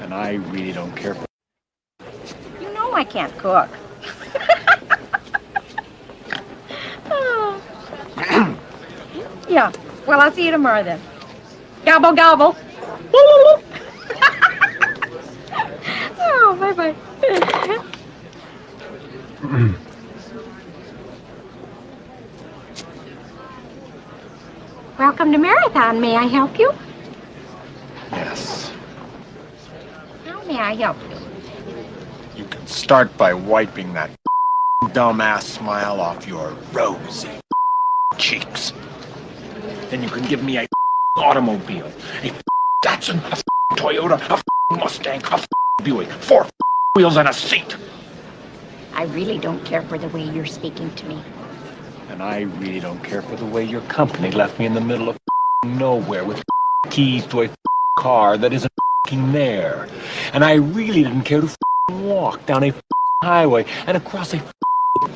And I really don't care for... You know I can't cook. Oh. Yeah, well, I'll see you tomorrow then. Gobble, gobble. Oh, bye-bye. Welcome to Marathon. May I help you? Yes. How may I help you? You can start by wiping that dumbass smile off your rosy cheeks. Then you can give me a automobile, a Datsun, a Toyota, a Mustang, a Buick, 4 wheels and a seat. I really don't care for the way you're speaking to me. And I really don't care for the way your company left me in the middle of nowhere with keys to a car that isn't there. And I really didn't care to walk down a highway and across a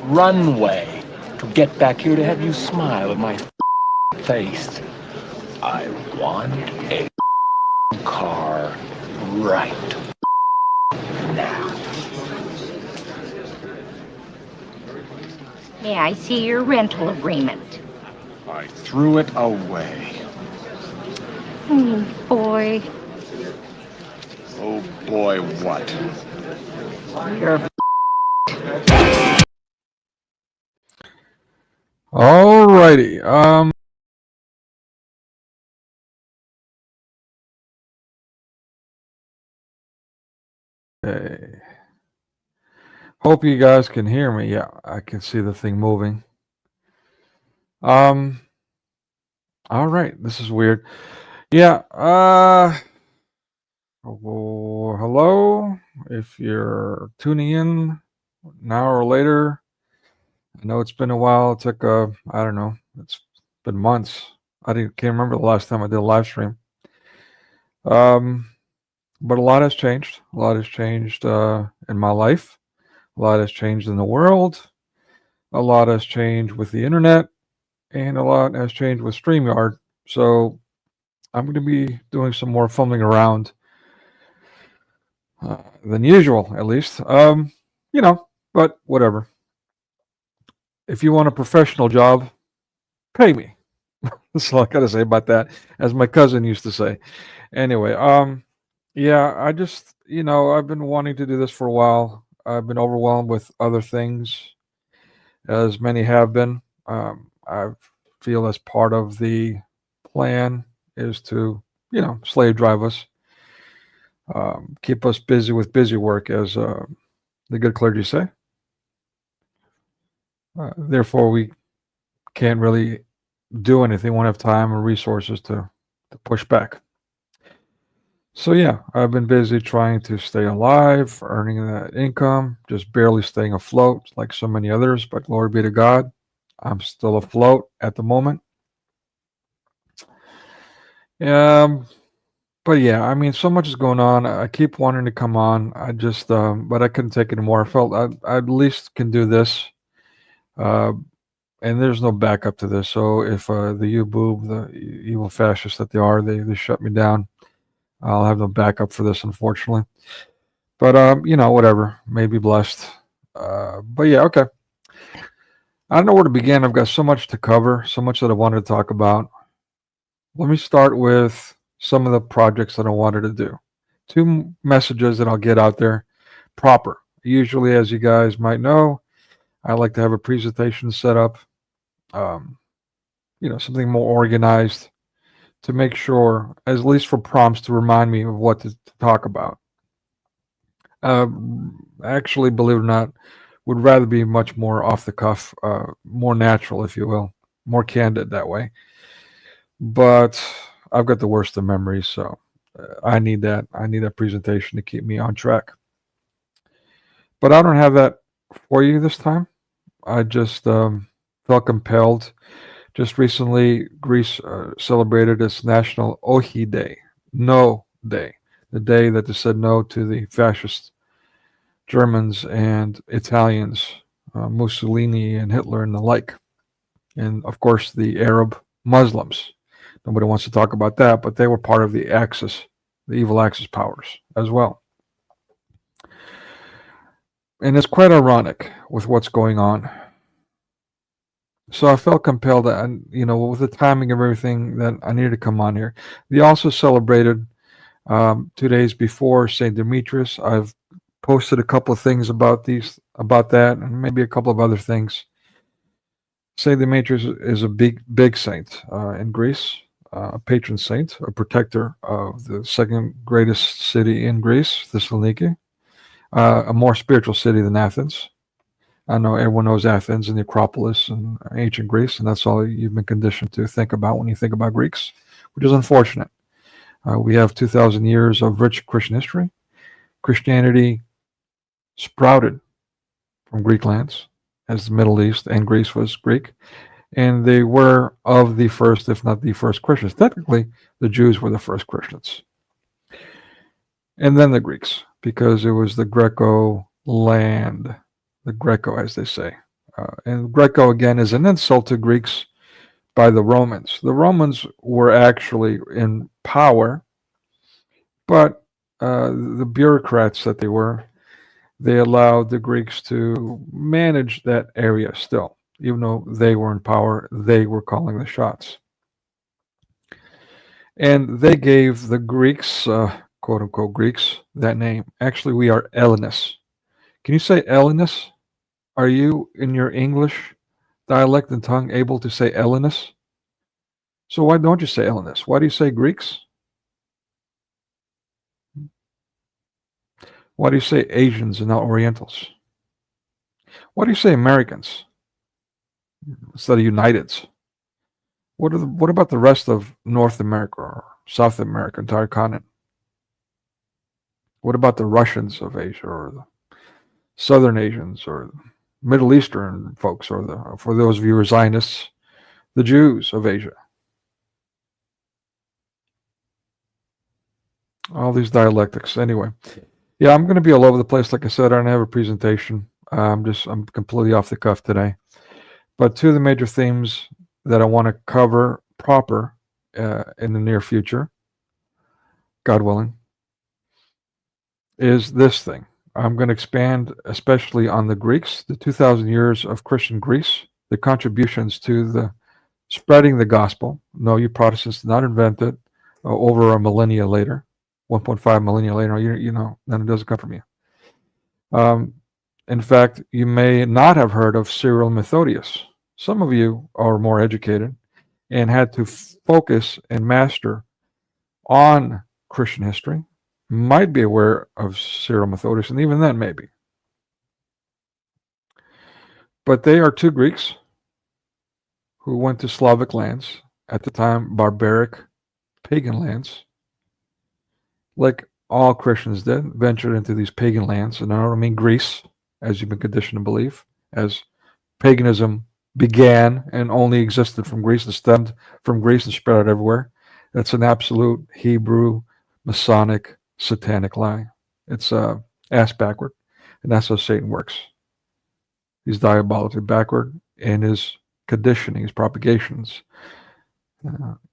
runway to get back here to have you smile at my face. I want a car right now. May I see your rental agreement? I threw it away. Oh, boy. Oh boy, what? You're... Alrighty. Okay. Hope you guys can hear me. Yeah, I can see the thing moving. All right. This is weird. Yeah. Hello. If you're tuning in now or later, I know it's been a while. It took I don't know. It's been months. Can't remember the last time I did a live stream. But a lot has changed. A lot has changed in my life. A lot has changed in the world. A lot has changed with the internet, and a lot has changed with StreamYard. So I'm going to be doing some more fumbling around than usual, at least. But whatever. If you want a professional job, pay me. That's all I got to say about that, as my cousin used to say. Anyway, yeah, I just, I've been wanting to do this for a while. I've been overwhelmed with other things, as many have been. I feel as part of the plan is to, slave drive us, keep us busy with busy work, as the good clergy say. Therefore, we can't really do anything. Won't have time or resources to push back. So yeah, I've been busy trying to stay alive, earning that income, just barely staying afloat like so many others, but glory be to God, I'm still afloat at the moment. But yeah, I mean, so much is going on. I keep wanting to come on. I just, but I couldn't take it anymore. I felt I at least can do this. And there's no backup to this. So if the U-boob, the evil fascists that they are, they shut me down, I'll have no backup for this, unfortunately. But, whatever. Maybe blessed. But yeah, okay. I don't know where to begin. I've got so much to cover, so much that I wanted to talk about. Let me start with some of the projects that I wanted to do. 2 messages that I'll get out there proper. Usually, as you guys might know, I like to have a presentation set up, something more organized to make sure, at least for prompts, to remind me of what to talk about. Actually, believe it or not, would rather be much more off the cuff, more natural, if you will, more candid that way. But I've got the worst of memories, so I need that. I need that presentation to keep me on track. But I don't have that for you this time. I just felt compelled. Just recently, Greece celebrated its National OXI Day, No Day, the day that they said no to the fascist Germans and Italians, Mussolini and Hitler and the like. And of course, the Arab Muslims. Nobody wants to talk about that, but they were part of the Axis the evil Axis powers as well. And it's quite ironic with what's going on. So I felt compelled that, with the timing of everything, that I needed to come on here. They also celebrated 2 days before St. Demetrius. I've posted a couple of things about that, and maybe a couple of other things. St. Demetrius is a big saint in Greece, a patron saint, a protector of the second greatest city in Greece, Thessaloniki, a more spiritual city than Athens. I know everyone knows Athens and the Acropolis and ancient Greece, and that's all you've been conditioned to think about when you think about Greeks, which is unfortunate. We have 2,000 years of rich Christian history. Christianity sprouted from Greek lands, as the Middle East and Greece was Greek, and they were of the first, if not the first Christians. Technically, the Jews were the first Christians. And then the Greeks, because it was the Greco land, the Greco, as they say. And Greco, again, is an insult to Greeks by the Romans. The Romans were actually in power, but the bureaucrats that they were, they allowed the Greeks to manage that area still. Even though they were in power, they were calling the shots. And they gave the Greeks, quote-unquote Greeks, that name. Actually, we are Elliness. Can you say Elliness? Are you, in your English dialect and tongue, able to say Elliness? So why don't you say Elliness? Why do you say Greeks? Why do you say Asians and not Orientals? Why do you say Americans instead of Uniteds? What about the rest of North America or South America, entire continent? What about the Russians of Asia or the Southern Asians or Middle Eastern folks, or for those of you who are Zionists, the Jews of Asia? All these dialectics. Anyway, yeah, I'm going to be all over the place. Like I said, I don't have a presentation. I'm completely off the cuff today. But two of the major themes that I want to cover proper in the near future, God willing, is this thing. I'm going to expand especially on the Greeks, the 2,000 years of Christian Greece, the contributions to the spreading the gospel. No, you Protestants did not invent it over a millennia later, 1.5 millennia later. Then it doesn't come from you. In fact, you may not have heard of Cyril and Methodius. Some of you are more educated and had to focus and master on Christian history, might be aware of Cyril and Methodius, and even then, maybe. But they are two Greeks who went to Slavic lands, at the time barbaric pagan lands, like all Christians did, ventured into these pagan lands. And I don't mean Greece, as you've been conditioned to believe, as paganism began and only existed from Greece and stemmed from Greece and spread out everywhere. That's an absolute Hebrew, Masonic, Satanic lie. It's ass backward, and that's how Satan works. He's diabolically backward in his conditioning, his propagations,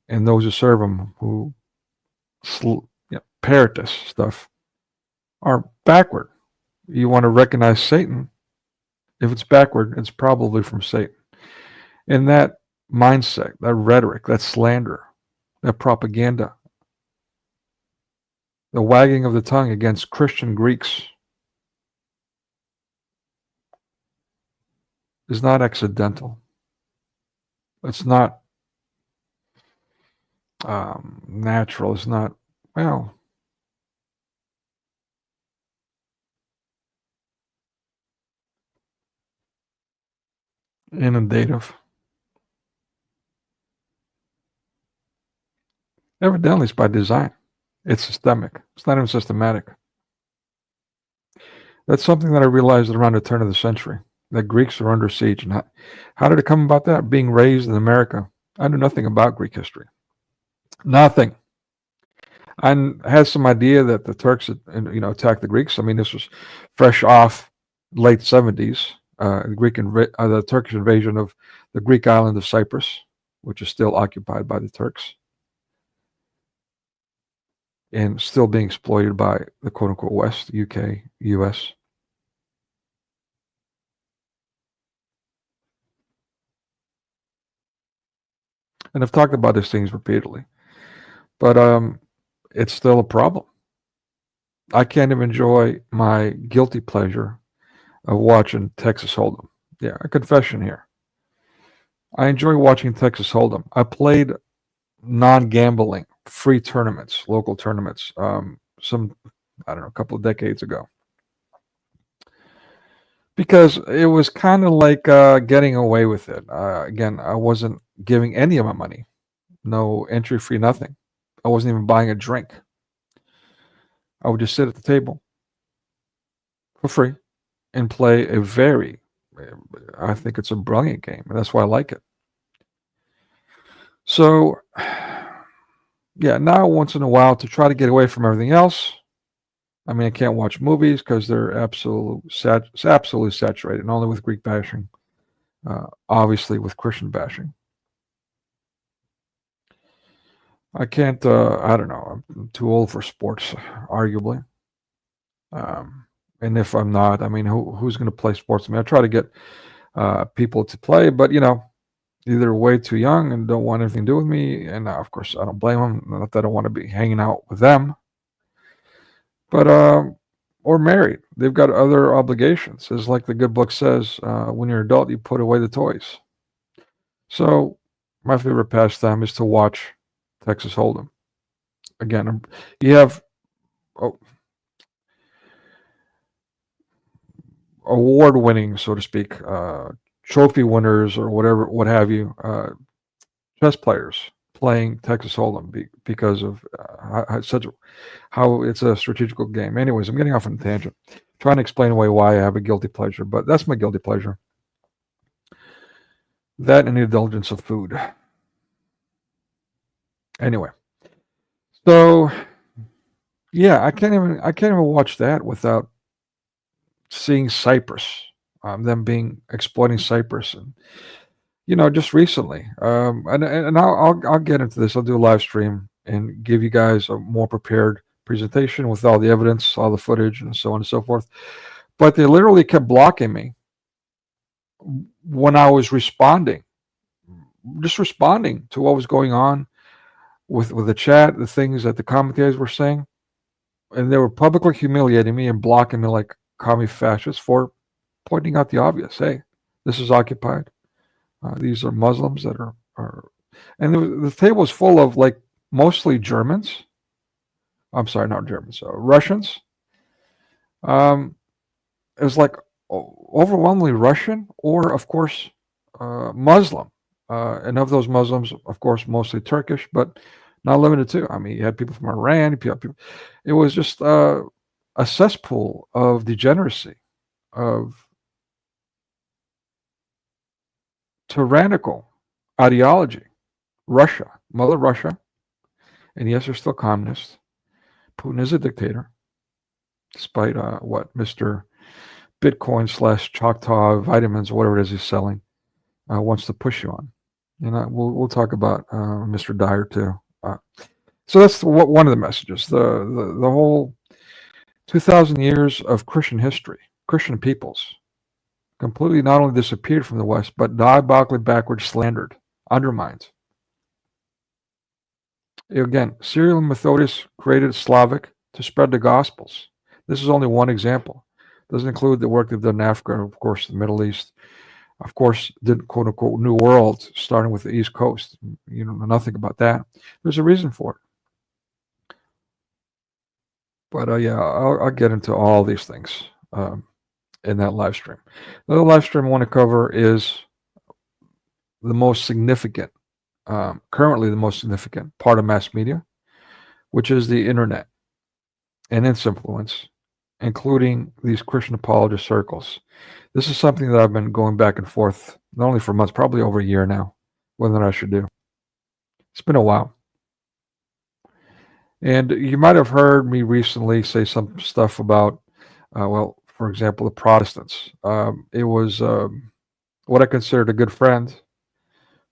and those who serve him, who parrot this stuff, are backward. You want to recognize Satan? If it's backward, it's probably from Satan. And that mindset, that rhetoric, that slander, that propaganda, the wagging of the tongue against Christian Greeks is not accidental. It's not natural. It's not, inundative. Evidently, it's by design. It's systemic. It's not even systematic. That's something that I realized around the turn of the century, that Greeks are under siege. And how did it come about that? Being raised in America, I knew nothing about Greek history. Nothing. I had some idea that the Turks had, attacked the Greeks. I mean, this was fresh off late 70s, the Turkish invasion of the Greek island of Cyprus, which is still occupied by the Turks. and still being exploited by the quote-unquote West, UK, US. And I've talked about these things repeatedly, but it's still a problem. I can't even enjoy my guilty pleasure of watching Texas Hold'em. Yeah, a confession here. I enjoy watching Texas Hold'em. I played non-gambling free tournaments, local tournaments, some, I don't know, a couple of decades ago. Because it was kind of like getting away with it. Again, I wasn't giving any of my money. No entry fee, nothing. I wasn't even buying a drink. I would just sit at the table for free and play a very, I think it's a brilliant game. And that's why I like it. So, yeah, now once in a while to try to get away from everything else. I mean, I can't watch movies because they're absolutely saturated, not only with Greek bashing, obviously with Christian bashing. I can't, I don't know, I'm too old for sports, arguably. And if I'm not, I mean, who's going to play sports? I mean, I try to get people to play, but, you know, either way too young and don't want anything to do with me. And of course, I don't blame them. Not that I don't want to be hanging out with them. But, or married. They've got other obligations. It's like the good book says, when you're an adult, you put away the toys. So my favorite pastime is to watch Texas Hold'em. Again, you have award-winning, so to speak, trophy winners or whatever, what have you, chess players playing Texas Hold'em because of how it's a strategical game. Anyways, I'm getting off on a tangent, trying to explain away why I have a guilty pleasure, but that's my guilty pleasure. That and the indulgence of food. Anyway, so yeah, I can't even watch that without seeing Cyprus, them exploiting Cyprus, and just recently, and I'll get into this. I'll do a live stream and give you guys a more prepared presentation with all the evidence, all the footage, and so on and so forth. But they literally kept blocking me when I was responding to what was going on with the chat, the things that the commentators were saying, and they were publicly humiliating me and blocking me like commie fascists for pointing out the obvious. Hey, this is occupied. These are Muslims that are and the table was full of like mostly Germans. I'm sorry, not Germans, Russians. It was like overwhelmingly Russian or, of course, Muslim. And of those Muslims, of course, mostly Turkish, but not limited to. I mean, you had people from Iran. It was just a cesspool of degeneracy, of tyrannical ideology. Russia, Mother Russia, and yes, they're still communist. Putin is a dictator, despite what Mr. Bitcoin / Choctaw vitamins, whatever it is he's selling, wants to push you on. And we'll talk about Mr. Dyer too. So that's one of the messages. The whole 2,000 years of Christian history, Christian peoples, completely not only disappeared from the West, but diabolically backwards slandered, undermined. Again, Cyril and Methodius created Slavic to spread the Gospels. This is only one example. Doesn't include the work they've done in Africa, of course, the Middle East. Of course, did quote-unquote New World, starting with the East Coast. You know nothing about that. There's a reason for it. But yeah, I'll get into all these things in that live stream. The other live stream I want to cover is the most significant, currently the most significant part of mass media, which is the internet and its influence, including these Christian apologist circles. This is something that I've been going back and forth, not only for months, probably over a year now, whether I should do. It's been a while. And you might have heard me recently say some stuff about, well, for example, the Protestants. It was what I considered a good friend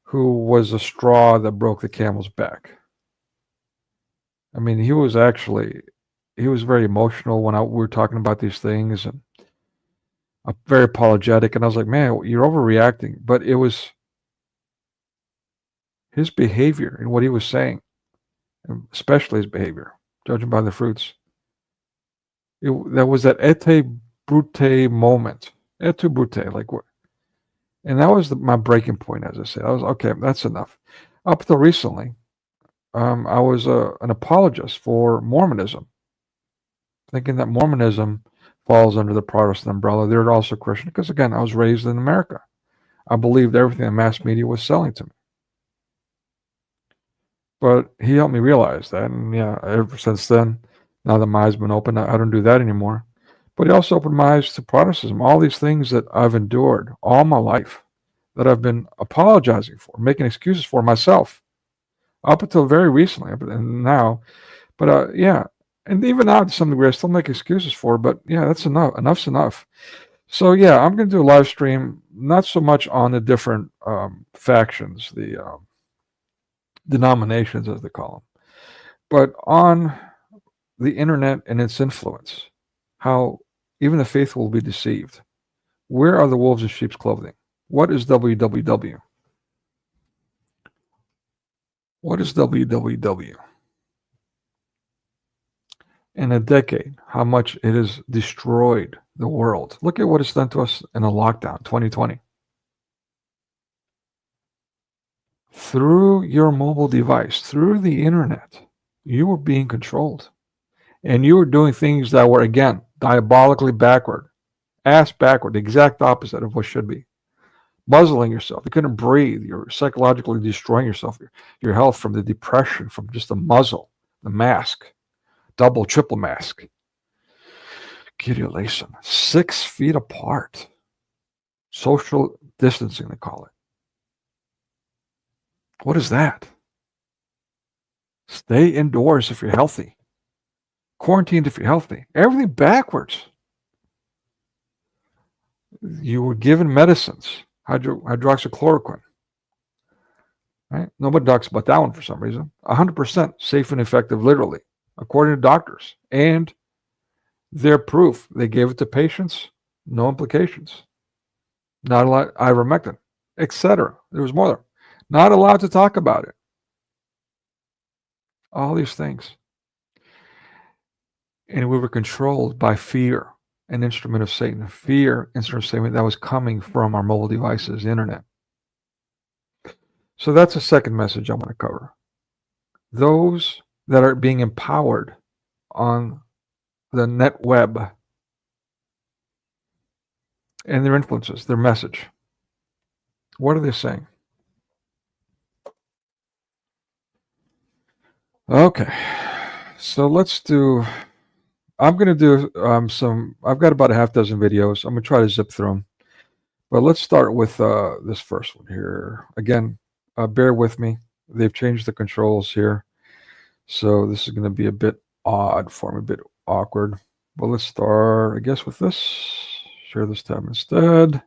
who was a straw that broke the camel's back. I mean, he was very emotional when we were talking about these things, and very apologetic. And I was like, man, you're overreacting. But it was his behavior and what he was saying, especially his behavior, judging by the fruits. That was that et brute moment. Et brute, like what? And that was my breaking point, as I said. I was, okay, that's enough. Up until recently, I was an apologist for Mormonism, thinking that Mormonism falls under the Protestant umbrella. They're also Christian, because again, I was raised in America. I believed everything the mass media was selling to me. But he helped me realize that, and yeah, ever since then, now that my eyes have been open, I don't do that anymore. But he also opened my eyes to Protestantism, all these things that I've endured all my life, that I've been apologizing for, making excuses for myself, up until very recently, and now. But yeah, and even now to some degree, I still make excuses for it, but yeah, that's enough. Enough's enough. So yeah, I'm going to do a live stream, not so much on the different factions, the denominations, as they call them, but on the internet and its influence, how even the faithful will be deceived. Where are the wolves in sheep's clothing? What is WWW? What is WWW? In a decade, how much it has destroyed the world. Look at what it's done to us in a lockdown, 2020. Through your mobile device, through the internet, you were being controlled. And you were doing things that were, again, diabolically backward, ass backward, the exact opposite of what should be. Muzzling yourself. You couldn't breathe. You're psychologically destroying yourself, your health, from the depression, from just the muzzle, the mask, double, triple mask. Kirillation. 6 feet apart. Social distancing, they call it. What is that? Stay indoors if you're healthy. Quarantined if you're healthy. Everything backwards. You were given medicines, hydroxychloroquine. Right? Nobody talks about that one for some reason. 100% safe and effective, literally, according to doctors. And their proof, they gave it to patients, no implications. Not allowed, ivermectin, etc. There was more. Not allowed to talk about it. All these things. And we were controlled by fear, an instrument of Satan. Fear, instrument of Satan, that was coming from our mobile devices, the internet. So that's a second message I want to cover. Those that are being empowered on the net web and their influences, their message. What are they saying? Okay, so let's do, I'm going to do I've got about a half dozen videos. I'm going to try to zip through them. But let's start with this first one here. Again, bear with me. They've changed the controls here. So this is going to be a bit odd for me, a bit awkward. But let's start, I guess, with this. Share this tab instead.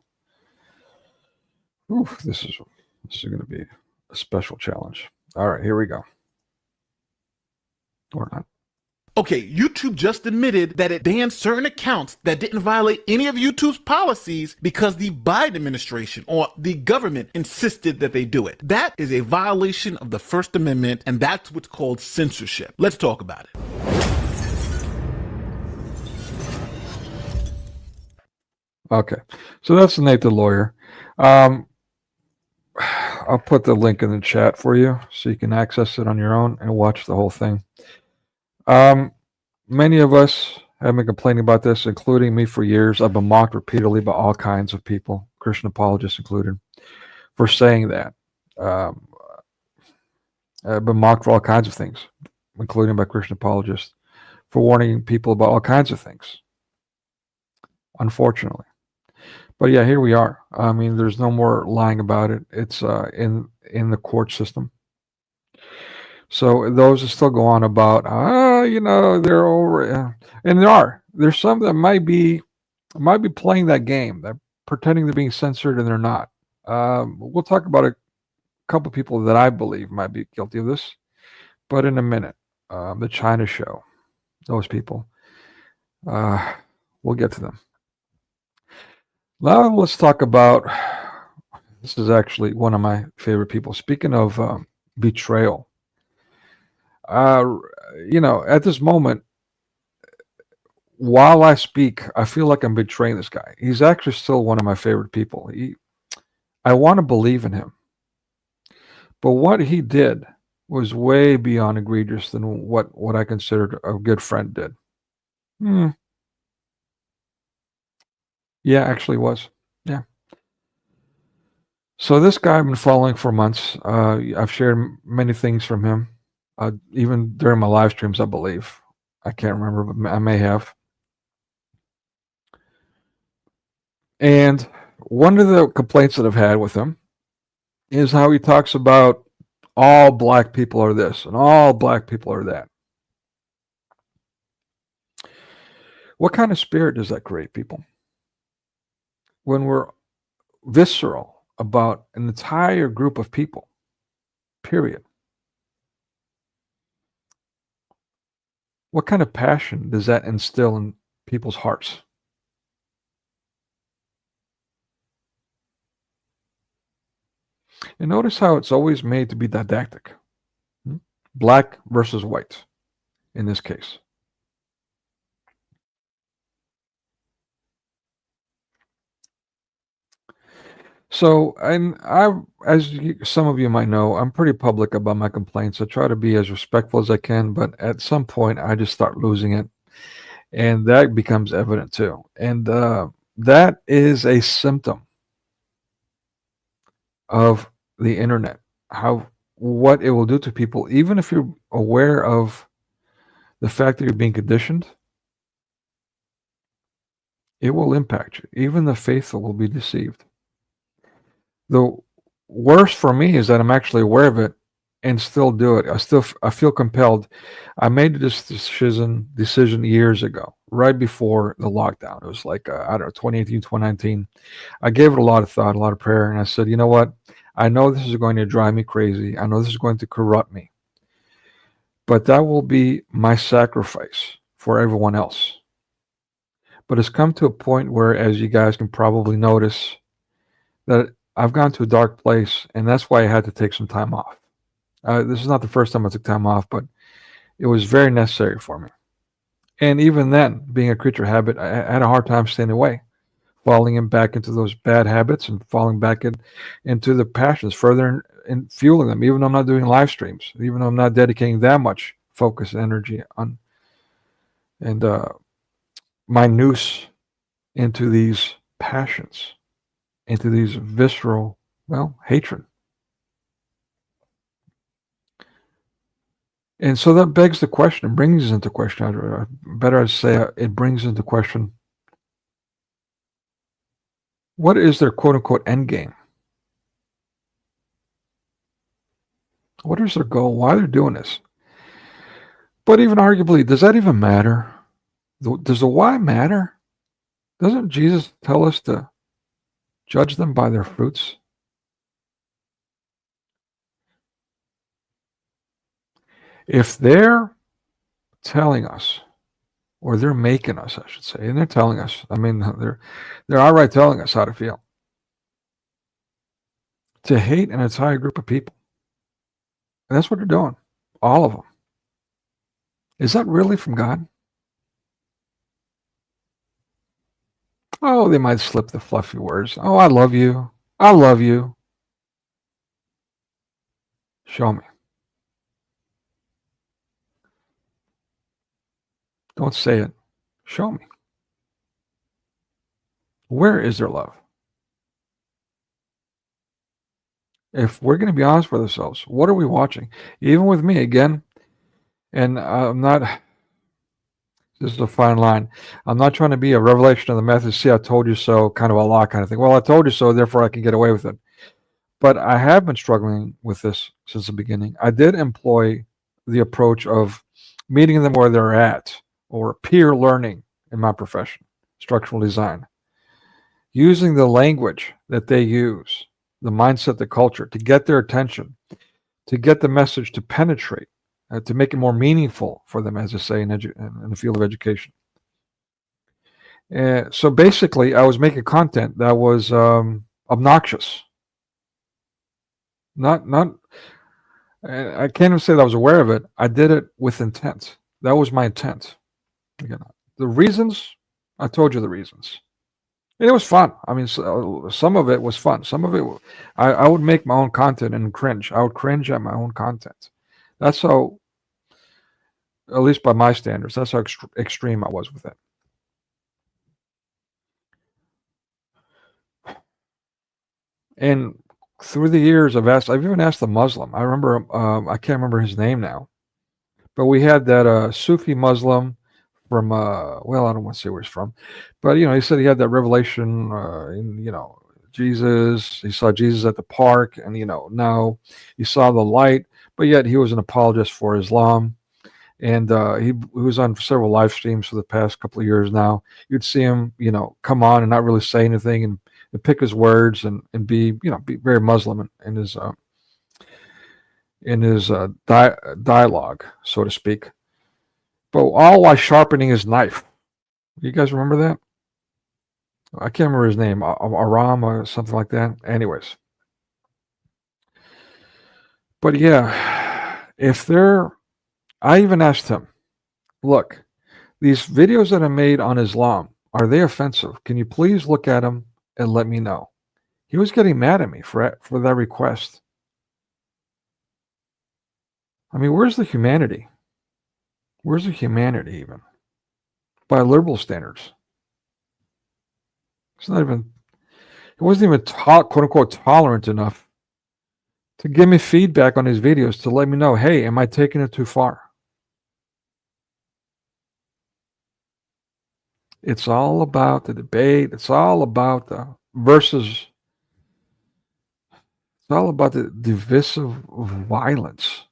Ooh, this is going to be a special challenge. All right, here we go. Or not. Okay, YouTube just admitted that it banned certain accounts that didn't violate any of YouTube's policies because the Biden administration or the government insisted that they do it. That is a violation of the First Amendment, and that's what's called censorship. Let's talk about it. Okay, so that's Nate the lawyer. I'll put the link in the chat for you so you can access it on your own and watch the whole thing. Many of us have been complaining about this, including me for years. I've been mocked repeatedly by all kinds of people, Christian apologists included, for saying that. I've been mocked for all kinds of things, including by Christian apologists, for warning people about all kinds of things, unfortunately. But yeah, here we are. I mean, there's no more lying about it. It's in the court system. So those that still go on about, they're over, and there's some that might be playing that game. They're pretending they're being censored and they're not. We'll talk about a couple people that I believe might be guilty of this, but in a minute. the China show, those people. We'll get to them. Now let's talk about, this is actually one of my favorite people. Speaking of betrayal, at this moment, while I speak, I feel like I'm betraying this guy. He's actually still one of my favorite people. I want to believe in him. But what he did was way beyond egregious than what I considered a good friend did. Yeah, actually was. Yeah. So this guy I've been following for months. I've shared many things from him, even during my live streams, I believe. I can't remember, but I may have. And one of the complaints that I've had with him is how he talks about all black people are this and all black people are that. What kind of spirit does that create, people? When we're visceral about an entire group of people, period. What kind of passion does that instill in people's hearts? And notice how it's always made to be didactic. Black versus white, in this case. So, some of you might know, I'm pretty public about my complaints. I try to be as respectful as I can, but at some point, I just start losing it, and that becomes evident too. And that is a symptom of the internet. What it will do to people, even if you're aware of the fact that you're being conditioned, it will impact you. Even the faithful will be deceived. The worst for me is that I'm actually aware of it and still do it. I feel compelled. I made this decision years ago, right before the lockdown. It was like, 2018, 2019. I gave it a lot of thought, a lot of prayer, and I said, you know what? I know this is going to drive me crazy. I know this is going to corrupt me. But that will be my sacrifice for everyone else. But it's come to a point where, as you guys can probably notice, that I've gone to a dark place, and that's why I had to take some time off. This is not the first time I took time off, but it was very necessary for me. And even then, being a creature of habit, I had a hard time staying away, falling back into those bad habits and falling back into the passions, further in fueling them, even though I'm not doing live streams, even though I'm not dedicating that much focus and energy on and my noose into these passions, into these visceral, hatred. And so that begs the question, brings into question, better I'd say it brings into question, what is their quote-unquote end game? What is their goal? Why they're doing this? But even arguably, does that even matter? Does the why matter? Doesn't Jesus tell us to judge them by their fruits? If they're telling us, or they're making us, I should say, and they're telling us, they're outright telling us how to feel, to hate an entire group of people. And that's what they're doing, all of them. Is that really from God? Oh, they might slip the fluffy words. Oh, I love you. I love you. Show me. Don't say it. Show me. Where is their love? If we're going to be honest with ourselves, what are we watching? Even with me, again, and I'm not, this is a fine line. I'm not trying to be a revelation of the method. See, I told you so, kind of a law kind of thing. Well, I told you so, therefore I can get away with it. But I have been struggling with this since the beginning. I did employ the approach of meeting them where they're at, or peer learning in my profession, structural design. Using the language that they use, the mindset, the culture, to get their attention, to get the message to penetrate to make it more meaningful for them, as I say, in the field of education. So basically, I was making content that was obnoxious. Not. I can't even say that I was aware of it. I did it with intent. That was my intent. Again, the reasons, I told you the reasons. And it was fun. I mean, some of it was fun. Some of it, I would make my own content and cringe. I would cringe at my own content. That's how, at least by my standards, that's how extreme I was with it. And through the years, I've even asked a Muslim. I remember, I can't remember his name now, but we had that Sufi Muslim from, well, I don't want to say where he's from, but he said he had that revelation, in Jesus. He saw Jesus at the park, and now he saw the light, but yet he was an apologist for Islam. And he was on several live streams for the past couple of years now. You'd see him, come on and not really say anything, and pick his words and be very Muslim in his dialogue, so to speak. But all while sharpening his knife. You guys remember that? I can't remember his name, Aram or something like that. Anyways. But yeah, I even asked him, look, these videos that I made on Islam, are they offensive? Can you please look at them and let me know? He was getting mad at me for that request. I mean, where's the humanity? Where's the humanity even? By liberal standards. He wasn't even quote unquote tolerant enough to give me feedback on his videos to let me know, hey, am I taking it too far? It's all about the debate. It's all about the versus. It's all about the divisive violence.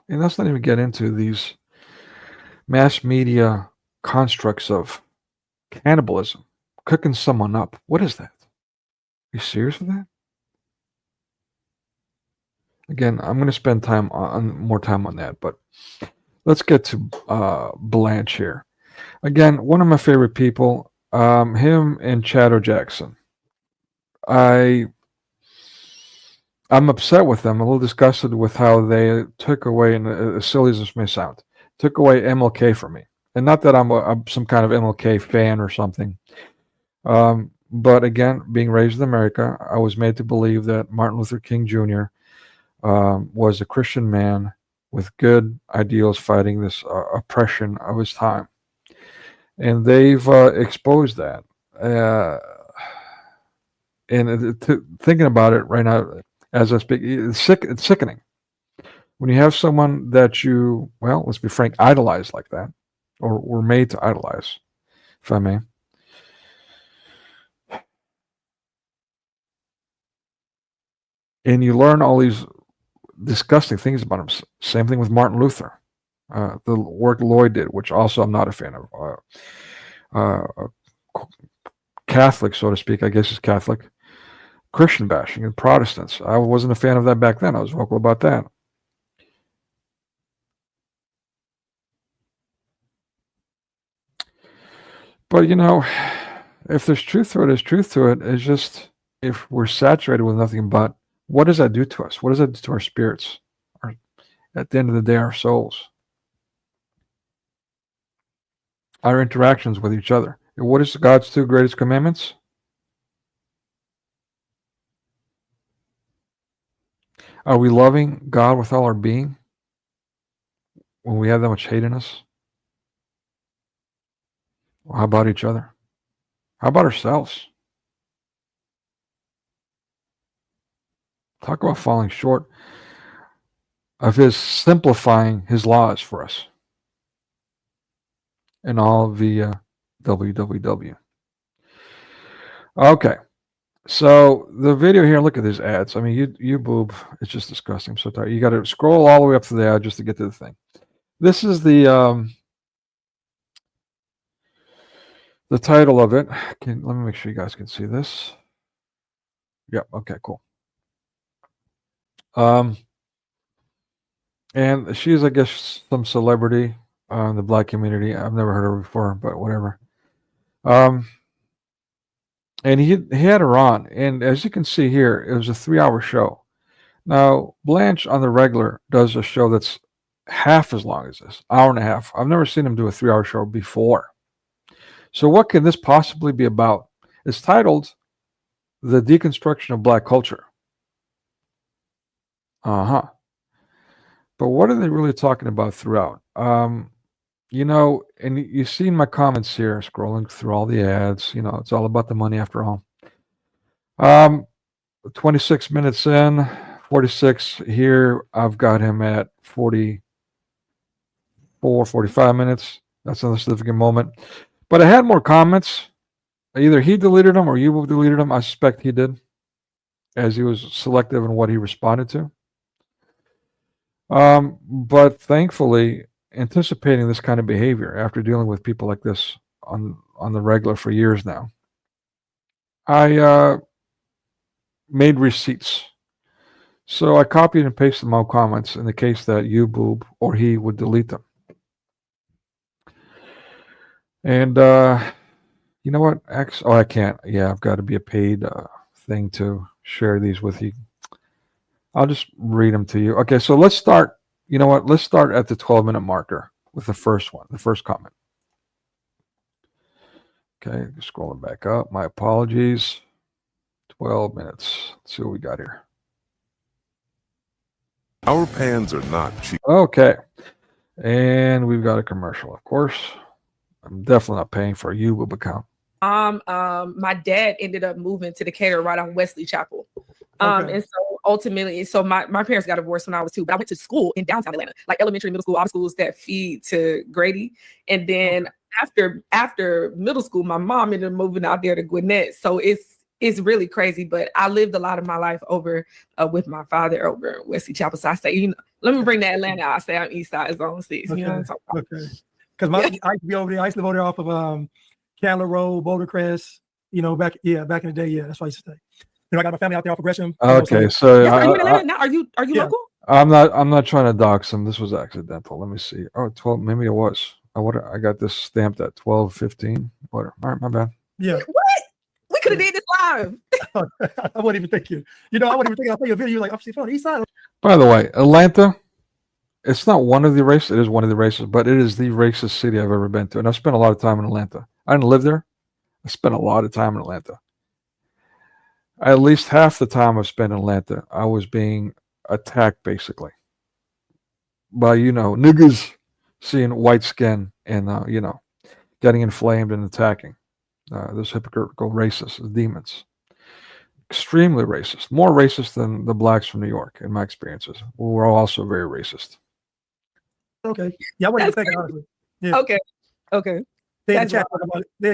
And let's not even get into these mass media constructs of cannibalism, cooking someone up. What is that? Are you serious with that? Again, I'm going to spend more time on that, but let's get to Blanche here. Again, one of my favorite people, him and Chad Jackson. I'm upset with them, a little disgusted with how they took away, and as silly as this may sound, took away MLK from me. And not that I'm some kind of MLK fan or something. But again, being raised in America, I was made to believe that Martin Luther King Jr. Was a Christian man with good ideals fighting this oppression of his time. And they've exposed that. And thinking about it right now, as I speak, it's sickening. When you have someone that you, well, let's be frank, idolize like that, or were made to idolize, if I may. And you learn all these disgusting things about him. Same thing with Martin Luther. The work Lloyd did, which also I'm not a fan of. Catholic, so to speak, I guess is Catholic. Christian bashing and Protestants. I wasn't a fan of that back then. I was vocal about that. But if there's truth to it, there's truth to it. It's just, if we're saturated with nothing but, what does that do to us? What does that do to our spirits? At the end of the day, our souls. Our interactions with each other. And what is God's 2 greatest commandments? Are we loving God with all our being when we have that much hate in us? Well, how about each other? How about ourselves? Talk about falling short of His simplifying His laws for us. And all via www. Okay. So the video here, look at these ads. I mean, you boob, it's just disgusting. I'm so tired. You got to scroll all the way up to the ad just to get to the thing. This is the title of it. Let me make sure you guys can see this. Yep. Okay. Cool. Um, and she's, I guess, some celebrity in the black community. I've never heard of her before, but whatever. Um, and he had her on, and as you can see here, it was a 3-hour show. Now, Blanche on the regular does a show that's half as long as this, hour and a half. I've never seen him do a 3-hour show before. So what can this possibly be about? It's titled The Deconstruction of Black Culture. Uh-huh. But what are they really talking about throughout? You know, and you see in my comments here, scrolling through all the ads, you know, it's all about the money after all. 26 minutes in, 46 here. I've got him at 44, 45 minutes. That's another significant moment. But I had more comments. Either he deleted them or you deleted them. I suspect he did, as he was selective in what he responded to. But thankfully, anticipating this kind of behavior after dealing with people like this on the regular for years now, I made receipts. So I copied and pasted my comments in the case that you, Boob, or he would delete them. And you know what? Oh, I can't. Yeah, I've got to be a paid thing to share these with you. I'll just read them to you. Okay, so let's start. You know what? Let's start at the 12-minute marker with the first one, the first comment. Okay, scrolling back up. My apologies. 12 minutes. Let's see what we got here. Our pans are not cheap. Okay, and we've got a commercial, of course. I'm definitely not paying for a YouTube account. My dad ended up moving to Decatur right on Wesley Chapel. And so ultimately, my parents got divorced when I was 2, but I went to school in downtown Atlanta, like elementary, middle school, all the schools that feed to Grady. And then after middle school, my mom ended up moving out there to Gwinnett. So it's really crazy, but I lived a lot of my life over with my father over at Wesley Chapel. So I say, you know, let me bring that Atlanta. I say I'm East Side Zone 6. You know what I'm talking about? Okay. Because I used to be over there. I used to live over there off of Candler Road, Boulder Crest. You know, back in the day. Yeah, that's why I used to stay. You know, I got my family out there off of Gresham. Okay, you know, so Yes, are you in Atlanta now? Are you Yeah. local? I'm not trying to dox him. This was accidental. Let me see. Oh, 12. Maybe it was. I got this stamped at 12:15. Whatever. All right, my bad. Yeah. What? We could have did this live. I wasn't even thinking. You know, I wasn't even thinking. I'll play a video. You're like, I'm on the East Side. By the way, Atlanta, it's not one of the races. It is one of the races, but it is the racist city I've ever been to. And I've spent a lot of time in Atlanta. I didn't live there. I spent a lot of time in Atlanta. At least half the time I've spent in Atlanta, I was being attacked basically by, you know, niggas seeing white skin and, you know, getting inflamed and attacking. Those hypocritical racists, demons. Extremely racist. More racist than the blacks from New York, in my experiences. We're also very racist. Okay. Yeah, I wasn't even thinking, honestly. Yeah. Okay. They in That's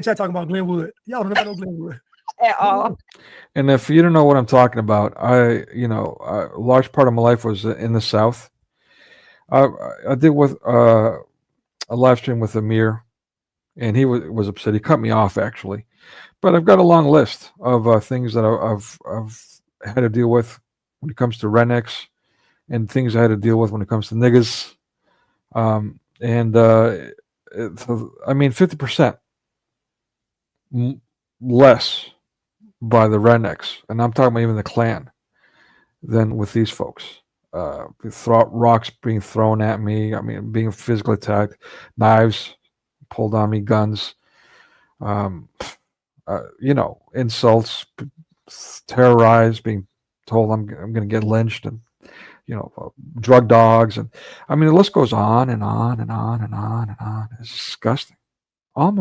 chat talking about Glenwood. Y'all don't know about Glenwood. At all. And if you don't know what I'm talking about, a large part of my life was in the South. I did with a live stream with Amir, and he was upset. He cut me off actually, but I've got a long list of things that I've had to deal with when it comes to rednecks, and things I had to deal with when it comes to niggas, I mean 50% less by the rednecks, and I'm talking about even the Klan, than with these folks. Rocks being thrown at me. I mean, being physically attacked, knives pulled on me, guns. You know, insults, terrorized, being told I'm going to get lynched, and you know, drug dogs, and I mean the list goes on and on and on and on and on. It's disgusting. All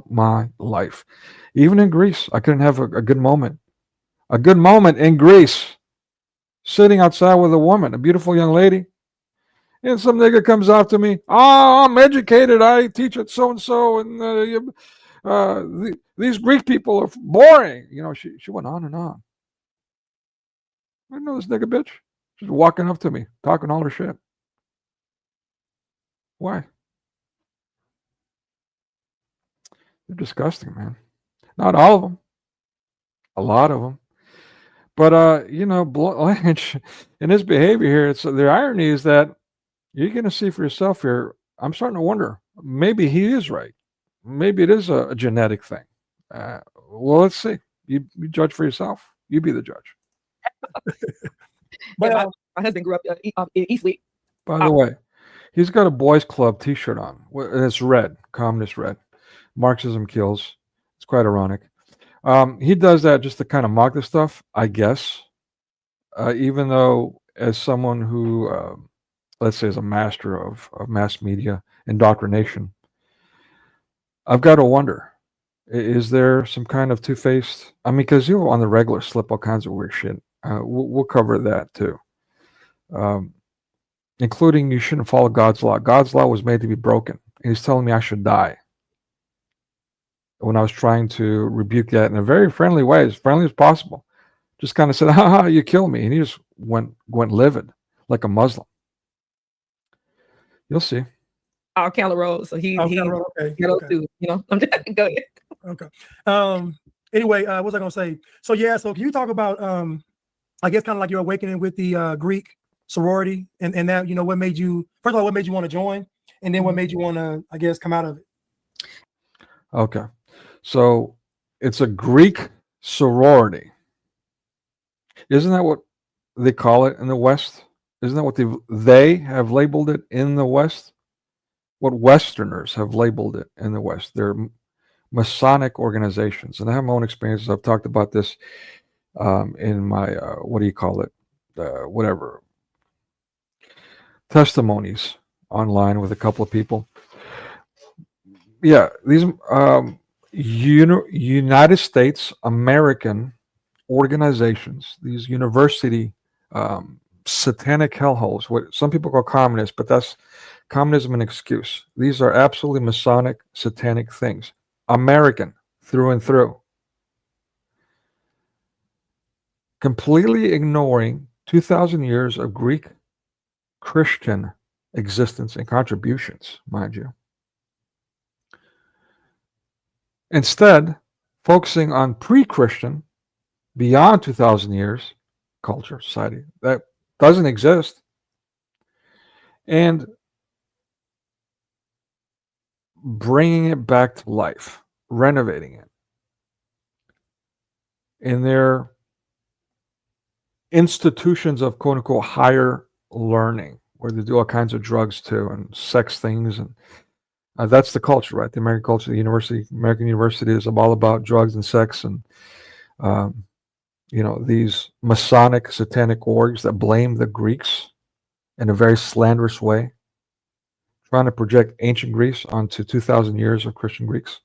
my life, even in Greece, I couldn't have a good moment. A good moment in Greece, sitting outside with a woman, a beautiful young lady, and some nigga comes out to me. Oh, I'm educated. I teach at so and so, and these Greek people are boring. You know, she went on and on. I didn't know this nigga bitch. She's walking up to me, talking all her shit. Why? They're disgusting, man. Not all of them. a lot of them. But you know, blunt language in his behavior here, it's the irony is that you're going to see for yourself here. I'm starting to wonder, maybe he is right. Maybe it is a genetic thing. Well, let's see. You judge for yourself. You be the judge. But my husband grew up in Eastleigh. By the way, he's got a boys' club T-shirt on. And it's red, communist red. Marxism kills. It's quite ironic. He does that just to kind of mock the stuff, I guess. Even though, as someone who, let's say, is a master of mass media indoctrination, I've got to wonder: is there some kind of two-faced? I mean, because you on the regular slip all kinds of weird shit. We'll cover that too, including you shouldn't follow God's law. God's law was made to be broken. And he's telling me I should die. When I was trying to rebuke that in a very friendly way, as friendly as possible, just kind of said, "Ha, you kill me," and he just went livid like a Muslim. You'll see. Our Candle Rose, so he okay. too. You know, I'm just go ahead. Okay. Anyway, what was I gonna say? So yeah, so can you talk about I guess kind of like your awakening with the Greek sorority and that, you know, what made you, first of all, what made you want to join, and then what made you want to, I guess, come out of it? Okay. So it's a Greek sorority. Isn't that what they call it in the West? Isn't that what they have labeled it in the West? What Westerners have labeled it in the West. They're Masonic organizations. And I have my own experiences. I've talked about this in my, what do you call it? Whatever. Testimonies online with a couple of people. Yeah, these United States American organizations, these university satanic hellholes, what some people call communists, but that's communism an excuse. These are absolutely Masonic satanic things. American through and through. Completely ignoring 2,000 years of Greek Christian existence and contributions, mind you. Instead, focusing on pre-Christian, beyond 2,000 years, culture, society, that doesn't exist. And bringing it back to life, renovating it. In their institutions of quote-unquote higher learning, where they do all kinds of drugs too, and sex things, and that's the culture, right? The American culture, the American university is all about drugs and sex, and you know, these Masonic satanic orgs that blame the Greeks in a very slanderous way, trying to project ancient Greece onto 2,000 years of Christian Greeks.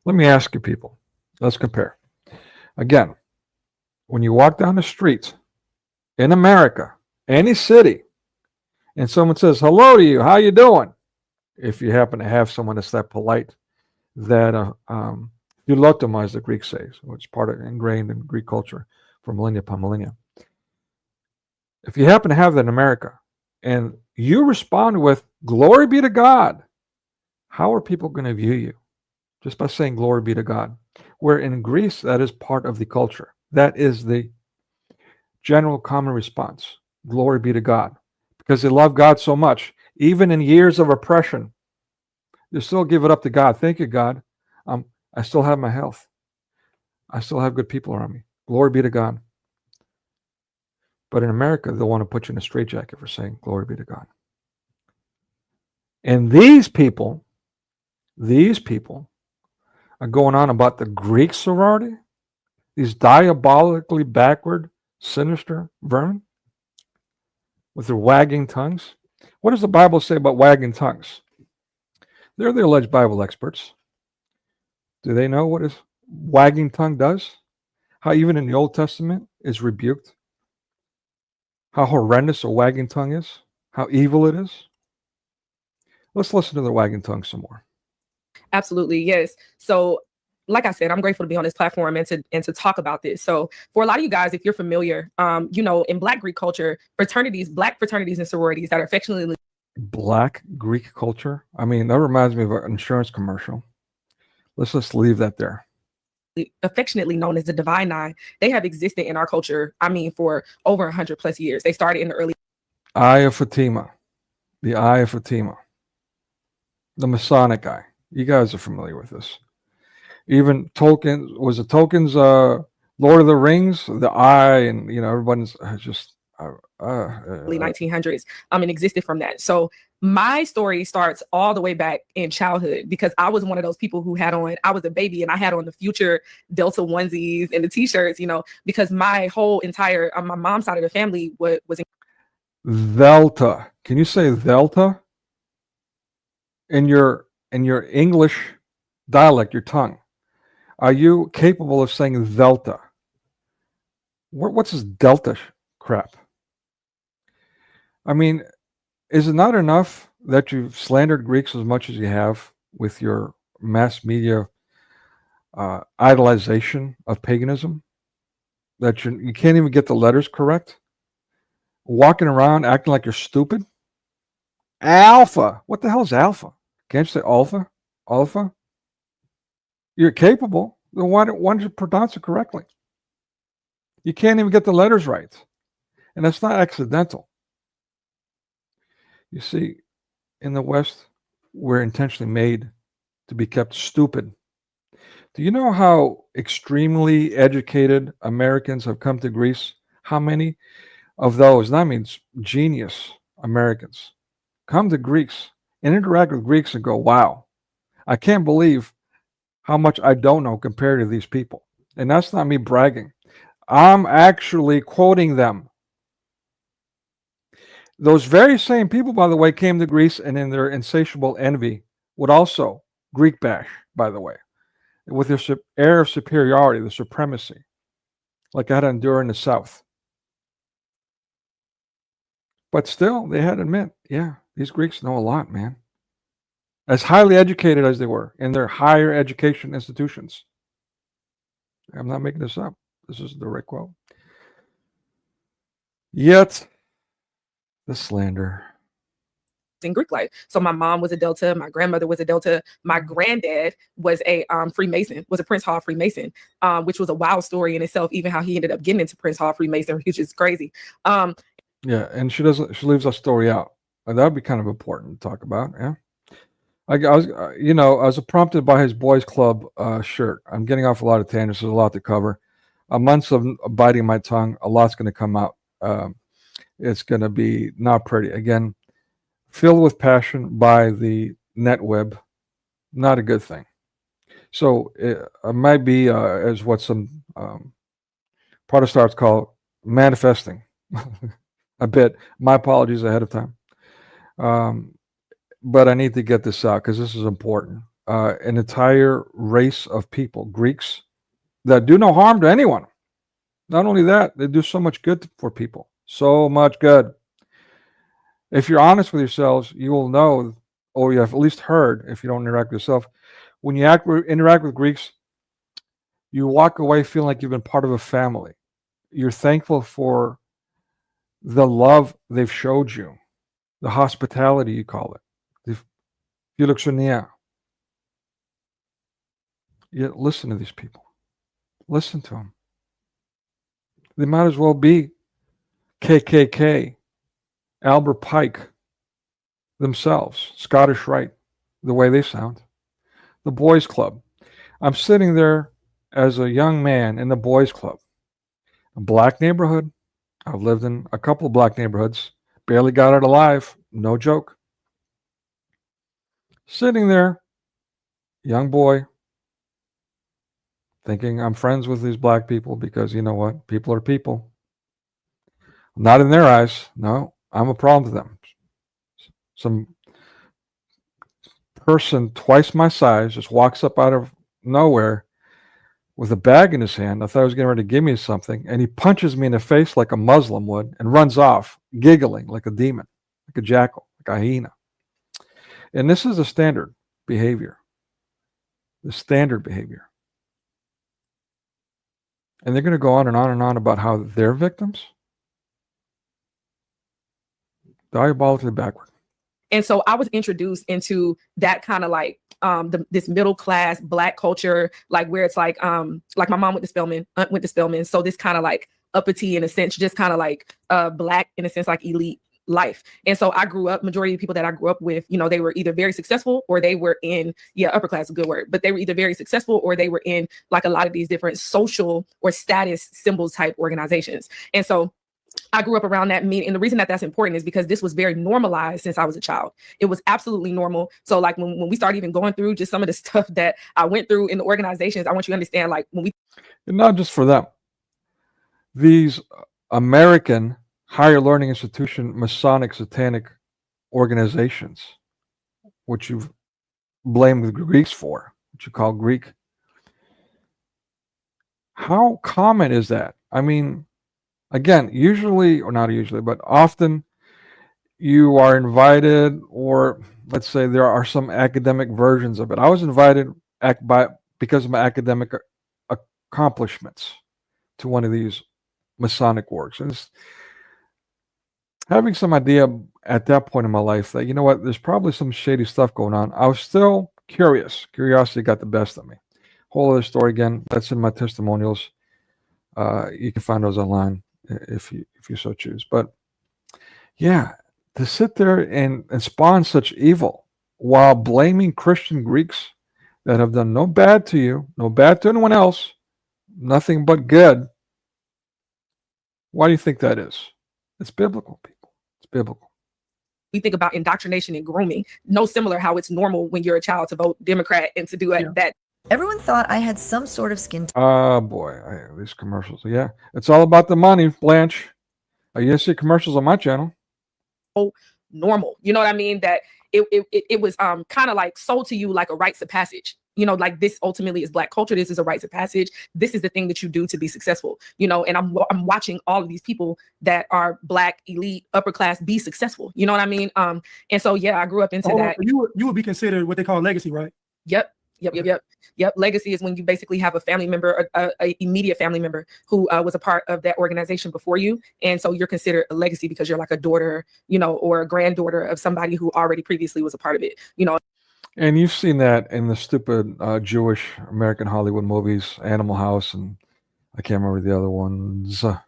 Let me ask you people, let's compare. Again, when you walk down the street in America, any city, and someone says hello to you, how you doing? If you happen to have someone that's that polite, that Holodomor, as the Greeks say, which is part of ingrained in Greek culture for millennia upon millennia. If you happen to have that in America, and you respond with "Glory be to God," how are people going to view you? Just by saying "Glory be to God." Where in Greece, that is part of the culture. That is the general common response. Glory be to God. Because they love God so much. Even in years of oppression, they still give it up to God. Thank you, God. I still have my health. I still have good people around me. Glory be to God. But in America, they'll want to put you in a straitjacket for saying, glory be to God. And these people are going on about the Greek sorority, these diabolically backward, sinister vermin with their wagging tongues. What does the Bible say about wagging tongues? They're the alleged Bible experts. Do they know what a wagging tongue does? How even in the Old Testament is rebuked? How horrendous a wagging tongue is? How evil it is? Let's listen to the wagging tongue some more. Absolutely, yes. So, like I said, I'm grateful to be on this platform and to talk about this. So, for a lot of you guys, if you're familiar, you know, in Black Greek culture, Black fraternities and sororities that are affectionately Black Greek culture. I mean, that reminds me of an insurance commercial. Let's just leave that there. affectionately known as the divine nine, they have existed in our culture, I mean, for over 100 plus years. They started in the early Eye of Fatima. The Eye of Fatima. The Masonic Eye. You guys are familiar with this. Even Tolkien, was it Tolkien's Lord of the Rings? The Eye, and everybody's just early 1900s and existed from that. So my story starts all the way back in childhood, because I was one of those people who had on, I was a baby and I had on the Future Delta onesies and the t-shirts, because my whole entire, my mom's side of the family was Delta. Can you say Delta in your English dialect, your tongue? Are you capable of saying Delta? What's this Delta crap? I mean, is it not enough that you've slandered Greeks as much as you have with your mass media idolization of paganism, that you can't even get the letters correct? Walking around acting like you're stupid? Alpha. What the hell is alpha? Can't you say alpha? Alpha? You're capable. Then why don't you pronounce it correctly? You can't even get the letters right. And that's not accidental. You see, in the West, we're intentionally made to be kept stupid. Do you know how extremely educated Americans have come to Greece? How many of those, that means genius Americans, come to Greece and interact with Greeks and go, wow, I can't believe how much I don't know compared to these people. And that's not me bragging. I'm actually quoting them. Those very same people, by the way, came to Greece and in their insatiable envy would also Greek bash, by the way, with their air of superiority, the supremacy, like I had to endure in the South. But still, they had to admit, yeah, these Greeks know a lot, man. As highly educated as they were in their higher education institutions. I'm not making this up. This is a direct quote. Yet, the slander. in Greek life. So my mom was a Delta, my grandmother was a Delta, my granddad was a Freemason, was a Prince Hall Freemason, which was a wild story in itself, even how he ended up getting into Prince Hall Freemason, which is crazy. Yeah, and she leaves our story out. And that would be kind of important to talk about. Yeah. I was prompted by his boys club shirt. I'm getting off a lot of tangents. There's a lot to cover. Months of biting my tongue. A lot's going to come out. It's going to be not pretty. Again, filled with passion by the net web. Not a good thing. So it might be as what some Protestants call manifesting a bit. My apologies ahead of time. But I need to get this out because this is important. An entire race of people, Greeks, that do no harm to anyone. Not only that, they do so much good for people. So much good. If you're honest with yourselves, you will know, or you have at least heard, if you don't interact with yourself, when you interact with Greeks, you walk away feeling like you've been part of a family. You're thankful for the love they've showed you, the hospitality, you call it. Philoxenia. Yet listen to these people. Listen to them. They might as well be KKK, Albert Pike themselves, Scottish Rite, the way they sound. The Boys Club. I'm sitting there as a young man in the Boys Club, a black neighborhood. I've lived in a couple of black neighborhoods. Barely got out alive. No joke. Sitting there, young boy, thinking I'm friends with these black people because you know what? People are people. Not in their eyes. No, I'm a problem to them. Some person twice my size just walks up out of nowhere with a bag in his hand. I thought he was getting ready to give me something. And he punches me in the face like a Muslim would and runs off, giggling like a demon, like a jackal, like a hyena. And this is the standard behavior. The standard behavior. And they're going to go on and on and on about how they're victims. Diabolically backward. And so I was introduced into that kind of like this middle class Black culture, like where it's like my mom went to Spelman, aunt went to Spelman, so this kind of like uppity in a sense, just kind of like Black in a sense, like elite life. And so I grew up, majority of the people that I grew up with, you know, they were either very successful or they were in, upper class is a good word, but they were either very successful or they were in like a lot of these different social or status symbols type organizations. And so I grew up around that meeting. And the reason that that's important is because this was very normalized since I was a child. It was absolutely normal. So like when we started even going through just some of the stuff that I went through in the organizations, I want you to understand, like when we... And not just for them. These American higher learning institution, Masonic, Satanic organizations, which you've blamed the Greeks for, which you call Greek. How common is that? I mean, again, usually, or not usually, but often you are invited, or let's say there are some academic versions of it. I was invited because of my academic accomplishments to one of these Masonic works. And having some idea at that point in my life that, you know what, there's probably some shady stuff going on. I was still curious. Curiosity got the best of me. Whole other story again. That's in my testimonials. You can find those online if you so choose. But yeah, to sit there and spawn such evil while blaming Christian Greeks that have done no bad to you, no bad to anyone else, nothing but good. Why do you think that is? It's biblical, people. It's biblical. We think about indoctrination and grooming. No similar how it's normal when you're a child to vote Democrat and to do that. Everyone thought I had some sort of skin. Oh boy, these commercials. Yeah, it's all about the money, Blanche. You didn't see commercials on my channel. Oh, normal. You know what I mean? That it was kind of like sold to you like a rites of passage. You know, like this ultimately is Black culture. This is a rites of passage. This is the thing that you do to be successful. You know, and I'm watching all of these people that are Black, elite, upper class be successful. You know what I mean? And so yeah, I grew up into that. You would be considered what they call legacy, right? Yep. Legacy is when you basically have a family member, a immediate family member who was a part of that organization before you. And so you're considered a legacy because you're like a daughter, you know, or a granddaughter of somebody who already previously was a part of it, you know. And you've seen that in the stupid Jewish American Hollywood movies, Animal House, and I can't remember the other ones. But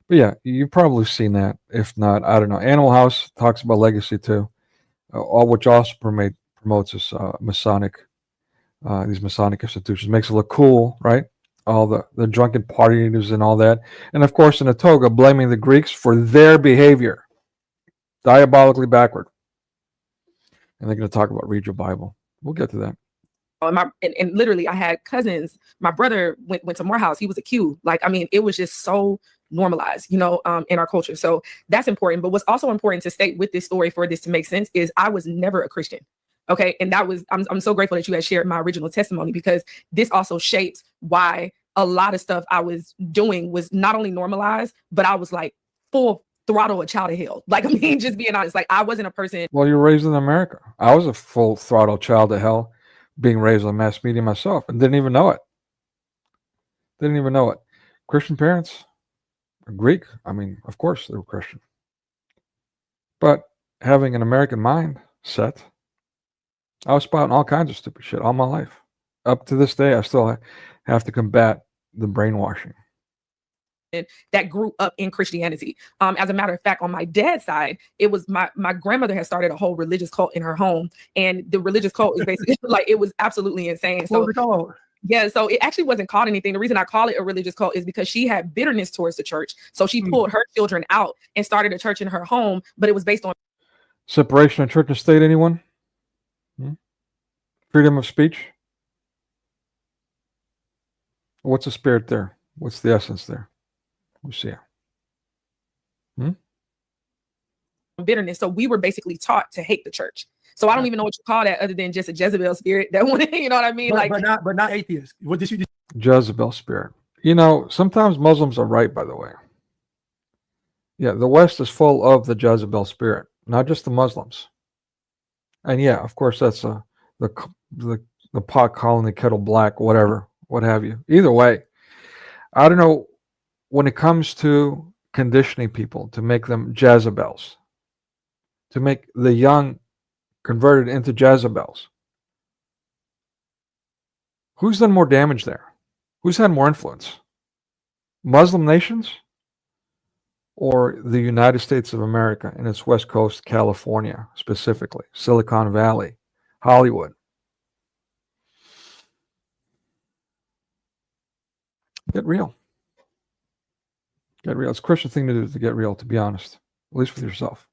yeah, you've probably seen that. If not, I don't know. Animal House talks about legacy too, all which also promotes this Masonic. These Masonic institutions makes it look cool, right? All the drunken partying and all that, and of course in a toga blaming the Greeks for their behavior, diabolically backward. And they're going to talk about read your Bible. We'll get to that. And literally, I had cousins. My brother went to Morehouse. He was a Q. Like, I mean, it was just so normalized, you know, in our culture. So that's important. But what's also important to state with this story for this to make sense is I was never a Christian. Okay. And that was, I'm so grateful that you had shared my original testimony, because this also shapes why a lot of stuff I was doing was not only normalized, but I was like full throttle a child of hell. Like, I mean, just being honest, like I wasn't a person. Well, you were raised in America. I was a full throttle child of hell, being raised on mass media myself, and didn't even know it. Christian parents, Greek. I mean, of course they were Christian, but having an American mindset, I was spouting all kinds of stupid shit all my life. Up to this day, I still have to combat the brainwashing that grew up in Christianity. As a matter of fact, on my dad's side, it was my grandmother had started a whole religious cult in her home, and the religious cult is basically like, it was absolutely insane. So what was it called? Yeah, so it actually wasn't called anything. The reason I call it a religious cult is because she had bitterness towards the church. So she pulled her children out and started a church in her home, but it was based on separation of church and state. Anyone? Freedom of speech. What's the spirit there? What's the essence there? We see. Bitterness. So we were basically taught to hate the church. So I don't even know what you call that other than just a Jezebel spirit that wanted, you know what I mean? But not atheist. What did you? Jezebel spirit. You know, sometimes Muslims are right, by the way. Yeah, the West is full of the Jezebel spirit, not just the Muslims. And yeah, of course, that's the pot calling the kettle black, whatever, what have you. Either way, I don't know, when it comes to conditioning people to make them Jezebels, to make the young converted into Jezebels, Who's done more damage there? Who's had more influence? Muslim nations or the United States of America and its West Coast, California, specifically, Silicon Valley, Hollywood? Get real. Get real. It's a Christian thing to do, to get real, to be honest, at least with yourself.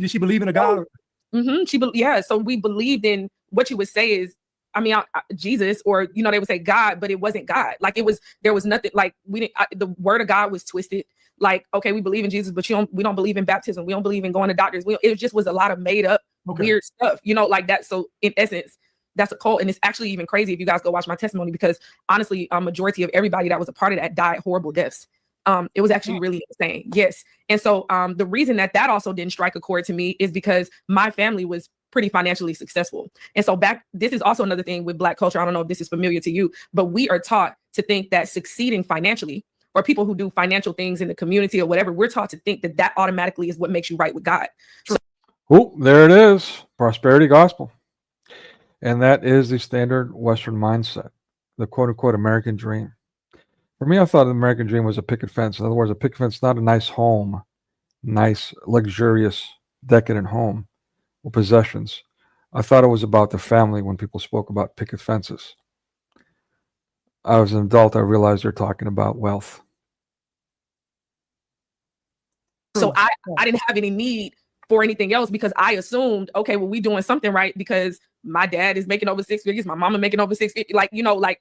Did she believe in a God? Yeah. So we believed in what you would say is, I mean, Jesus, or, you know, they would say God, but it wasn't God. Like there was nothing, like the word of God was twisted. Like, okay, we believe in Jesus, but we don't believe in baptism. We don't believe in going to doctors. It just was a lot of made up weird stuff, you know, like that. So in essence, that's a cult. And it's actually even crazy if you guys go watch my testimony, because honestly, a majority of everybody that was a part of that died horrible deaths. It was actually really insane. Yes. And so the reason that also didn't strike a chord to me is because my family was pretty financially successful. And so this is also another thing with Black culture. I don't know if this is familiar to you, but we are taught to think that succeeding financially, or people who do financial things in the community or whatever, we're taught to think that automatically is what makes you right with God. So, there it is. Prosperity gospel. And that is the standard Western mindset, the quote unquote American dream. For me, I thought the American dream was a picket fence. In other words, a picket fence is not a nice home, nice, luxurious, decadent home or possessions. I thought it was about the family when people spoke about picket fences. As an adult, I realized they're talking about wealth. So I didn't have any need for anything else, because I assumed, okay, well, we doing something right because my dad is making over 6 figures, my mama making over 6 figures, like, you know, like,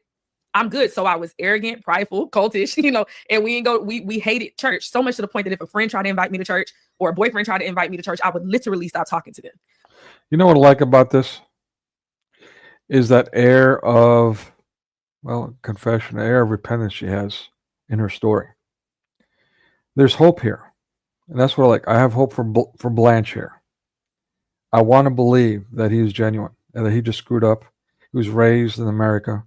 I'm good. So I was arrogant, prideful, cultish, you know, and we hated church so much to the point that if a friend tried to invite me to church or a boyfriend tried to invite me to church, I would literally stop talking to them. You know what I like about this is that air of, well, confession, air of repentance she has in her story. There's hope here. And that's what I like. I have hope for Blanche here. I want to believe that he is genuine and that he just screwed up. He was raised in America.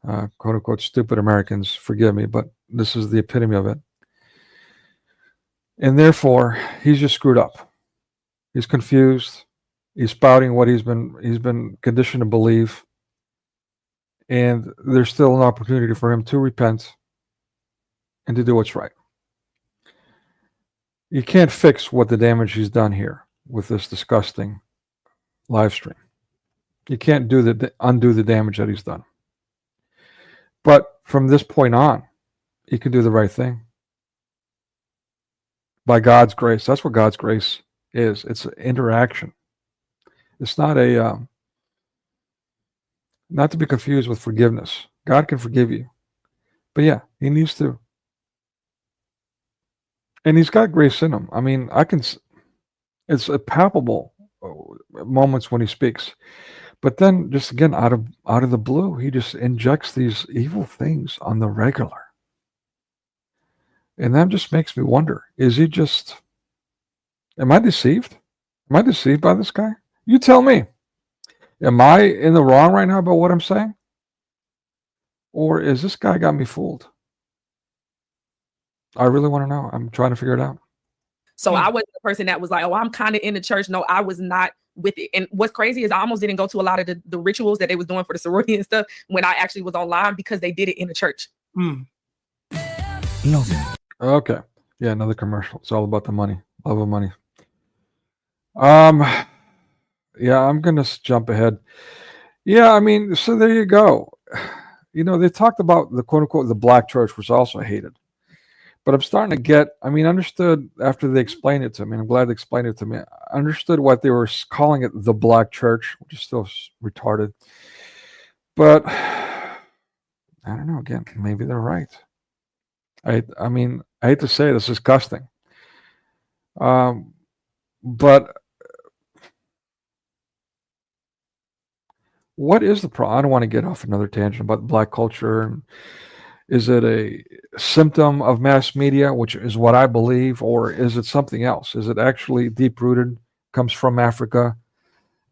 Quote unquote stupid Americans, forgive me, but this is the epitome of it. And therefore, he's just screwed up. He's confused. He's spouting what he's been conditioned to believe. And there's still an opportunity for him to repent and to do what's right. You can't fix what the damage he's done here with this disgusting live stream. You can't undo the damage that he's done. But from this point on, he can do the right thing. By God's grace. That's what God's grace is. It's an interaction. It's not not to be confused with forgiveness. God can forgive you. But yeah, he needs to. And he's got grace in him. I mean, it's a palpable moments when he speaks. But then just again, out of the blue, he just injects these evil things on the regular. And that just makes me wonder, am I deceived? Am I deceived by this guy? You tell me. Am I in the wrong right now about what I'm saying? Or is this guy got me fooled? I really want to know. I'm trying to figure it out. So I wasn't the person that was like, oh, I'm kind of in the church. No, I was not with it. And what's crazy is I almost didn't go to a lot of the rituals that they was doing for the sorority and stuff when I actually was online, because they did it in the church. Okay. Yeah, another commercial. It's all about the money. Love of money. Yeah, I'm going to jump ahead. Yeah, I mean, so there you go. You know, they talked about the quote unquote the black church, which also hated. But I'm starting to get, I mean, understood after they explained it to me. I'm glad they explained it to me. I understood what they were calling it, the black church, which is still retarded. But I don't know, again, maybe they're right. I mean, I hate to say this is disgusting. But what is the problem? I don't want to get off another tangent about black culture. And is it a symptom of mass media, which is what I believe, or is it something else? Is it actually deep-rooted, comes from Africa,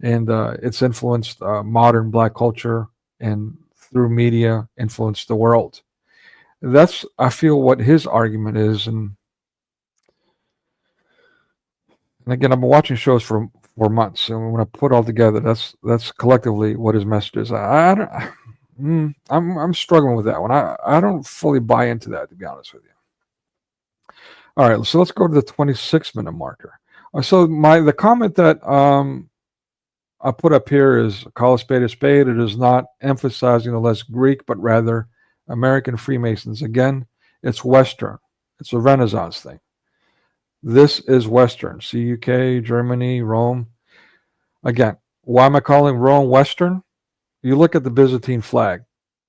and it's influenced modern black culture, and through media influenced the world? That's, I feel, what his argument is. And again, I've been watching shows for months, and when I put it all together, that's collectively what his message is. I I'm struggling with that one. I don't fully buy into that, to be honest with you. All right, so let's go to the 26-minute marker. So the comment that I put up here is call a spade a spade. It is not emphasizing the less Greek, but rather American Freemasons. Again, it's Western. It's a Renaissance thing. This is Western. See UK, Germany, Rome. Again, why am I calling Rome Western? You look at the Byzantine flag.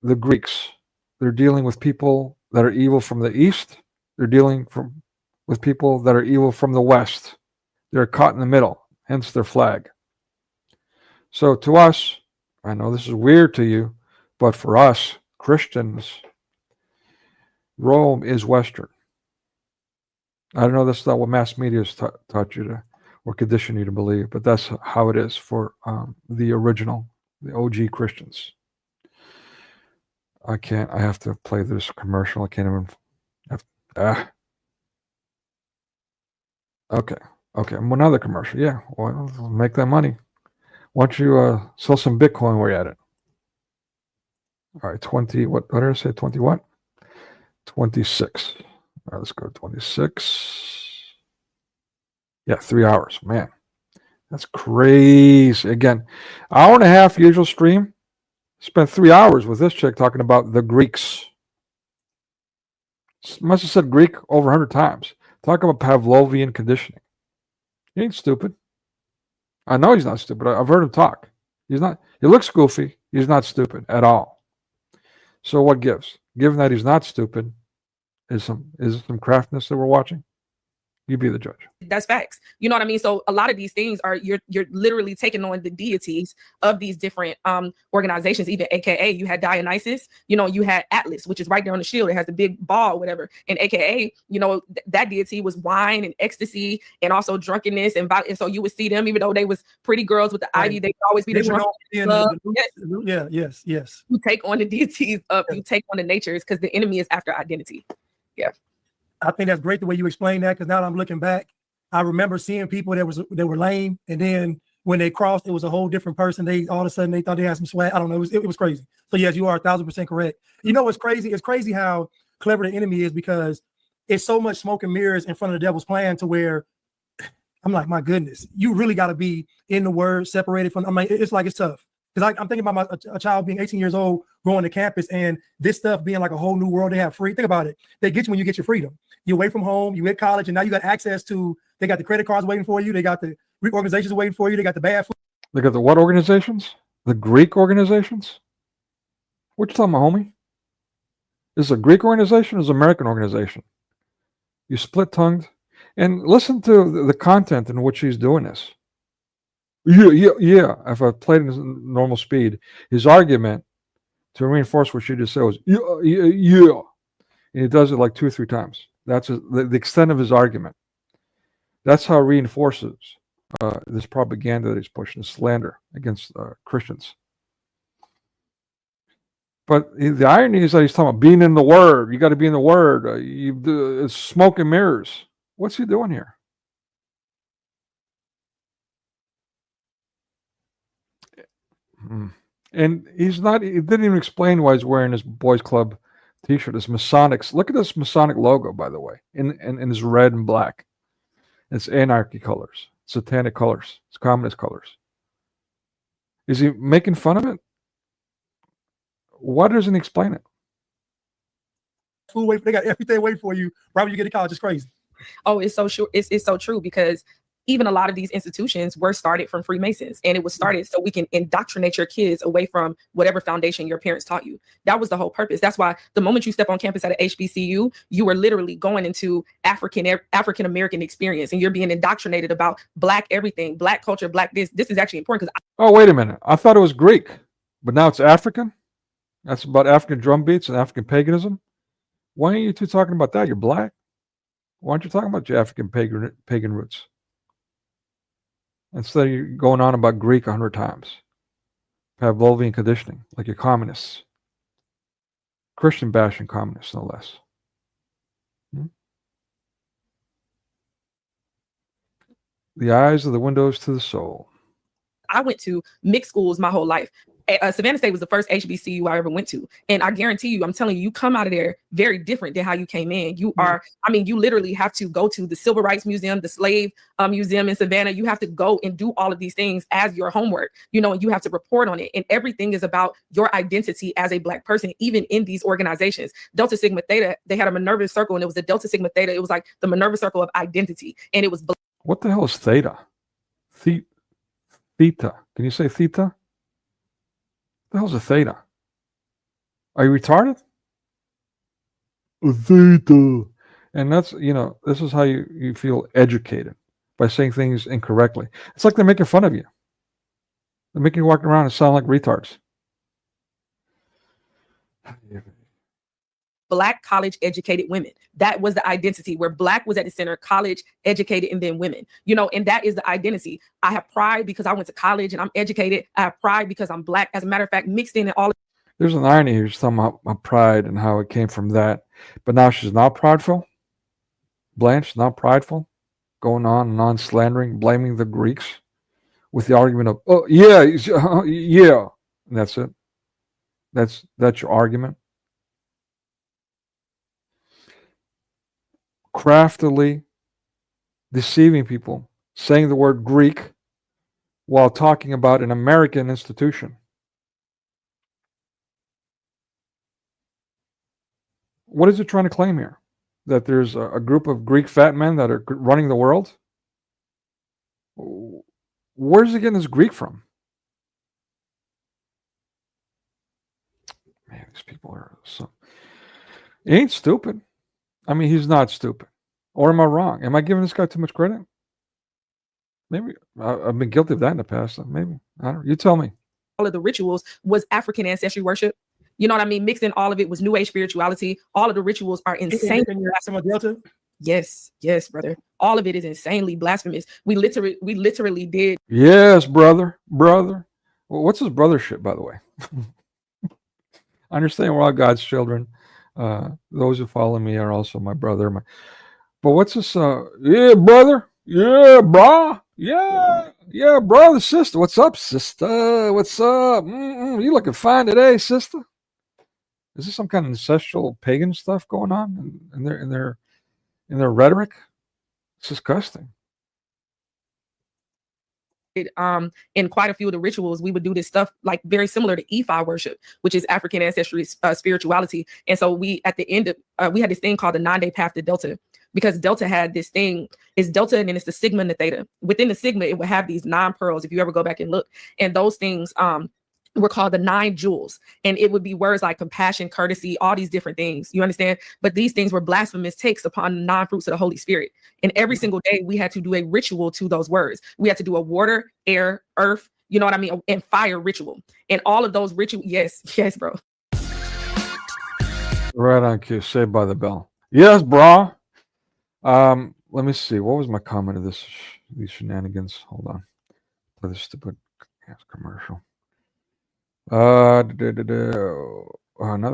The Greeks, they're dealing with people that are evil from the East. They're dealing with people that are evil from the West. They're caught in the middle, hence their flag. So to us, I know this is weird to you, but for us, Christians, Rome is Western. I don't know, that's not what mass media has taught you to, or conditioned you to believe, but that's how it is for the original, the OG Christians. I have to play this commercial. I can't even, Okay, another commercial. Yeah, well, make that money. Why don't you sell some Bitcoin while you're at it? All right, 20, what did I say? 20 what? 26. All right, let's go 26. Yeah, 3 hours. Man, that's crazy. Again, hour and a half usual stream. Spent 3 hours with this chick talking about the Greeks. Must have said Greek over 100 times. Talk about Pavlovian conditioning. He ain't stupid. I know he's not stupid. I've heard him talk. He's not. He looks goofy. He's not stupid at all. So what gives? Given that he's not stupid, is some craftiness that we're watching? You be the judge. That's facts. You know what I mean? So a lot of these things are you're literally taking on the deities of these different organizations, even AKA you had Dionysus, you had Atlas, which is right there on the shield. It has the big ball or whatever. And AKA, that deity was wine and ecstasy and also drunkenness. And so you would see them, even though they was pretty girls with the ivy, they would always be the drunk. Yes. You take on the deities of, you take on the natures because the enemy is after identity. Yeah. I think that's great the way you explain that, because now that I'm looking back, I remember seeing people that were lame, and then when they crossed, it was a whole different person. They all of a sudden they thought they had some swag. I don't know. It was crazy. So yes, you are 1,000% correct. You know what's crazy? It's crazy how clever the enemy is, because it's so much smoke and mirrors in front of the devil's plan to where I'm like, my goodness, you really got to be in the word, separated from. It's like it's tough. Because I'm thinking about a child being 18 years old, going to campus, and this stuff being like a whole new world. They have free. Think about it. They get you when you get your freedom. You're away from home. You at college, and now you got access to. They got the credit cards waiting for you. They got the Greek organizations waiting for you. They got the bad food. They got the what organizations? The Greek organizations? What you talking about, homie? Is it a Greek organization or is it an American organization? You split-tongued, and listen to the content in which he's doing this. Yeah. If I played in normal speed, his argument to reinforce what she just said was yeah. And he does it like 2 or 3 times. That's the extent of his argument. That's how he reinforces this propaganda that he's pushing, this slander against Christians. But the irony is that he's talking about being in the Word. You got to be in the Word. It's smoke and mirrors. What's he doing here? And he didn't even explain why he's wearing his boys club t-shirt. This Masonic. Look at this Masonic logo, by the way, in his red and black. It's anarchy colors, satanic colors, it's communist colors. Is he making fun of it? Why doesn't he explain it? Food, they got everything waiting for you right when you get to college. It's crazy. Oh, it's so sure. It's so true, because even a lot of these institutions were started from Freemasons, and it was started so we can indoctrinate your kids away from whatever foundation your parents taught you. That was the whole purpose. That's why the moment you step on campus at a HBCU, you were literally going into African-American experience, and you're being indoctrinated about Black everything, Black culture, Black this. This is actually important because. Oh, wait a minute. I thought it was Greek, but now it's African. That's about African drum beats and African paganism. Why aren't you two talking about that? You're Black. Why aren't you talking about your African pagan roots? Instead of you going on about Greek 100 times. Pavlovian conditioning, like you're communists. Christian bashing communists, no less. The eyes are the windows to the soul. I went to mixed schools my whole life. Savannah State was the first HBCU I ever went to. And I guarantee you, I'm telling you, you come out of there very different than how you came in. You are, I mean, you literally have to go to the Civil Rights Museum, the Slave Museum in Savannah. You have to go and do all of these things as your homework, you know, and you have to report on it. And everything is about your identity as a Black person, even in these organizations. Delta Sigma Theta, they had a Minerva circle, and it was the Delta Sigma Theta. It was like the Minerva circle of identity. And it was. What the hell is theta? Theta. Can you say theta? What the hell's a theta? Are you retarded? A theta. And that's, you know, this is how you feel educated, by saying things incorrectly. It's like they're making fun of you. They're making you walk around and sound like retards. Black college educated women. That was the identity, where Black was at the center, college educated, and then women, you know, and that is the identity. I have pride because I went to college and I'm educated. I have pride because I'm Black. As a matter of fact, mixed in all. There's an irony here. She's talking about my pride and how it came from that. But now she's not prideful. Blanche, not prideful. Going on and on slandering, blaming the Greeks with the argument of, oh, yeah, yeah. And that's it. That's your argument. Craftily deceiving people, saying the word Greek while talking about an American institution. What is it trying to claim here? That there's a group of Greek fat men that are running the world? Where's he getting this Greek from? Man, these people are so... He ain't stupid. I mean, he's not stupid. Or am I wrong? Am I giving this guy too much credit? Maybe. I've been guilty of that in the past. Maybe. I don't know. You tell me. All of the rituals was African ancestry worship. You know what I mean? Mixed in all of it was New Age spirituality. All of the rituals are insane. Yes, yes, brother. All of it is insanely blasphemous. We literally did. Yes, brother. Well, what's his brothership, by the way? I understand we're all God's children. Those who follow me are also my brother. But what's this? Yeah, brother. Yeah, brah. Yeah, brother, sister. What's up, sister? What's up? You looking fine today, sister? Is this some kind of ancestral pagan stuff going on in their rhetoric? It's disgusting. In quite a few of the rituals, we would do this stuff like very similar to EFI worship, which is African ancestry spirituality. And so we, at the end of, we had this thing called the 9-day path to Delta, because Delta had this thing, it's Delta and then it's the Sigma and the Theta. Within the Sigma, it would have these 9 pearls, if you ever go back and look. And those things were called the 9 jewels. And it would be words like compassion, courtesy, all these different things. You understand? But these things were blasphemous takes upon the 9 fruits of the Holy Spirit. And every single day we had to do a ritual to those words. We had to do a water, air, earth, you know what I mean? And fire ritual. And all of those rituals. Yes, bro. Right on cue. Saved by the bell. Yes, brah. Let me see. What was my comment of these shenanigans? Hold on. Play this stupid commercial. Another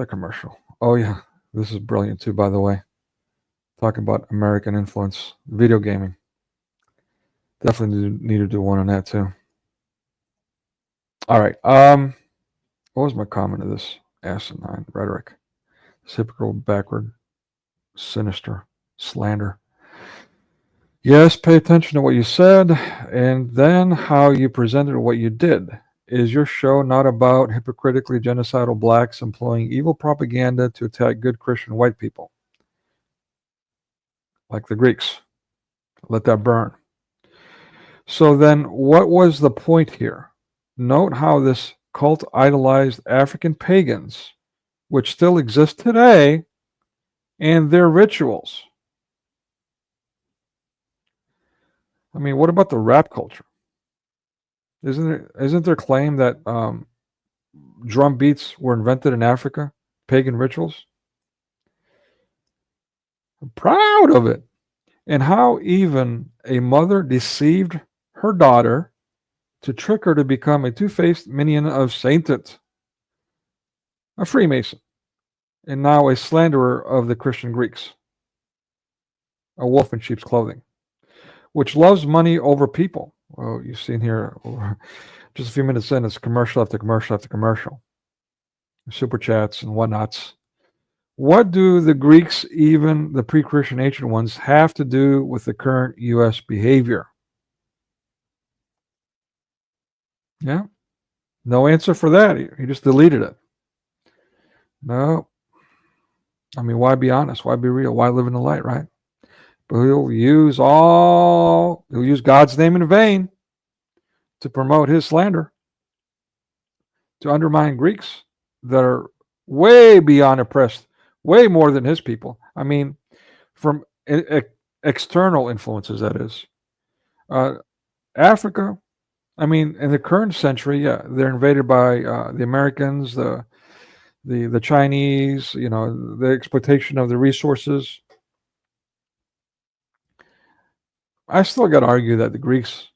commercial. Oh yeah, this is brilliant too, by the way. Talking about American influence, video gaming. Definitely need to do one on that too. All right. What was my comment of this asinine rhetoric? This hypocritical, backward, sinister slander. Yes, pay attention to what you said, and then how you presented what you did. Is your show not about hypocritically genocidal blacks employing evil propaganda to attack good Christian white people? Like the Greeks. Let that burn. So then, what was the point here? Note how this cult idolized African pagans, which still exist today, and their rituals. I mean, what about the rap culture? Isn't there claim that drum beats were invented in Africa? Pagan rituals? I'm proud of it. And how even a mother deceived her daughter to trick her to become a two-faced minion of Satan, a Freemason, and now a slanderer of the Christian Greeks, a wolf in sheep's clothing, which loves money over people. Well, you've seen here just a few minutes in, it's commercial after commercial after commercial, super chats and whatnots. What do the Greeks, even the pre-Christian ancient ones, have to do with the current U.S. behavior? Yeah, no answer for that. He just deleted it. No, I mean, why be honest? Why be real? Why live in the light, right? But he'll use God's name in vain to promote his slander, to undermine Greeks that are way beyond oppressed, way more than his people. I mean, from external influences, that is. Africa, I mean, in the current century, yeah, they're invaded by the Americans, the Chinese, the exploitation of the resources. I still got to argue that the Greeks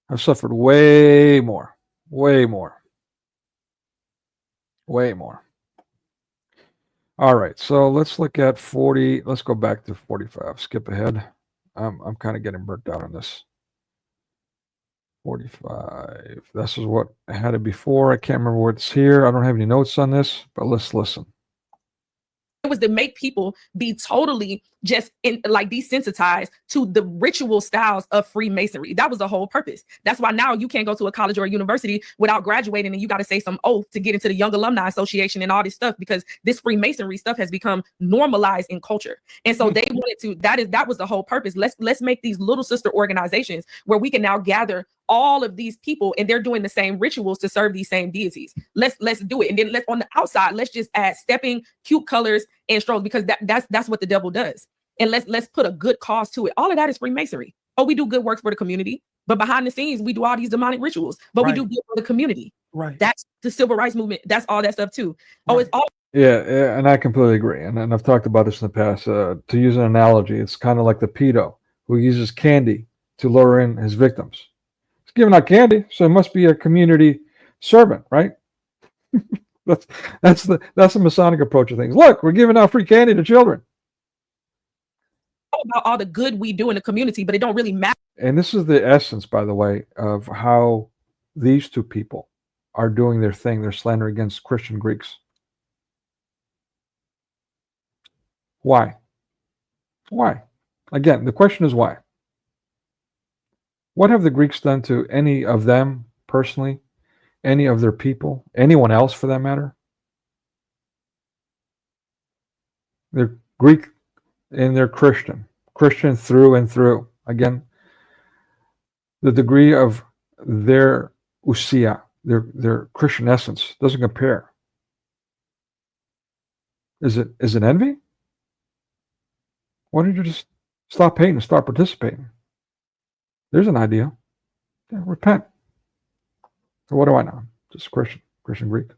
have suffered way more. All right, so let's look at 40. Let's go back to 45. Skip ahead. I'm kind of getting burnt out on this. 45. This is what I had it before. I can't remember what's here. I don't have any notes on this, but let's listen. It was to make people be totally just desensitized to the ritual styles of Freemasonry. That was the whole purpose. That's why now you can't go to a college or a university without graduating, and you got to say some oath to get into the Young Alumni Association and all this stuff, because this Freemasonry stuff has become normalized in culture. And so they wanted to, that was the whole purpose. Let's make these little sister organizations where we can now gather all of these people, and they're doing the same rituals to serve these same deities. Let's do it. And then let's, on the outside, let's just add stepping, cute colors, and strolls, because that's what the devil does. And let's put a good cause to it. All of that is Freemasonry. Oh, we do good work for the community, but behind the scenes, we do all these demonic rituals, but we do good for the community. Right. That's the civil rights movement. That's all that stuff too. Oh, it's all. Yeah, and I completely agree. And I've talked about this in the past. To use an analogy, it's kind of like the pedo who uses candy to lure in his victims. He's giving out candy, so it must be a community servant, right? That's the Masonic approach of things. Look, we're giving out free candy to children. About all the good we do in the community, but it don't really matter. And this is the essence, by the way, of how these two people are doing their thing. They're slandering against Christian Greeks. Why? Again, the question is why? What have the Greeks done to any of them personally, any of their people, anyone else for that matter? They're Greek and they're Christian through and through. Again, the degree of their ousia, their Christian essence, doesn't compare. Is it envy? Why don't you just stop hating and start participating? There's an idea. Yeah, repent. So what do I know? Just Christian Greek.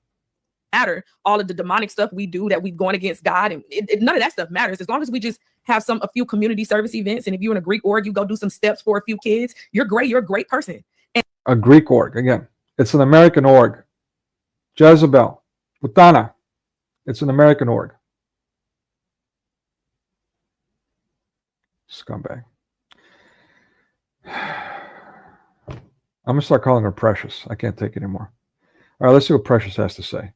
Matter all of the demonic stuff we do that we going against God, and none of that stuff matters as long as we just have a few community service events. And if you're in a Greek org, you go do some steps for a few kids. You're great. You're a great person. And a Greek org, again, it's an American org. Jezebel, Putana, it's an American org. Scumbag. I'm gonna start calling her Precious. I can't take it anymore. All right, let's see what Precious has to say.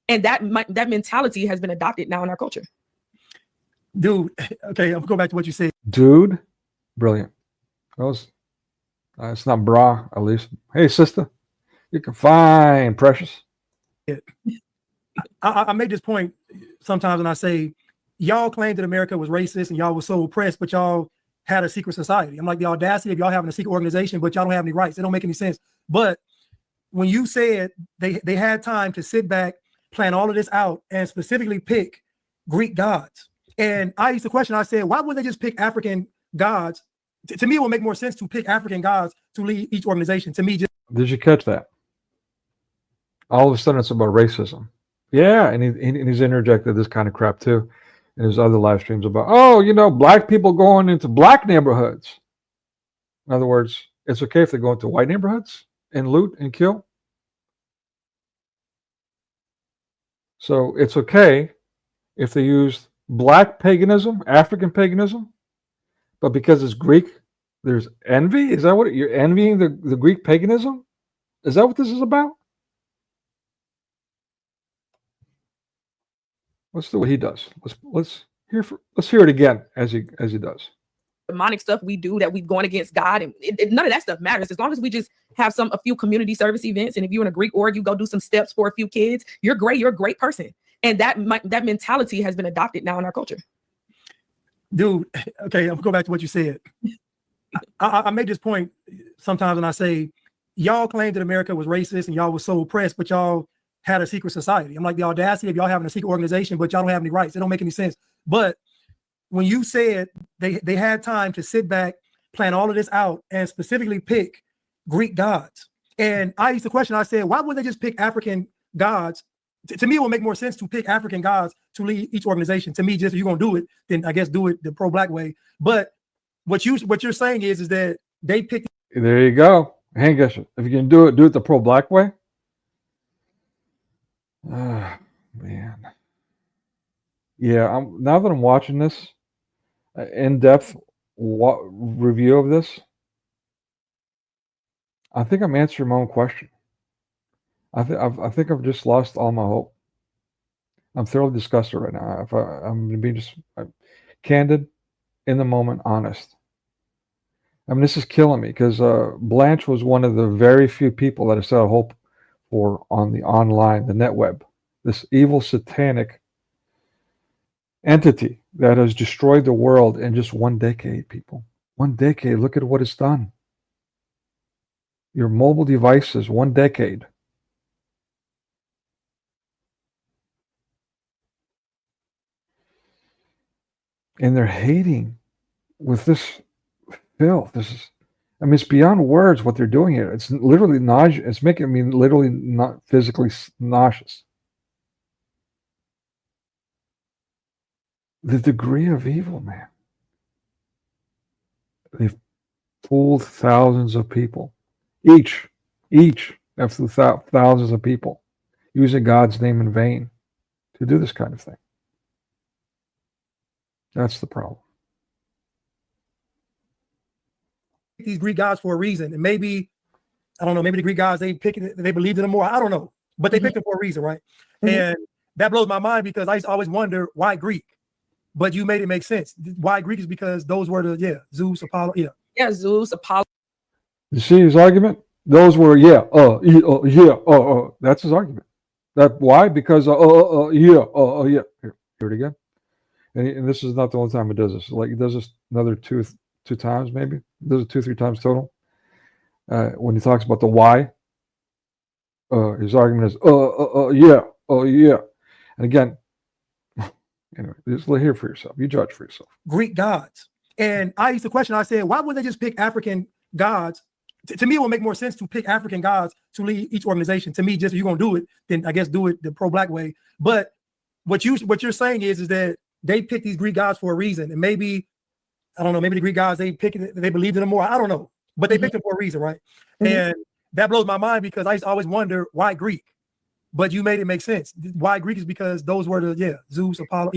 And that mentality has been adopted now in our culture. Dude, okay, I'm going back to what you said. Dude, brilliant. It's not bra, at least. Hey, sister, you can find Precious. I made this point sometimes, and I say, y'all claimed that America was racist and y'all was so oppressed, but y'all had a secret society. I'm like, the audacity of y'all having a secret organization, but y'all don't have any rights. It don't make any sense. But when you said they had time to sit back, plan all of this out, and specifically pick Greek gods. And I used to question, I said, why wouldn't they just pick African gods? To me, it would make more sense to pick African gods to lead each organization. To me, just. Did you catch that? All of a sudden, it's about racism. Yeah, and he's interjected this kind of crap too in his other live streams about, black people going into black neighborhoods. In other words, it's okay if they go into white neighborhoods and loot and kill. So it's okay if they use black paganism, African paganism, but because it's Greek, There's envy. Is that what you're envying the Greek paganism? Is that what this is about? Let's do what he does. Let's hear it again as he does. Demonic stuff we do that we've gone against God, and none of that stuff matters as long as we just have a few community service events. And if you're in a Greek org, you go do some steps for a few kids. You're great. You're a great person, and that mentality has been adopted now in our culture. Dude, okay, I'm gonna go back to what you said. I made this point sometimes, and I say, y'all claimed that America was racist and y'all was so oppressed, but y'all had a secret society. I'm like, the audacity of y'all having a secret organization, but y'all don't have any rights. It don't make any sense. But when you said they had time to sit back, plan all of this out, and specifically pick Greek gods, and I used to question, I said, why wouldn't they just pick African gods? To me, it would make more sense to pick African gods to lead each organization. To me, just if you're gonna do it, then I guess do it the pro-black way. But what you're saying is that they picked. There you go. Hang on. If you can do it the pro-black way. Man. Yeah, now that I'm watching this in-depth review of this, I think I'm answering my own question. I think I've just lost all my hope. I'm thoroughly disgusted right now. I'm going to be just candid, in the moment, honest. I mean, this is killing me because Blanche was one of the very few people that I set a hope for on the online, the net web. This evil satanic entity that has destroyed the world in just 1 decade, people. 1 decade. Look at what it's done. Your mobile devices, 1 decade. And they're hating with this filth. This is, I mean, it's beyond words what they're doing here. It's literally nauseous. It's making me literally not physically nauseous. The degree of evil, man. They've fooled thousands of people. Each have fooled thousands of people using God's name in vain to do this kind of thing. That's the problem. These Greek gods for a reason, and maybe I don't know. Maybe the Greek gods they believed in them more. I don't know, but they picked them for a reason, right? And that blows my mind because I used to always wonder why Greek. But you made it make sense. Why Greek is because those were the Zeus, Apollo, Zeus, Apollo. You see his argument? Those were that's his argument. That why? Because Here it again. And this is not the only time he does this. Like he does this another two times, maybe. He does it 2-3 times total. When he talks about the why, his argument is And again, anyway, just hear for yourself. You judge for yourself. Greek gods. And I used to question, I said, why wouldn't they just pick African gods? To me, it would make more sense to pick African gods to lead each organization. To me, just if you're gonna do it, then I guess do it the pro-black way. But what you're saying is that they picked these Greek gods for a reason. And maybe, I don't know, maybe the Greek gods they believed in them more. I don't know. But they picked them for a reason, right? And that blows my mind because I used to always wonder why Greek. But you made it make sense. Why Greek is because those were the Zeus, Apollo,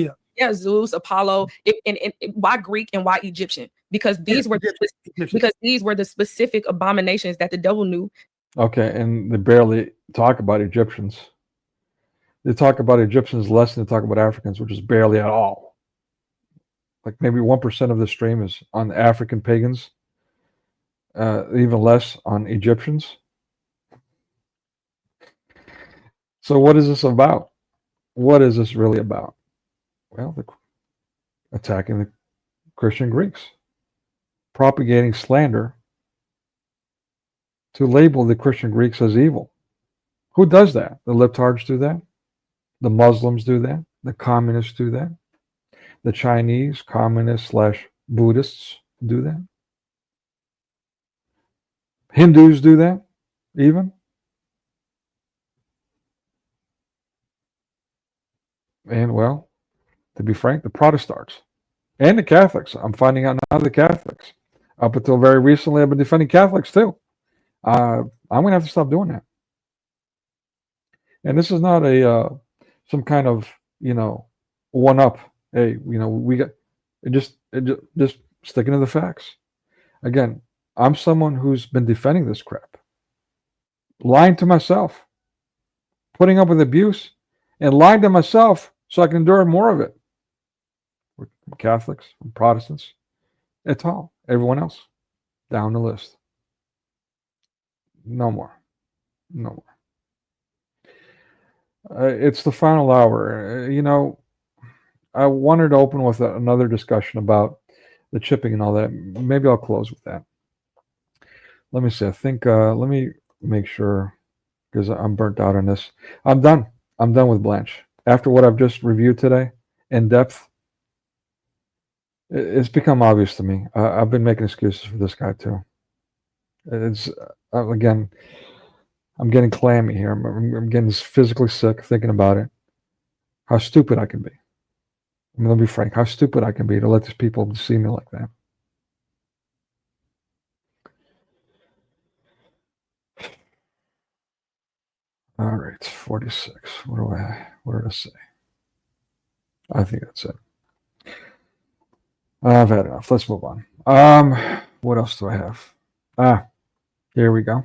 Zeus, Apollo, and why Greek and why Egyptian? Because these were the specific abominations that the devil knew. Okay, and they barely talk about Egyptians. They talk about Egyptians less than they talk about Africans, which is barely at all. Like maybe 1% of the stream is on African pagans, even less on Egyptians. So what is this about? What is this really about? Well, attacking the Christian Greeks, propagating slander to label the Christian Greeks as evil. Who does that? The libtards do that. The Muslims do that. The communists do that. The Chinese communists / Buddhists do that. Hindus do that, even. And well, to be frank, the Protestants and the Catholics. I'm finding out now the Catholics. Up until very recently, I've been defending Catholics too. I'm going to have to stop doing that. And this is not a some kind of one up. Hey, we got just sticking to the facts. Again, I'm someone who's been defending this crap, lying to myself, putting up with abuse, and lying to myself so I can endure more of it. We're Catholics, we're Protestants, it's all. Everyone else, down the list. No more. No more. It's the final hour. I wanted to open with another discussion about the chipping and all that. Maybe I'll close with that. Let me see. I think, let me make sure, because I'm burnt out on this. I'm done. I'm done with Blanche. After what I've just reviewed today, in depth, it's become obvious to me. I've been making excuses for this guy too. It's, again, I'm getting clammy here. I'm getting physically sick thinking about it. How stupid I can be. I mean, let me be frank. How stupid I can be to let these people see me like that. All right, 46. What did I say? I think that's it. I've had enough. Let's move on. What else do I have? Here we go.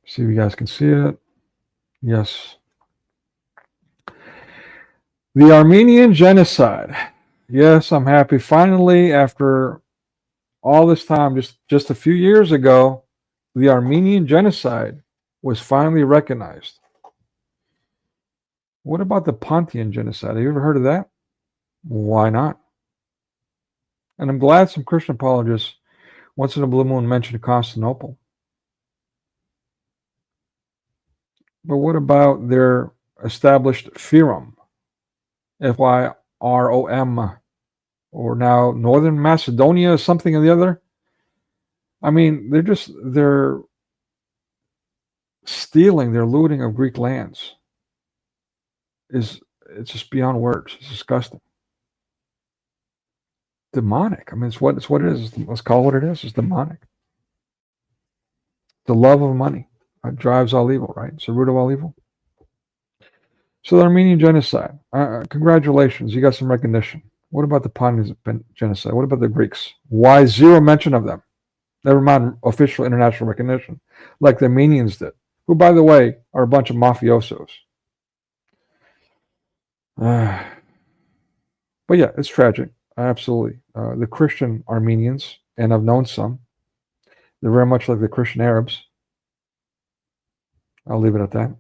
See if you guys can see it. Yes. The Armenian genocide. Yes, I'm happy. Finally, after all this time, just a few years ago, the Armenian genocide was finally recognized. What about the Pontian genocide? Have you ever heard of that? Why not? And I'm glad some Christian apologists once in a blue moon mentioned Constantinople. But what about their established Fyrom? Fyrom, or now Northern Macedonia, something or the other. I mean, they're stealing, they're looting of Greek lands. It's just beyond words. It's disgusting. Demonic. I mean, it's what it is. Let's call it what it is. It's demonic. The love of money drives all evil, right? It's the root of all evil. So the Armenian genocide. Congratulations, you got some recognition. What about the Pontian genocide? What about the Greeks? Why zero mention of them? Never mind official international recognition, like the Armenians did, who, by the way, are a bunch of mafiosos. But yeah, it's tragic. Absolutely. The Christian Armenians, and I've known some, they're very much like the Christian Arabs. I'll leave it at that.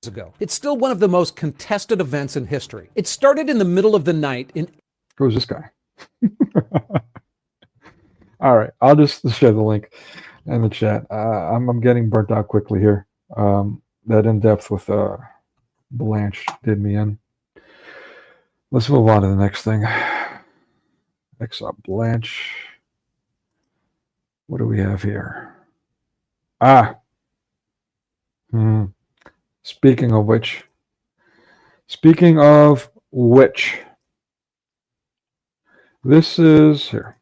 Ago. It's still one of the most contested events in history. It started in the middle of the night in... Who's this guy? All right, I'll just share the link in the chat. I'm getting burnt out quickly here. That in-depth with Blanche did me in. Let's move on to the next thing. Next up, Blanche. What do we have here? Speaking of which, this is here.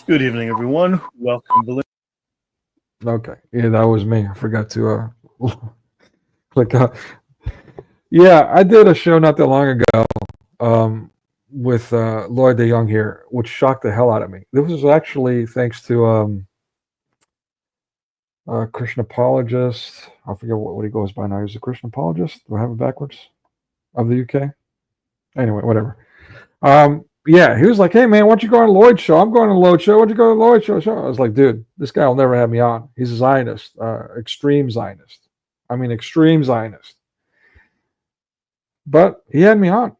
Good evening, everyone. Welcome. Okay, yeah, that was me. I forgot to click out. Yeah, I did a show not that long ago with Lloyd DeYoung here, which shocked the hell out of me. This was actually thanks to Christian apologist. I forget what he goes by now. He's a Christian apologist. Do I have it backwards? Of the UK? Anyway, whatever. Yeah, he was like, hey, man, why don't you go on Lloyd's show? I'm going on Lloyd's show. Why don't you go on Lloyd's show? I was like, dude, this guy will never have me on. He's a Zionist, extreme Zionist. I mean, extreme Zionist. But he had me on.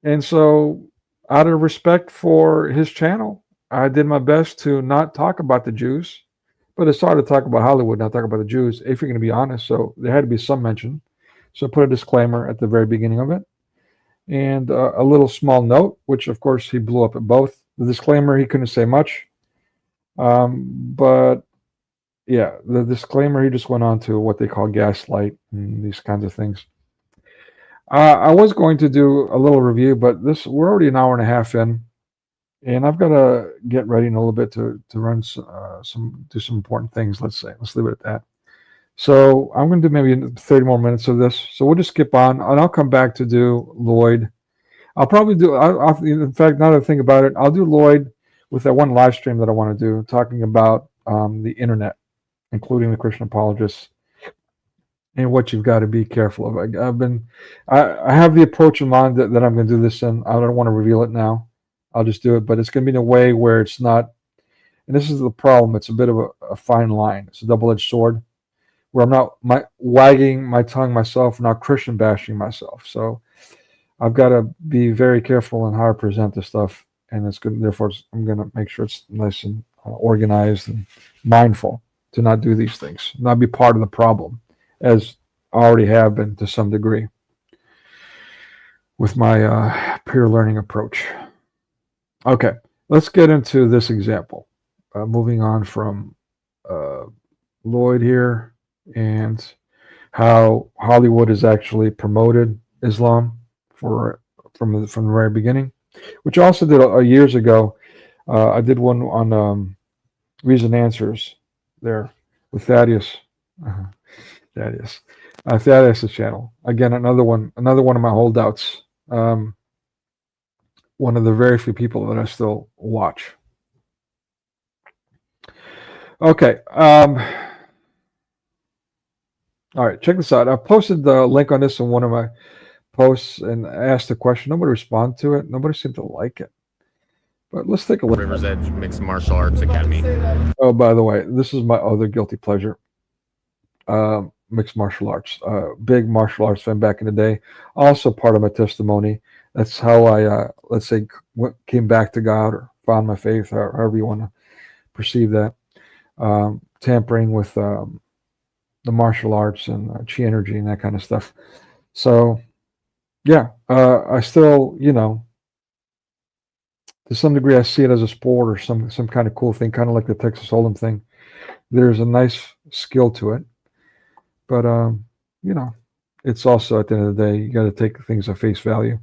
And so out of respect for his channel, I did my best to not talk about the Jews. But it's hard to talk about Hollywood, not talk about the Jews, if you're going to be honest. So there had to be some mention. So I put a disclaimer at the very beginning of it. And a little small note, which of course he blew up at both. The disclaimer, he couldn't say much. But yeah, the disclaimer, he just went on to what they call gaslight and these kinds of things. I was going to do a little review, but we're already an hour and a half in. And I've got to get ready in a little bit to run do some important things, let's say. Let's leave it at that. So I'm going to do maybe 30 more minutes of this. So we'll just skip on, and I'll come back to do Lloyd. I'll probably do, in fact, now that I think about it, I'll do Lloyd with that one live stream that I want to do, talking about the internet, including the Christian apologists, and what you've got to be careful of. I have the approach in mind that I'm going to do this in. I don't want to reveal it now. I'll just do it, but it's going to be in a way where it's not, and this is the problem, it's a bit of a fine line. It's a double-edged sword, where I'm not wagging my tongue myself, not Christian bashing myself. So I've got to be very careful in how I present this stuff, and it's good. Therefore, I'm going to make sure it's nice and organized and mindful to not do these things, not be part of the problem, as I already have been to some degree with my peer learning approach. Okay, let's get into this example. Moving on from Lloyd here, and how Hollywood has actually promoted Islam from the very beginning, which I also did years ago. I did one on Reason Answers there with Thaddeus. Thaddeus' channel. Again, another one of my holdouts. One of the very few people that I still watch. Okay. All right, check this out. I posted the link on this in one of my posts and asked a question. Nobody responded to it. Nobody seemed to like it. But let's take a look. River's Edge Mixed Martial Arts Academy. Oh, by the way, this is my other guilty pleasure. Mixed martial arts. Big martial arts fan back in the day. Also part of my testimony. That's how I, let's say, came back to God or found my faith, or however you want to perceive that. Tampering with the martial arts and chi energy and that kind of stuff. So, yeah, I still, to some degree, I see it as a sport or some kind of cool thing, kind of like the Texas Hold'em thing. There's a nice skill to it, but it's also, at the end of the day, you got to take things at face value.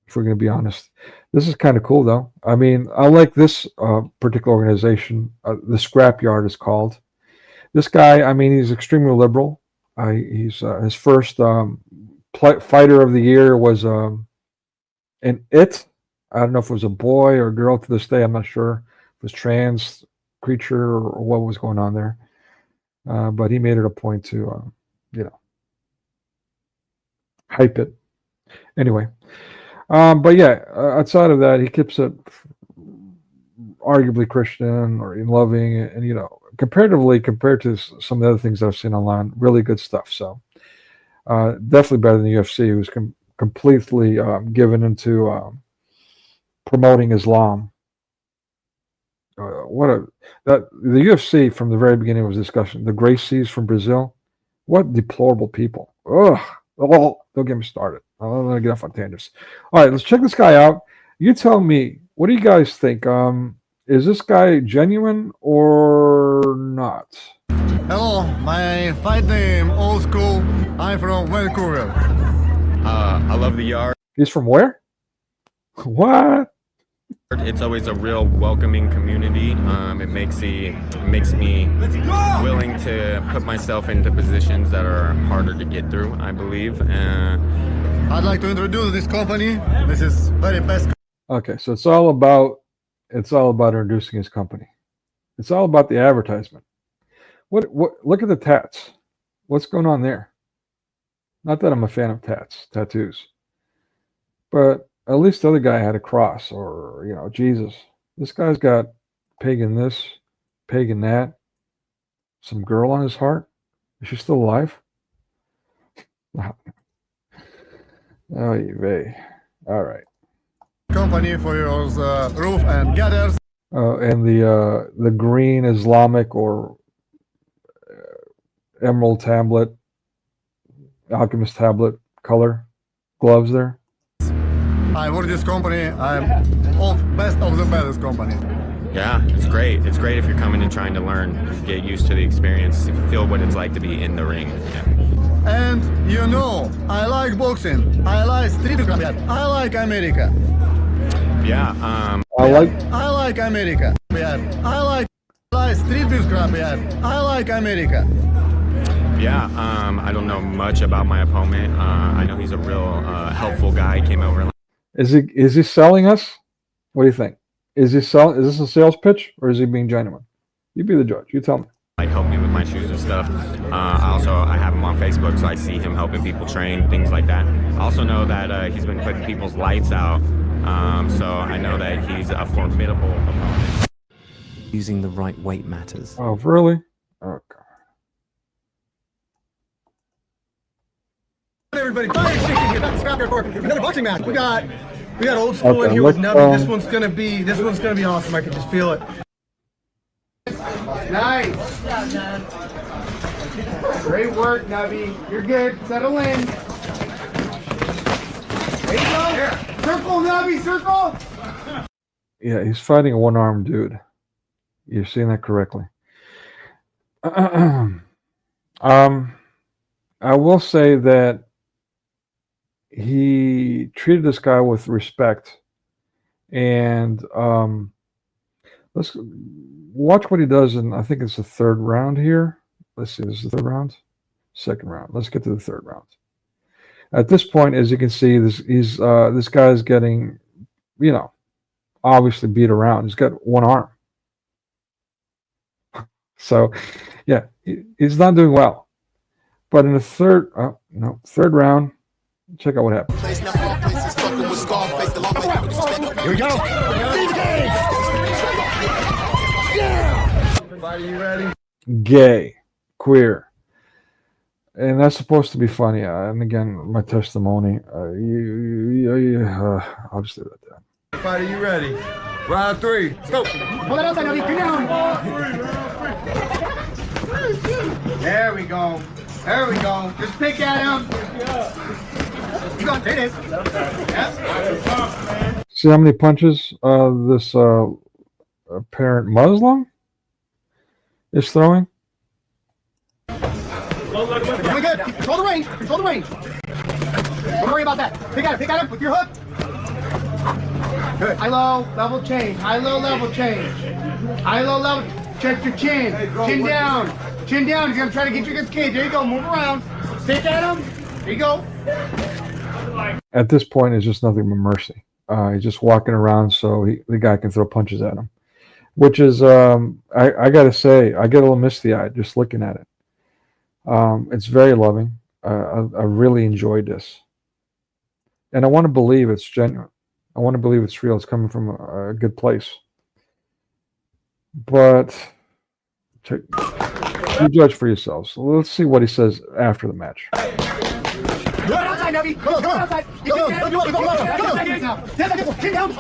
If we're going to be honest, this is kind of cool, though. I mean, I like this particular organization. The Scrapyard is called. This guy, I mean, he's extremely liberal. He's his first fighter of the year was an it. I don't know if it was a boy or a girl. To this day, I'm not sure if it was trans creature or what was going on there. But he made it a point to, hype it. Anyway, but yeah, outside of that, he keeps it arguably Christian or loving, and comparatively compared to some of the other things I've seen online, really good stuff. So definitely better than the UFC, who's completely given into promoting Islam. The UFC from the very beginning was discussion. The Gracies from Brazil, what deplorable people. Ugh. Oh, don't get me started. I'm going to get off on tangents. All right, let's check this guy out. You tell me, what do you guys think? Is this guy genuine or not? Hello, my fight name, old school. I'm from Vancouver. I love the yard. He's from where? What? It's always a real welcoming community. It makes me willing to put myself into positions that are harder to get through, I believe. I'd like to introduce this company. This is very best. Okay, so it's all about introducing his company. It's all about the advertisement. What look at the tats. What's going on there? Not that I'm a fan of tattoos. But at least the other guy had a cross or, Jesus. This guy's got pagan this, pagan that. Some girl on his heart. Is she still alive? Oh, VEY. All right. Company for your roof and gutters. And the green Islamic or emerald tablet, alchemist tablet color gloves there. I work this company. I'm best of the best company. Yeah, it's great. It's great if you're coming and trying to learn, get used to the experience, feel what it's like to be in the ring. Yeah. And I like boxing. I like street combat. I like America. Yeah. I like America. I like street beef scrapyard. I like America. Yeah, I don't know much about my opponent. I know he's a real helpful guy. He came over and Is he selling us? What do you think? Is this a sales pitch, or is he being genuine? You be the judge. You tell me. like help me with my shoes and stuff. I have him on Facebook, so I see him helping people train, things like that. I also know that he's been putting people's lights out, so I know that he's a formidable opponent. Using the right weight matters. Oh, really? Oh, God. Everybody, fire chicken here. That's scrapyard for another boxing match. We got old school in here with Nubby. This one's gonna be awesome. I can just feel it. Nice. Great work, Nubby. You're good. Settle in. There you go. Circle, Nubby. Circle. Yeah, he's fighting a one-armed dude. You're seeing that correctly. I will say that he treated this guy with respect, and let's watch what he does in, I think it's the third round here. Let's see, this is the third round, second round. Let's get to the third round. At this point, as you can see, this guy's getting, obviously beat around. He's got one arm. So, yeah, he's not doing well. But in the third round, check out what happened. Here we go. Are you ready? Gay, queer, and that's supposed to be funny. And again, my testimony. I'll just leave it at that. Fight, are you ready? Round 3. Go. Hold it outside, get down. There we go. There we go. Just pick at him. You got it. Yes. See how many punches this apparent Muslim is throwing? Very good. Control the range. Control the range. Don't worry about that. Pick at him with your hook. Good. High low level change. High low level change. High low level. Check your chin. Chin down. Chin down. You're gonna try to get your cage. There you go. Move around. Pick at him. There you go. At this point, it's just nothing but mercy. He's just walking around so the guy can throw punches at him, which is, I gotta say, I get a little misty-eyed just looking at it. It's very loving. I really enjoyed this. And I want to believe it's genuine. I want to believe it's real. It's coming from a good place. But you judge for yourselves. So let's see what he says after the match. Go outside, Nubby. Go outside. Go. Chin down.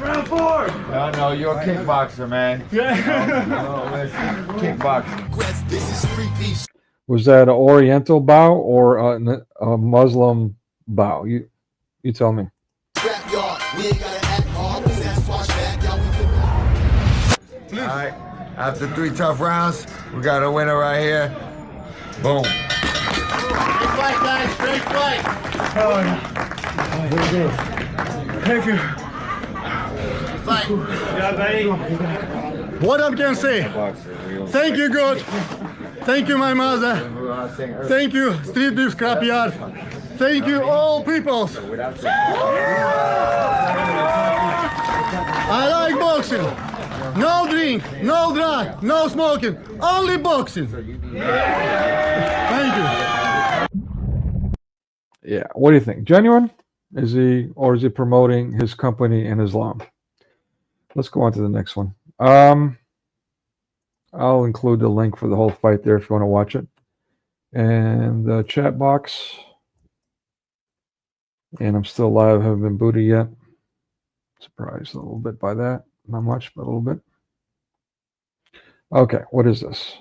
Round 4. No, you're a kickboxer, man. No, listen. Kickboxing. Was that an Oriental bow or a Muslim bow? You tell me. Alright, after 3 tough rounds, we got a winner right here. Boom. Straight fight, guys, straight fight. Oh, yeah. Very good. Thank you. Fight. What I can say? Thank you, God. Thank you, my mother. Thank you, Street Beef Scrapyard. Thank you, all peoples. I like boxing. No drink, no drug, no smoking, only boxing. Thank you. Yeah, what do you think? Genuine? Is he promoting his company in Islam? Let's go on to the next one. I'll include the link for the whole fight there if you want to watch it. And the chat box. And I'm still live, haven't been booted yet. Surprised a little bit by that. Not much, but a little bit. Okay, what is this?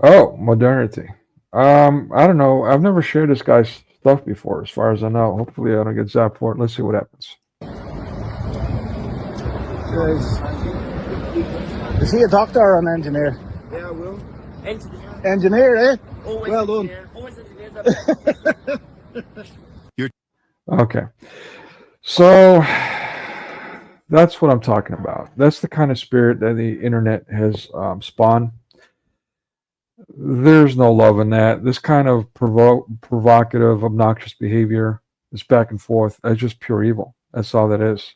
Oh, modernity. I don't know. I've never shared this guy's stuff before, as far as I know. Hopefully I don't get zapped for it. Let's see what happens. Is he a doctor or an engineer? Yeah, Will. Engineer, eh? Always well done. Always engineer. Okay. So that's what I'm talking about. That's the kind of spirit that the internet has spawned. There's no love in that. This kind of provocative, obnoxious behavior, this back and forth, is just pure evil. That's all that is.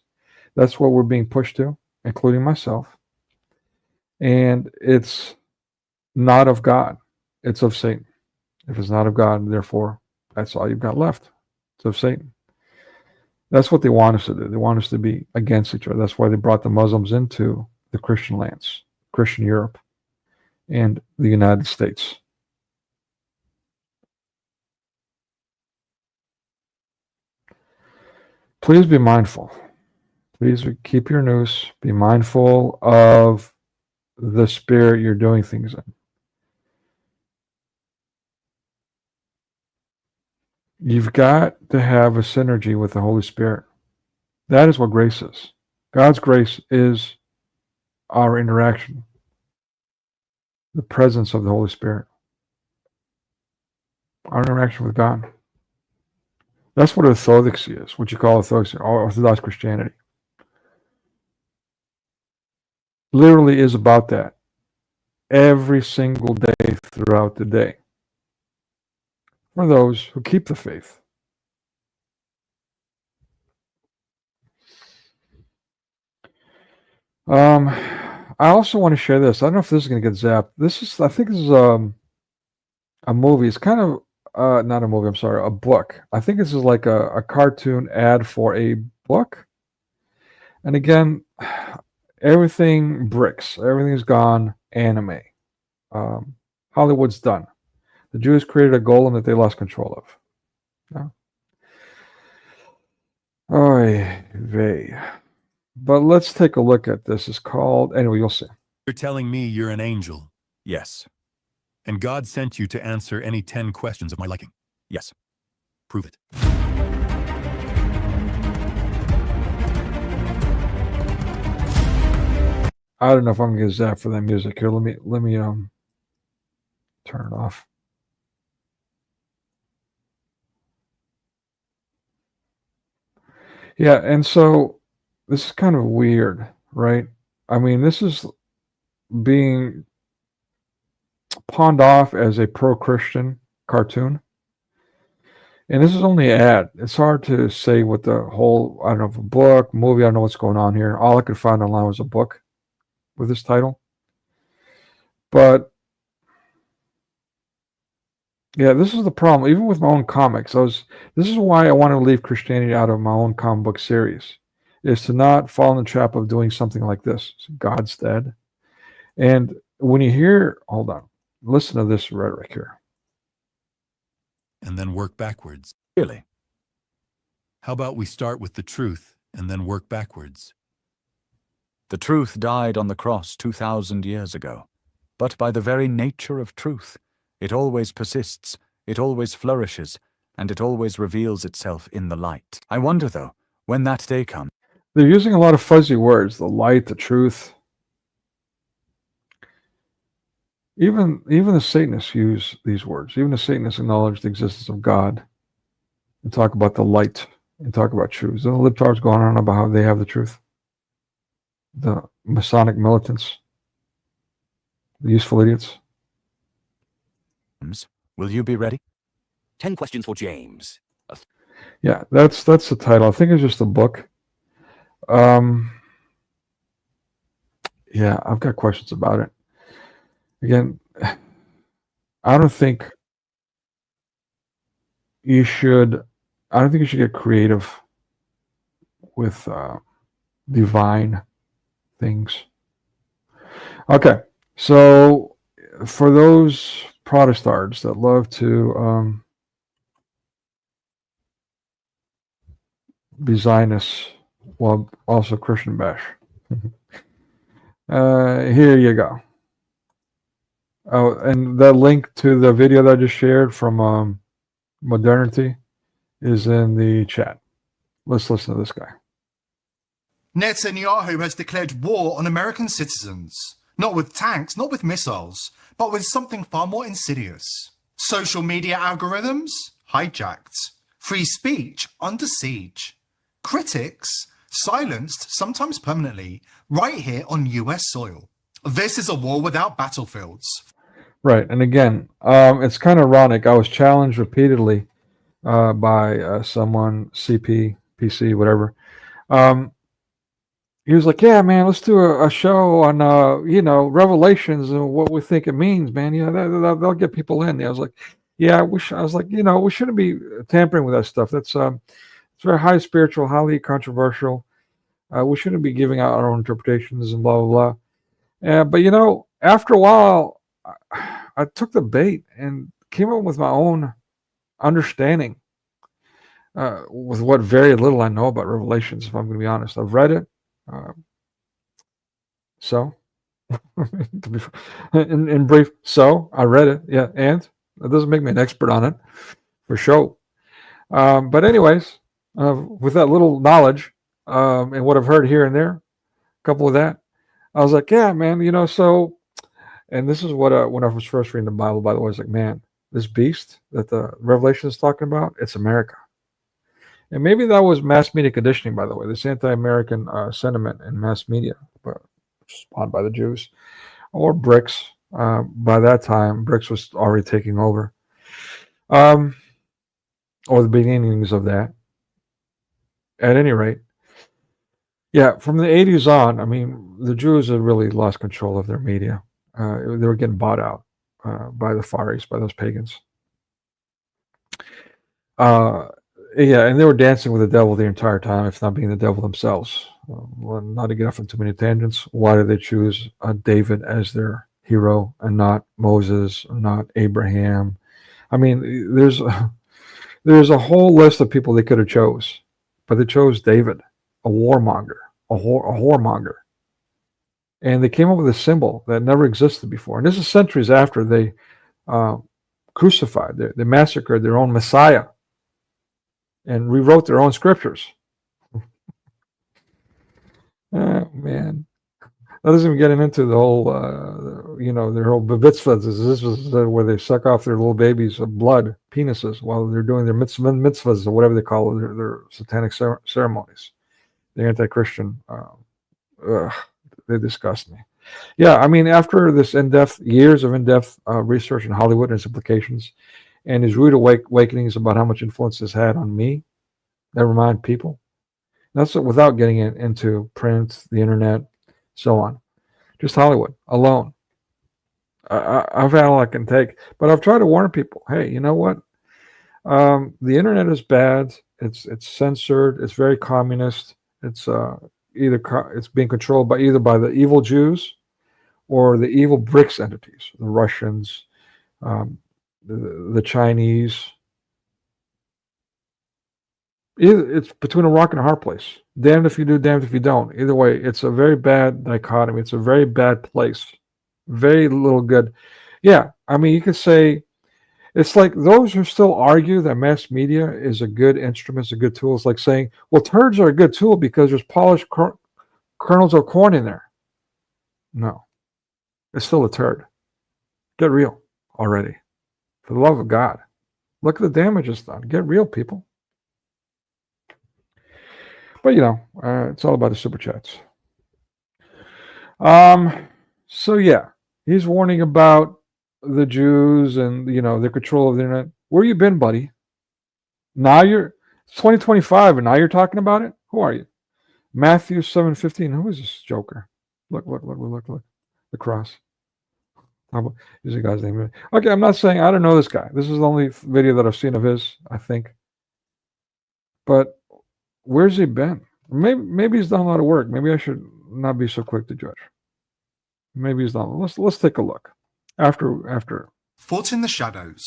That's what we're being pushed to, including myself. And it's not of God. It's of Satan. If it's not of God, therefore, that's all you've got left. It's of Satan. That's what they want us to do. They want us to be against each other. That's why they brought the Muslims into the Christian lands, Christian Europe, and the United States. Please be mindful. Please keep your noose. Be mindful of the spirit you're doing things in. You've got to have a synergy with the Holy Spirit. That is what grace is. God's grace is our interaction, the presence of the Holy Spirit, our interaction with God. That's what orthodoxy is, what you call orthodoxy, or Orthodox Christianity. Literally is about that every single day throughout the day for those who keep the faith. I also want to share this. I don't know if this is going to get zapped. I think this is a movie. It's kind of not a movie. I'm sorry, a book. I think this is like a cartoon ad for a book. And again, everything bricks. Everything's gone anime. Hollywood's done. The Jews created a golem that they lost control of. Yeah. Oy vey. But let's take a look at this. It's called, anyway, you'll see. You're telling me you're an angel? Yes. And God sent you to answer any 10 questions of my liking? Yes. Prove it. I don't know if I'm gonna get zapped for that music here. Let me turn it off. Yeah, and so this is kind of weird, right? I mean, this is being pawned off as a pro-Christian cartoon. And this is only an ad. It's hard to say what the whole, I don't know, if a book, movie, I don't know what's going on here. All I could find online was a book with this title. But yeah, this is the problem. Even with my own comics, this is why I want to leave Christianity out of my own comic book series, is to not fall in the trap of doing something like this. God's dead. And when you hear, hold on, listen to this rhetoric here. And then work backwards. Really? How about we start with the truth and then work backwards? The truth died on the cross 2,000 years ago. But by the very nature of truth, it always persists, it always flourishes, and it always reveals itself in the light. I wonder, though, when that day comes. They're using a lot of fuzzy words, the light, the truth. Even the Satanists use these words. Even the Satanists acknowledge the existence of God and talk about the light and talk about truth. The libtards going on about how they have the truth. The Masonic militants, the useful idiots. Will you be ready? 10 questions for James. Yeah, that's the title. I think it's just a book. Yeah, I've got questions about it. Again, I don't think you should get creative with divine things. Okay, so for those Protestants that love to be Zionists while also Christian bash, here you go. Oh, and the link to the video that I just shared from Modernity is in the chat. Let's listen to this guy. Netanyahu has declared war on American citizens, not with tanks, not with missiles, but with something far more insidious. Social media algorithms hijacked. Free speech under siege. Critics silenced, sometimes permanently, right here on US soil. This is a war without battlefields. Right. And again, it's kind of ironic. I was challenged repeatedly by someone, CP, PC, whatever. He was like, yeah, man, let's do a show on, Revelations and what we think it means, man. They'll get people in. I was like, yeah, I was like, we shouldn't be tampering with that stuff. That's it's very high spiritual, highly controversial. We shouldn't be giving out our own interpretations and blah, blah, blah. But, after a while, I took the bait and came up with my own understanding with what very little I know about Revelations, if I'm going to be honest. I've read it. In brief, I read it. Yeah, and that doesn't make me an expert on it, for sure. But anyways, with that little knowledge and what I've heard here and there, a couple of that, I was like, yeah, man, and this is what when I was first reading the Bible, by the way, I was like, man, this beast that the Revelation is talking about, it's America. And maybe that was mass media conditioning, by the way, this anti-American sentiment in mass media, but spawned by the Jews or BRICS. By that time, BRICS was already taking over, or the beginnings of that. At any rate, yeah, from the 80s on, I mean, the Jews had really lost control of their media. They were getting bought out by the Far East, by those pagans. Yeah, and they were dancing with the devil the entire time, if not being the devil themselves. Well, not to get off on too many tangents, why did they choose David as their hero and not Moses, or not Abraham? I mean, there's a whole list of people they could have chose, but they chose David, a warmonger, a whoremonger. And they came up with a symbol that never existed before. And this is centuries after they crucified, they massacred their own Messiah and rewrote their own scriptures. Oh, man. That doesn't even get into the whole, their whole mitzvahs. This was where they suck off their little babies' blood, penises, while they're doing their mitzvahs, or whatever they call it, their satanic ceremonies. The anti-Christian, they disgust me. Yeah, I mean, after this years of in-depth research in Hollywood and its implications, and his rude awakenings about how much influence this had on me, never mind people. That's without getting into print, the internet, so on. Just Hollywood alone. I've had all I can take, but I've tried to warn people. Hey, you know what? The internet is bad. It's censored. It's very communist. It's it's being controlled by either by the evil Jews or the evil BRICS entities, the Russians, the Chinese. It's between a rock and a hard place. Damned if you do, damned if you don't. Either way, it's a very bad dichotomy. It's a very bad place. Very little good. Yeah, I mean, you could say it's like those who still argue that mass media is a good instrument, is a good tool. It's like saying, well, turds are a good tool because there's polished kernels of corn in there. No, it's still a turd. Get real already. For the love of God. Look at the damage it's done. Get real, people. But, it's all about the super chats. So, yeah, he's warning about the Jews and, their control of the internet. Where you been, buddy? Now it's 2025, and now you're talking about it? Who are you? Matthew 7:15. Who is this joker? Look. The cross. Is the guy's name? Okay, I'm not saying I don't know this guy. This is the only video that I've seen of his, I think. But where's he been? Maybe he's done a lot of work. Maybe I should not be so quick to judge. Maybe he's done. Let's take a look. After. Fought in the shadows.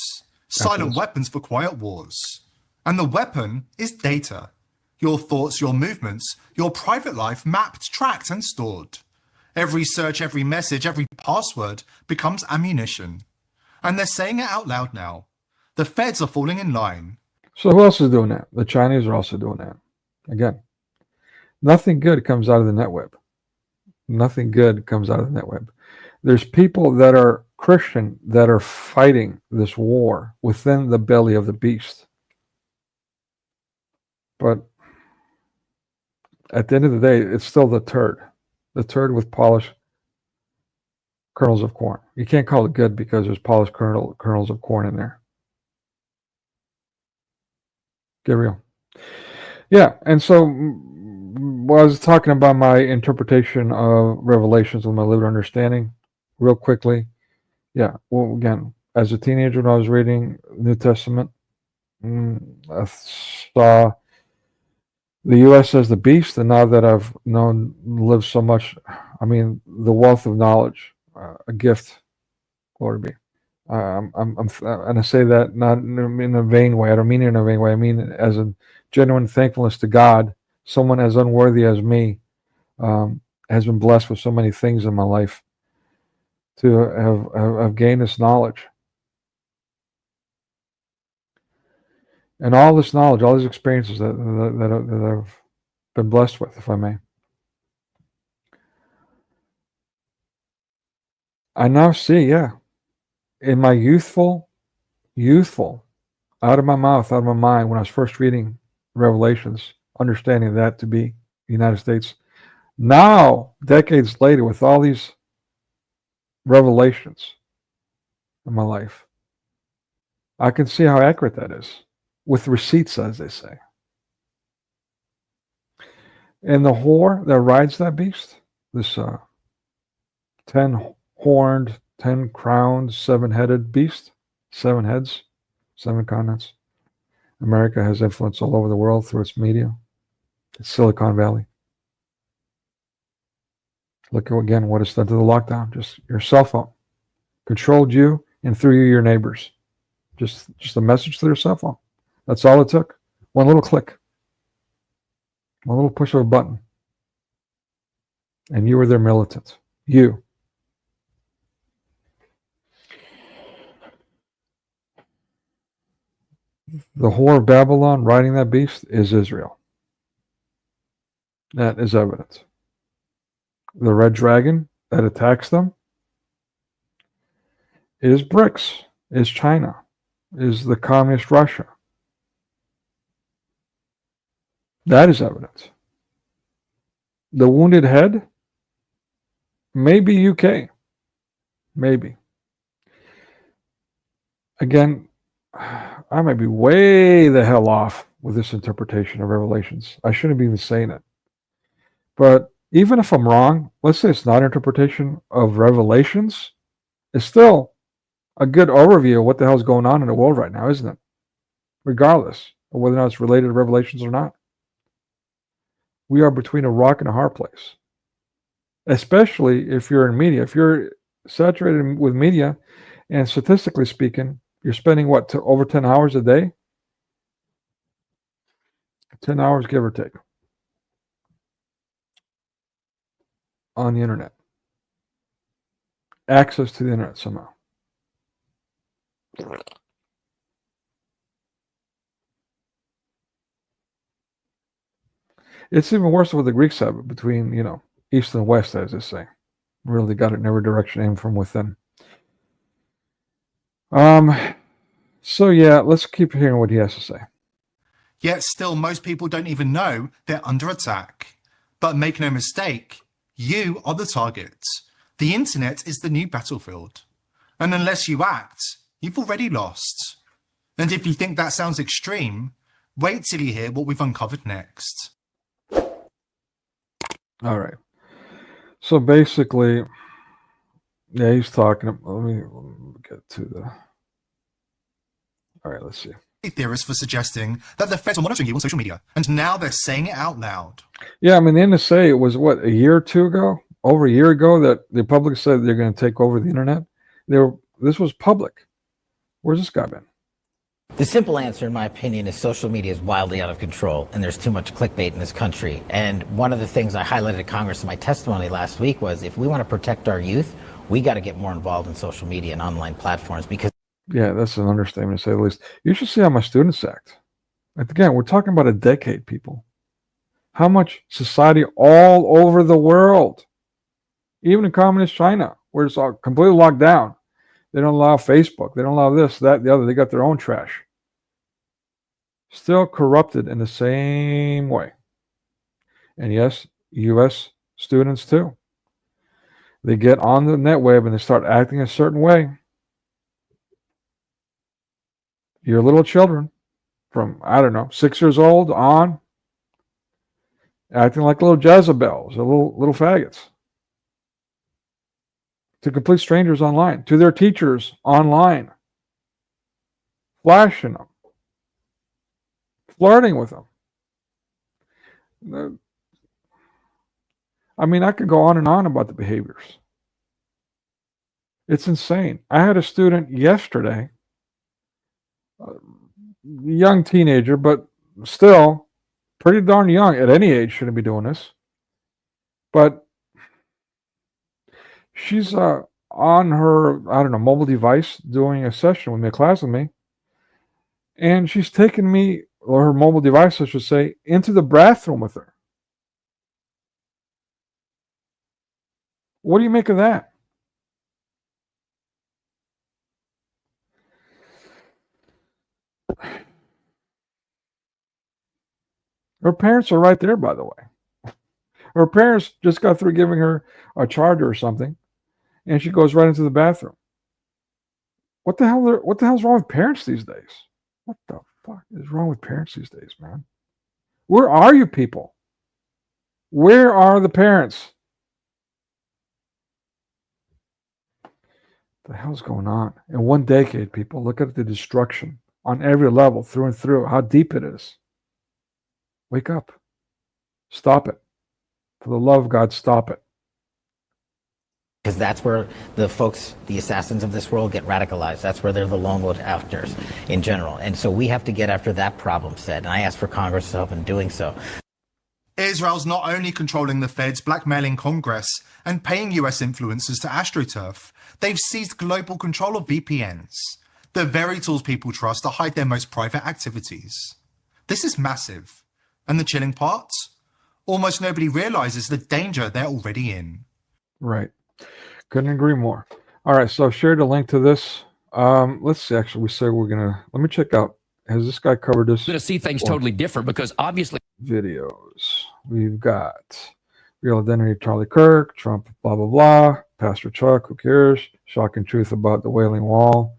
Silent weapons for quiet wars. And the weapon is data. Your thoughts, your movements, your private life mapped, tracked, and stored. Every search, every message, every password becomes ammunition. And they're saying it out loud now. The feds are falling in line. So who else is doing that? The Chinese are also doing that. Again, nothing good comes out of the net web. Nothing good comes out of the net web. There's people that are Christian that are fighting this war within the belly of the beast. But at the end of the day, it's still the turd with polished kernels of corn. You can't call it good because there's polished kernels of corn in there. Get real. Yeah, and so I was talking about my interpretation of Revelations with my limited understanding real quickly. Yeah, well, again, as a teenager when I was reading New Testament, I saw the U.S. as the beast, and now that I've lived so much, I mean, the wealth of knowledge, a gift, glory be. And I say that not in a vain way. I don't mean it in a vain way. I mean it as a genuine thankfulness to God. Someone as unworthy as me has been blessed with so many things in my life to have gained this knowledge. And all this knowledge, all these experiences that I've been blessed with, if I may. I now see, in my youthful, out of my mouth, out of my mind, when I was first reading Revelations, understanding that to be the United States. Now, decades later, with all these revelations in my life, I can see how accurate that is, with receipts, as they say. And the whore that rides that beast, this 10-horned, 10-crowned, 7-headed beast, 7 heads, 7 continents. America has influence all over the world through its media. It's Silicon Valley. Look at, again, what it's done to the lockdown. Just your cell phone. Controlled you, and through you, your neighbors. Just a message to their cell phone. That's all it took. One little click. One little push of a button. And you were their militant. You. The whore of Babylon riding that beast is Israel. That is evident. The red dragon that attacks them is BRICS, is China, is the communist Russia. That is evident. The wounded head may be UK. Maybe. Again, I might be way the hell off with this interpretation of Revelations. I shouldn't be even saying it. But even if I'm wrong, let's say it's not an interpretation of Revelations, it's still a good overview of what the hell's going on in the world right now, isn't it? Regardless of whether or not it's related to Revelations or not. We are between a rock and a hard place. Especially if you're in media. If you're saturated with media, and statistically speaking, you're spending over 10 hours a day? 10 hours, give or take, on the internet. Access to the internet somehow. It's even worse with the Greeks have it between, East and West, as they say. Really got it in every direction, aimed from within. So yeah, let's keep hearing what he has to say. Yet still, most people don't even know they're under attack. But make no mistake, you are the target. The internet is the new battlefield. And unless you act, you've already lost. And if you think that sounds extreme, wait till you hear what we've uncovered next. All right. So basically, yeah, he's talking. Let me get to the. All right, let's see. Theorists for suggesting that the feds are monitoring you on social media, and now they're saying it out loud. Yeah, I mean, the NSA, it was what, a year or two ago, over a year ago, that the public said they're going to take over the internet. This was public. Where's this guy been? The simple answer, in my opinion, is social media is wildly out of control, and there's too much clickbait in this country. And one of the things I highlighted at Congress in my testimony last week was, if we want to protect our youth, we got to get more involved in social media and online platforms, because yeah, that's an understatement to say the least. You should see how my students act. Again, we're talking about a decade, people. How much society all over the world, even in communist China, where it's all completely locked down, They don't allow Facebook. They don't allow this, that, the other. They got their own trash. Still corrupted in the same way. And yes, U.S. students too. They get on the net web and they start acting a certain way. Your little children from, I don't know, 6 years old on, acting like little Jezebels or little faggots. To complete strangers online, to their teachers online, flashing them, flirting with them. I mean, I could go on and on about the behaviors. It's insane. I had a student yesterday, a young teenager, but still pretty darn young. At any age, shouldn't be doing this. But she's on her, I don't know, mobile device doing a session with me, a class with me. And she's taken me, or her mobile device, I should say, into the bathroom with her. What do you make of that? Her parents are right there, by the way. Her parents just got through giving her a charger or something, and she goes right into the bathroom. What the hell's wrong with parents these days? What the fuck is wrong with parents these days, man? Where are you people? Where are the parents? What the hell's going on? In 1 decade, people, look at the destruction on every level, through and through, how deep it is. Wake up. Stop it. For the love of God, stop it. Because that's where the folks, the assassins of this world, get radicalized. That's where they're the lone wolf actors in general. And so we have to get after that problem set. And I ask for Congress to help in doing so. Israel's not only controlling the feds, blackmailing Congress, and paying US influencers to astroturf, they've seized global control of VPNs, the very tools people trust to hide their most private activities. This is massive. And the chilling part? Almost nobody realizes the danger they're already in. Right. Couldn't agree more. All right, so I've shared a link to this. Let's see, actually, we said we're going to, let me check out. Has this guy covered this? Going to see things totally different because obviously. Videos. We've got Real Identity of Charlie Kirk, Trump, blah, blah, blah. Pastor Chuck, who cares? Shocking truth about the Wailing Wall,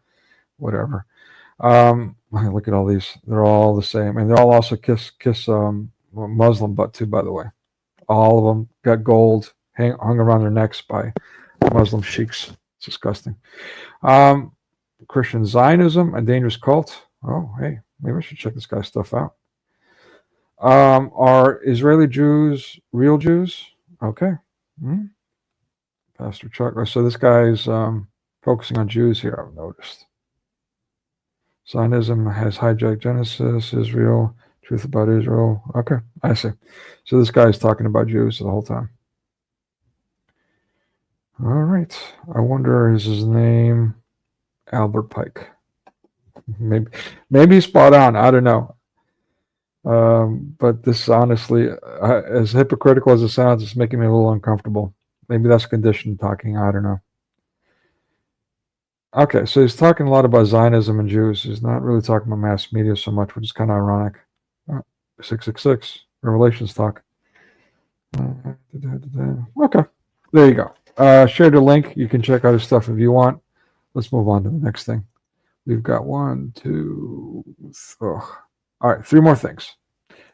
whatever. Look at all these. They're all the same. And they're all also kiss Muslim butt too, by the way. All of them got gold hung around their necks by Muslim sheiks. It's disgusting. Christian Zionism, a dangerous cult. Oh, hey, maybe I should check this guy's stuff out. Are Israeli Jews real Jews? Okay. Pastor Chuck. So this guy's focusing on Jews here, I've noticed. Zionism has hijacked Genesis, Israel, truth about Israel. Okay, I see. So this guy's talking about Jews the whole time. All right. I wonder, is his name Albert Pike? Maybe he's spot on. I don't know. But this, honestly, as hypocritical as it sounds, it's making me a little uncomfortable. Maybe that's conditioned talking. I don't know. Okay, so he's talking a lot about Zionism and Jews. He's not really talking about mass media so much, which is kind of ironic. 666, Revelations talk. Okay, there you go. Shared a link. You can check out his stuff if you want. Let's move on to the next thing. We've got 1, 2, all right, 3 more things.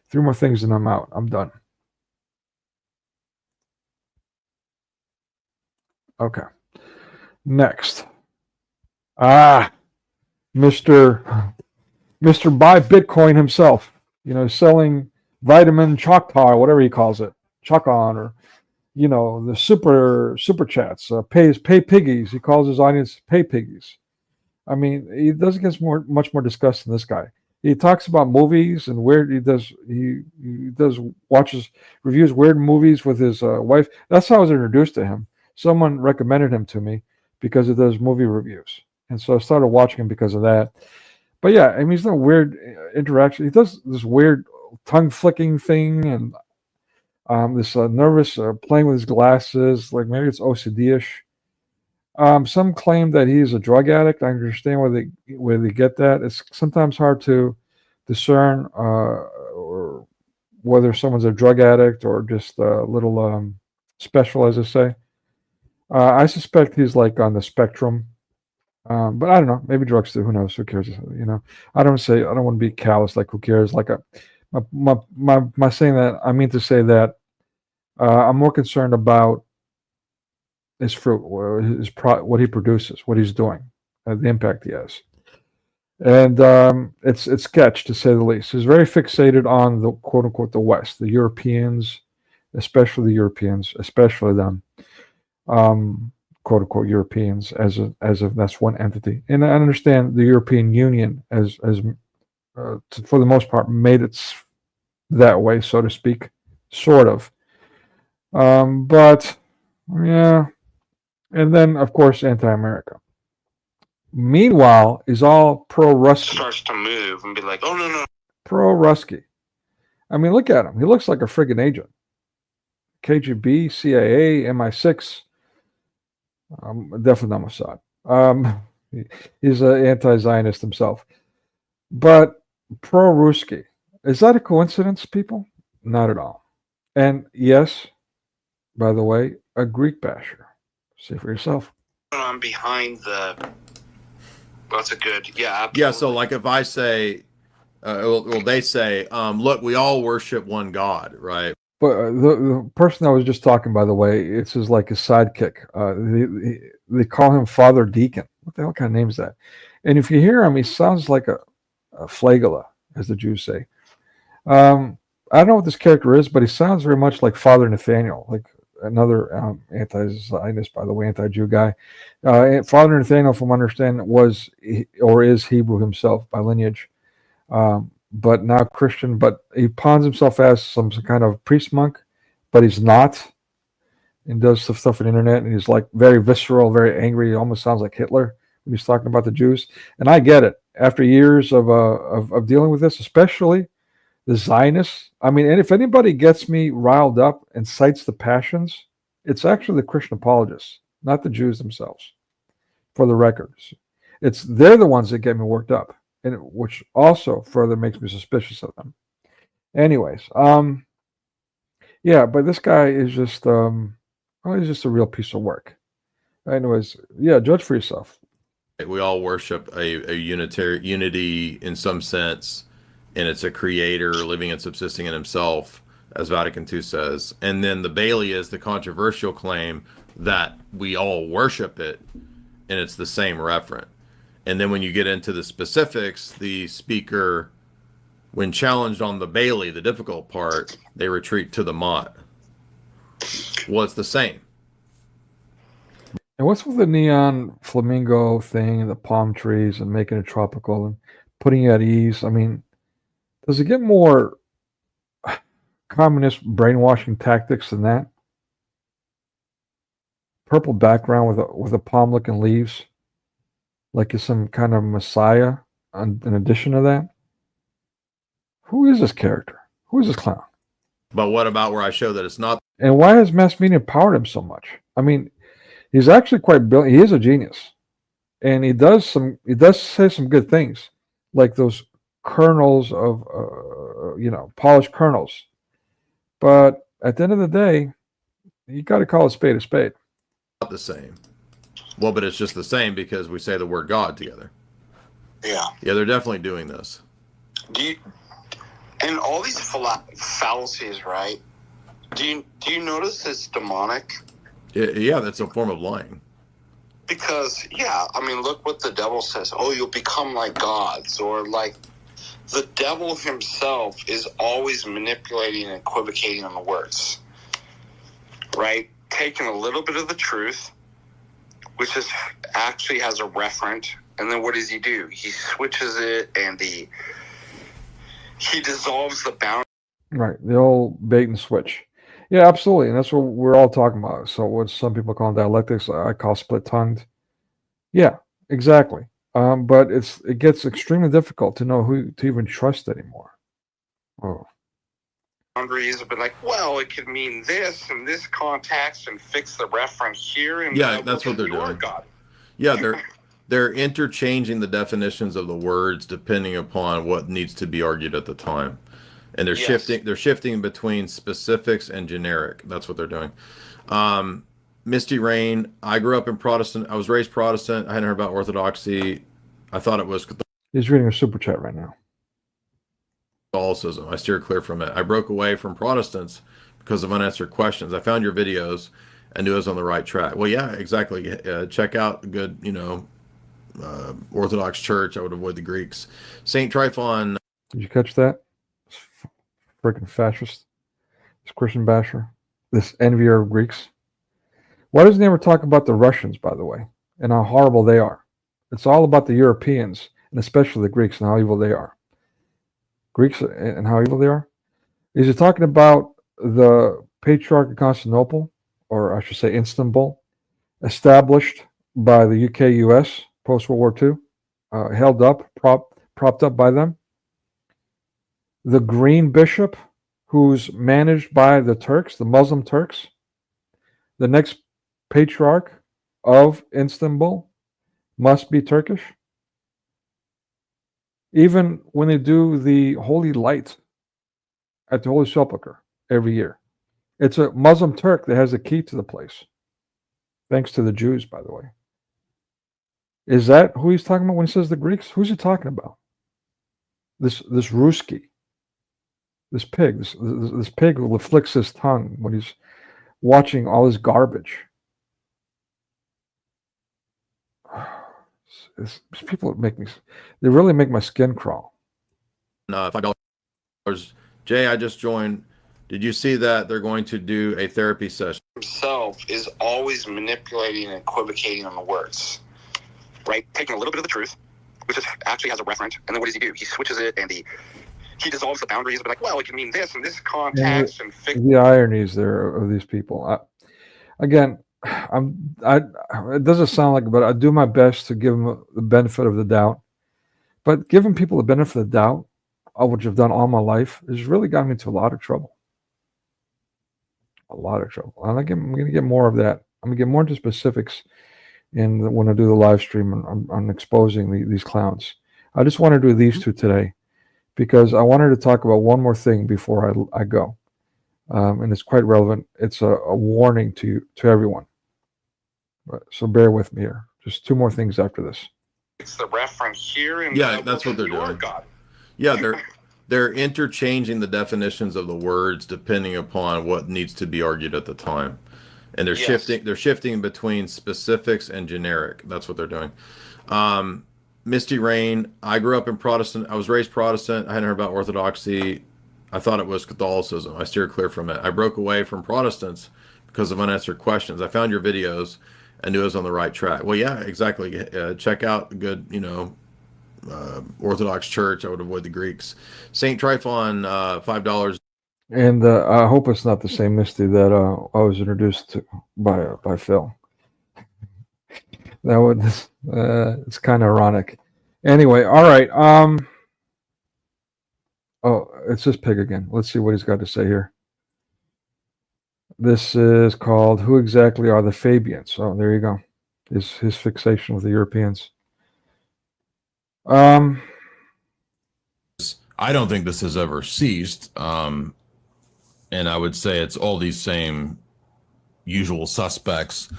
3 more things and I'm out. I'm done. Okay. Next. Mr. Buy Bitcoin himself, selling vitamin Choctaw, whatever he calls it, Chocon, or, the super chats, pay piggies. He calls his audience pay piggies. I mean, he doesn't get much more disgusting than this guy. He talks about movies and weird. Watches, reviews weird movies with his wife. That's how I was introduced to him. Someone recommended him to me because he does movie reviews. And so I started watching him because of that. But yeah, I mean, he's no weird interaction. He does this weird tongue flicking thing and this nervous playing with his glasses. Like maybe it's OCD-ish. Some claim that he's a drug addict. I understand where they get that. It's sometimes hard to discern or whether someone's a drug addict or just a little special, as I say. I suspect he's like on the spectrum, but I don't know. Maybe drugs too. Who knows? Who cares? I don't want to be callous. Like who cares? Like my saying that. I mean to say that I'm more concerned about his fruit, what he produces, what he's doing, the impact he has. And it's sketch, to say the least. He's very fixated on the quote unquote the West, the Europeans, especially the Europeans, especially them, quote unquote Europeans, as if that's one entity. And I understand the European Union as for the most part made it that way, so to speak, sort of. But yeah, and then of course anti-America. Meanwhile, is all pro-Rusky. Starts to move and be like, oh, no. Pro-Rusky. I mean, look at him. He looks like a friggin' agent. KGB, CIA, MI6. Definitely not Mossad. He's an anti-Zionist himself. But pro-Rusky. Is that a coincidence, people? Not at all. And yes, by the way, a Greek basher. See for yourself. I'm behind the... That's a good, yeah. Absolutely. Yeah, so like if I say, they say, look, we all worship one God, right? But the person I was just talking, by the way, it's his sidekick. They call him Father Deacon. What the hell kind of name is that? And if you hear him, he sounds like a flagella, as the Jews say. I don't know what this character is, but he sounds very much like Father Nathaniel, like another anti-Zionist, by the way, anti-Jew guy. Father Nathaniel, from what I understand, was or is Hebrew himself by lineage, but now Christian. But he pawns himself as some kind of priest monk, but he's not, and does stuff on the internet. And he's like very visceral, very angry. He almost sounds like Hitler when he's talking about the Jews. And I get it. After years of dealing with this, especially the Zionists. I mean, and if anybody gets me riled up and cites the passions, it's actually the Christian apologists, not the Jews themselves, for the records. They're the ones that get me worked up, and which also further makes me suspicious of them. Anyways, yeah, but this guy is just, he's just a real piece of work. Anyways, yeah, judge for yourself. We all worship a unity in some sense, and it's a creator living and subsisting in himself, as Vatican II says. And then the Bailey is the controversial claim that we all worship it, and it's the same referent. And then when you get into the specifics, the speaker, when challenged on the Bailey, the difficult part, they retreat to the Mott. Well, it's the same. And what's with the neon flamingo thing and the palm trees and making it tropical and putting you at ease? I mean, does it get more communist brainwashing tactics than that? Purple background with a palm-looking leaves, like it's some kind of messiah. In addition to that, who is this character? Who is this clown? But what about where I show that it's not? And why has mass media empowered him so much? I mean, he's actually quite brilliant. He is a genius, and he does say some good things, like those kernels of polished kernels. But at the end of the day, you got to call a spade a spade. Not the same. Well, but it's just the same because we say the word God together. Yeah. Yeah, they're definitely doing this. And all these fallacies, right? Do you notice it's demonic? Yeah, that's a form of lying. Because, yeah, I mean, look what the devil says. Oh, you'll become like gods, or like the devil himself is always manipulating and equivocating on the words, right? Taking a little bit of the truth, which is actually has a referent, and then what does he do? He switches it, and he dissolves the boundary. Right, the old bait and switch. Yeah, absolutely, and that's what we're all talking about. So what some people call dialectics, I call split-tongued. Yeah, exactly. But it gets extremely difficult to know who to even trust anymore. Oh, boundaries, but like, well, it could mean this in this context and fix the reference here. And yeah, that's what they're doing. Yeah, they're interchanging the definitions of the words depending upon what needs to be argued at the time, and they're shifting between specifics and generic. That's what they're doing. Misty Rain. I grew up in Protestant. I was raised Protestant. I hadn't heard about Orthodoxy. I thought it was He's reading a super chat right now. Catholicism. I steer clear from it. I broke away from Protestants because of unanswered questions. I found your videos and knew I was on the right track. Well, yeah, exactly. Check out a good, Orthodox church. I would avoid the Greeks. Saint Tryphon. Did you catch that? Freaking fascist. This Christian basher. This envier of Greeks. Why doesn't he ever talk about the Russians, by the way, and how horrible they are? It's all about the Europeans, and especially the Greeks, and how evil they are. Greeks and how evil they are? Is he talking about the Patriarch of Constantinople, or I should say Istanbul, established by the UK-US post-World War II, held up, propped up by them? The Green Bishop, who's managed by the Turks, the Muslim Turks, the next Patriarch of Istanbul must be Turkish? Even when they do the Holy Light at the Holy Sepulchre every year, it's a Muslim Turk that has the key to the place. Thanks to the Jews, by the way. Is that who he's talking about when he says the Greeks? Who's he talking about? This Ruski, this pig, this pig who flicks his tongue when he's watching all this garbage. These people they really make my skin crawl. $5. Jay, I just joined. Did you see that they're going to do a therapy session? Himself is always manipulating and equivocating on the words, right? Taking a little bit of the truth, which actually has a referent, and then what does he do? He switches it and he dissolves the boundaries, but like, well, it can mean this in this context, and fix the ironies there of these people. It doesn't sound like it, but I do my best to give them the benefit of the doubt. But giving people the benefit of the doubt, which I've done all my life, has really got me into a lot of trouble. A lot of trouble. I'm going to get more of that. I'm going to get more into specifics when I do the live stream on exposing these clowns. I just want to do these two today because I wanted to talk about one more thing before I go. And it's quite relevant. It's a warning to everyone. So bear with me here. Just two more things after this. It's the reference here, and yeah, that's what they're doing. Yeah, they're interchanging the definitions of the words depending upon what needs to be argued at the time, and they're shifting between specifics and generic. That's what they're doing. Misty Rain. I grew up in Protestant. I was raised Protestant. I hadn't heard about Orthodoxy. I thought it was Catholicism. I steer clear from it. I broke away from Protestants because of unanswered questions. I found your videos and knew I was on the right track. Well, yeah, exactly. Check out a good, Orthodox church. I would avoid the Greeks. Saint Tryphon, $5. And I hope it's not the same Misty that I was introduced to by Phil. That would it's kind of ironic. Anyway, all right. Oh, it's this pig again. Let's see what he's got to say here. This is called "Who Exactly Are the Fabians?" Oh, there you go. His fixation with the Europeans. I don't think this has ever ceased. And I would say it's all these same usual suspects.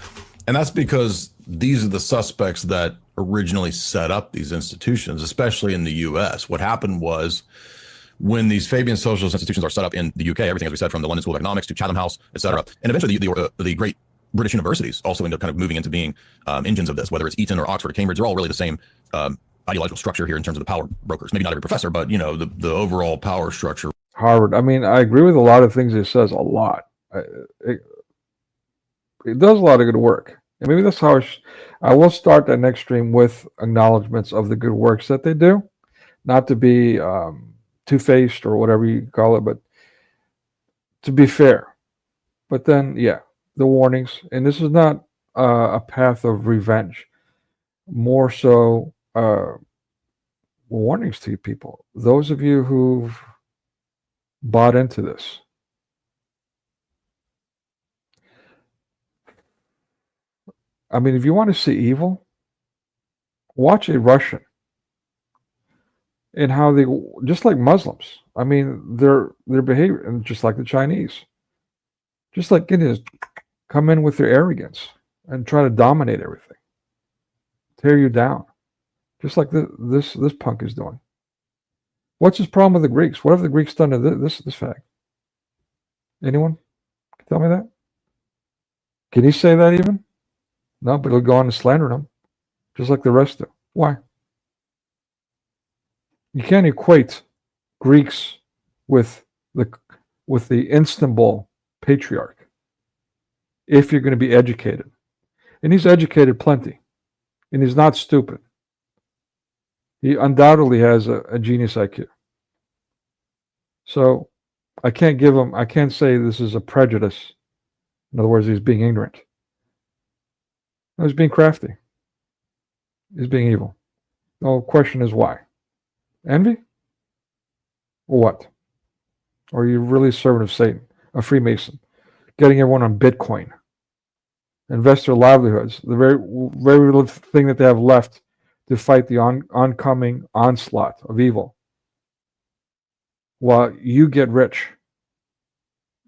And that's because these are the suspects that originally set up these institutions, especially in the US. What happened was, when these Fabian socialist institutions are set up in the UK, everything, as we said, from the London School of Economics to Chatham House, etc., and eventually the great British universities also end up kind of moving into being engines of this, whether it's Eton or Oxford or Cambridge, they're all really the same ideological structure here in terms of the power brokers. Maybe not every professor, but the overall power structure. Harvard. I mean, I agree with a lot of things it says. A lot. It does a lot of good work, and maybe that's how I will start that next stream with acknowledgments of the good works that they do, not to be two-faced or whatever you call it, but to be fair. But then, yeah, the warnings, and this is not a path of revenge, more so warnings to you people. Those of you who've bought into this, I mean, if you want to see evil, watch a Russian and how they, just like Muslims. I mean, their behavior, and just like the Chinese, just like Indians, come in with their arrogance and try to dominate everything, tear you down, just like this punk is doing. What's his problem with the Greeks? What have the Greeks done to this fact? Anyone can tell me that? Can he say that even? No, but he'll go on and slander them, just like the rest do. Why? You can't equate Greeks with the Istanbul patriarch if you're going to be educated. And he's educated plenty. And he's not stupid. He undoubtedly has a genius IQ. So I can't say this is a prejudice. In other words, he's being ignorant. No, he's being crafty. He's being evil. The question is why? Envy? Or what? Or are you really a servant of Satan, a Freemason, getting everyone on Bitcoin, invest their livelihoods, the very little thing that they have left to fight the oncoming onslaught of evil, while you get rich,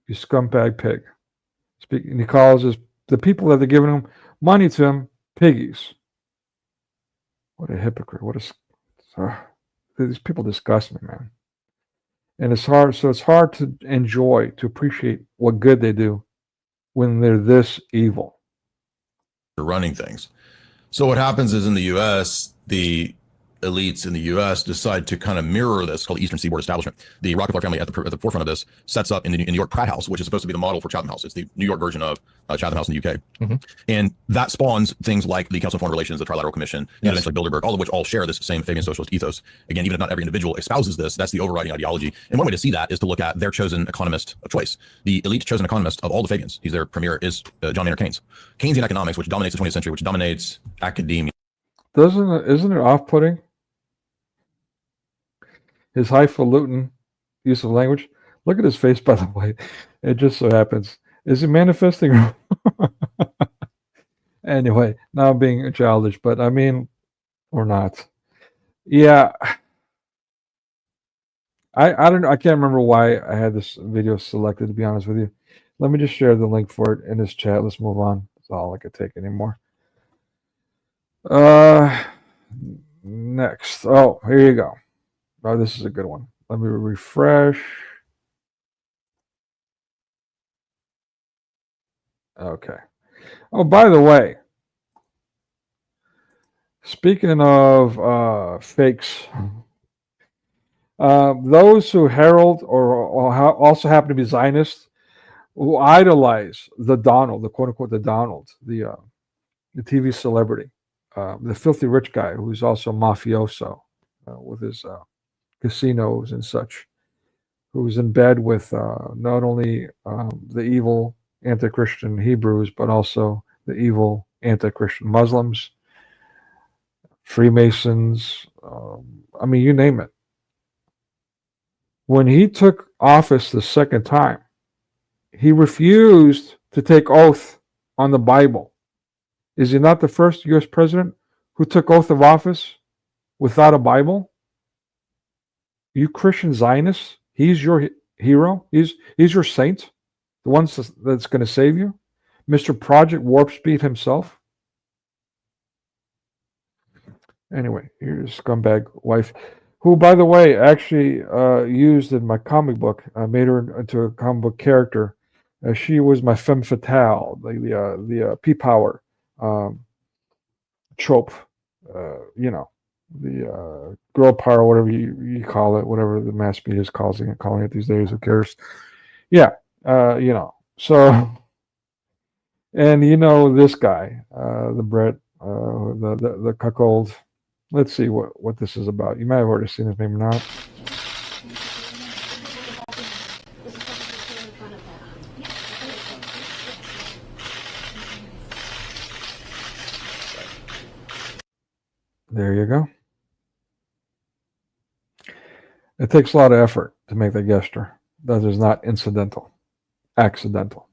you scumbag pig. And he calls the people that are giving him money to him piggies. What a hypocrite! These people disgust me, man. And it's hard to enjoy, to appreciate what good they do when they're this evil. They're running things. So what happens is in the U.S., the elites in the U.S. decide to kind of mirror this, called the Eastern Seaboard Establishment. The Rockefeller family at the forefront of this sets up in the New York Pratt House, which is supposed to be the model for Chatham House. It's the New York version of Chatham House in the UK. Mm-hmm. And that spawns things like the Council on Foreign Relations, the Trilateral Commission, and eventually Bilderberg, all of which all share this same Fabian socialist ethos. Again, even if not every individual espouses this, that's the overriding ideology. And one way to see that is to look at their chosen economist of choice. The elite chosen economist of all the Fabians, he's their premier, is John Maynard Keynes. Keynesian economics, which dominates the 20th century, which dominates academia. Isn't it off-putting? His highfalutin use of language. Look at his face, by the way. It just so happens. Is he manifesting? Anyway, now I'm being childish, but I mean, or not. Yeah. I don't know. I can't remember why I had this video selected, to be honest with you. Let me just share the link for it in this chat. Let's move on. That's all I could take anymore. Next. Oh, here you go. Oh, this is a good one. Let me refresh. Okay. Oh, by the way, speaking of fakes, those who herald or also happen to be Zionists, who idolize the Donald, the quote-unquote the Donald, the TV celebrity, the filthy rich guy who's also mafioso with his casinos and such, who's in bed with not only the evil anti-Christian Hebrews, but also the evil anti-Christian Muslims, Freemasons, I mean, you name it. When he took office the second time, he refused to take oath on the Bible. Is he not the first U.S. president who took oath of office without a Bible? You Christian Zionists, he's your hero. He's your saint, the one that's going to save you, Mr. Project Warp Speed himself. Anyway, here's scumbag wife, who, by the way, actually used in my comic book. I made her into a comic book character. She was my femme fatale, the P-Power trope, you know. The girl power, whatever you call it, whatever the mass media is calling it these days, who cares? Yeah, you know. So, and you know this guy, the Brett, the cuckold. Let's see what this is about. You might have already seen this, maybe not. There you go. It takes a lot of effort to make that gesture. That is not incidental, accidental.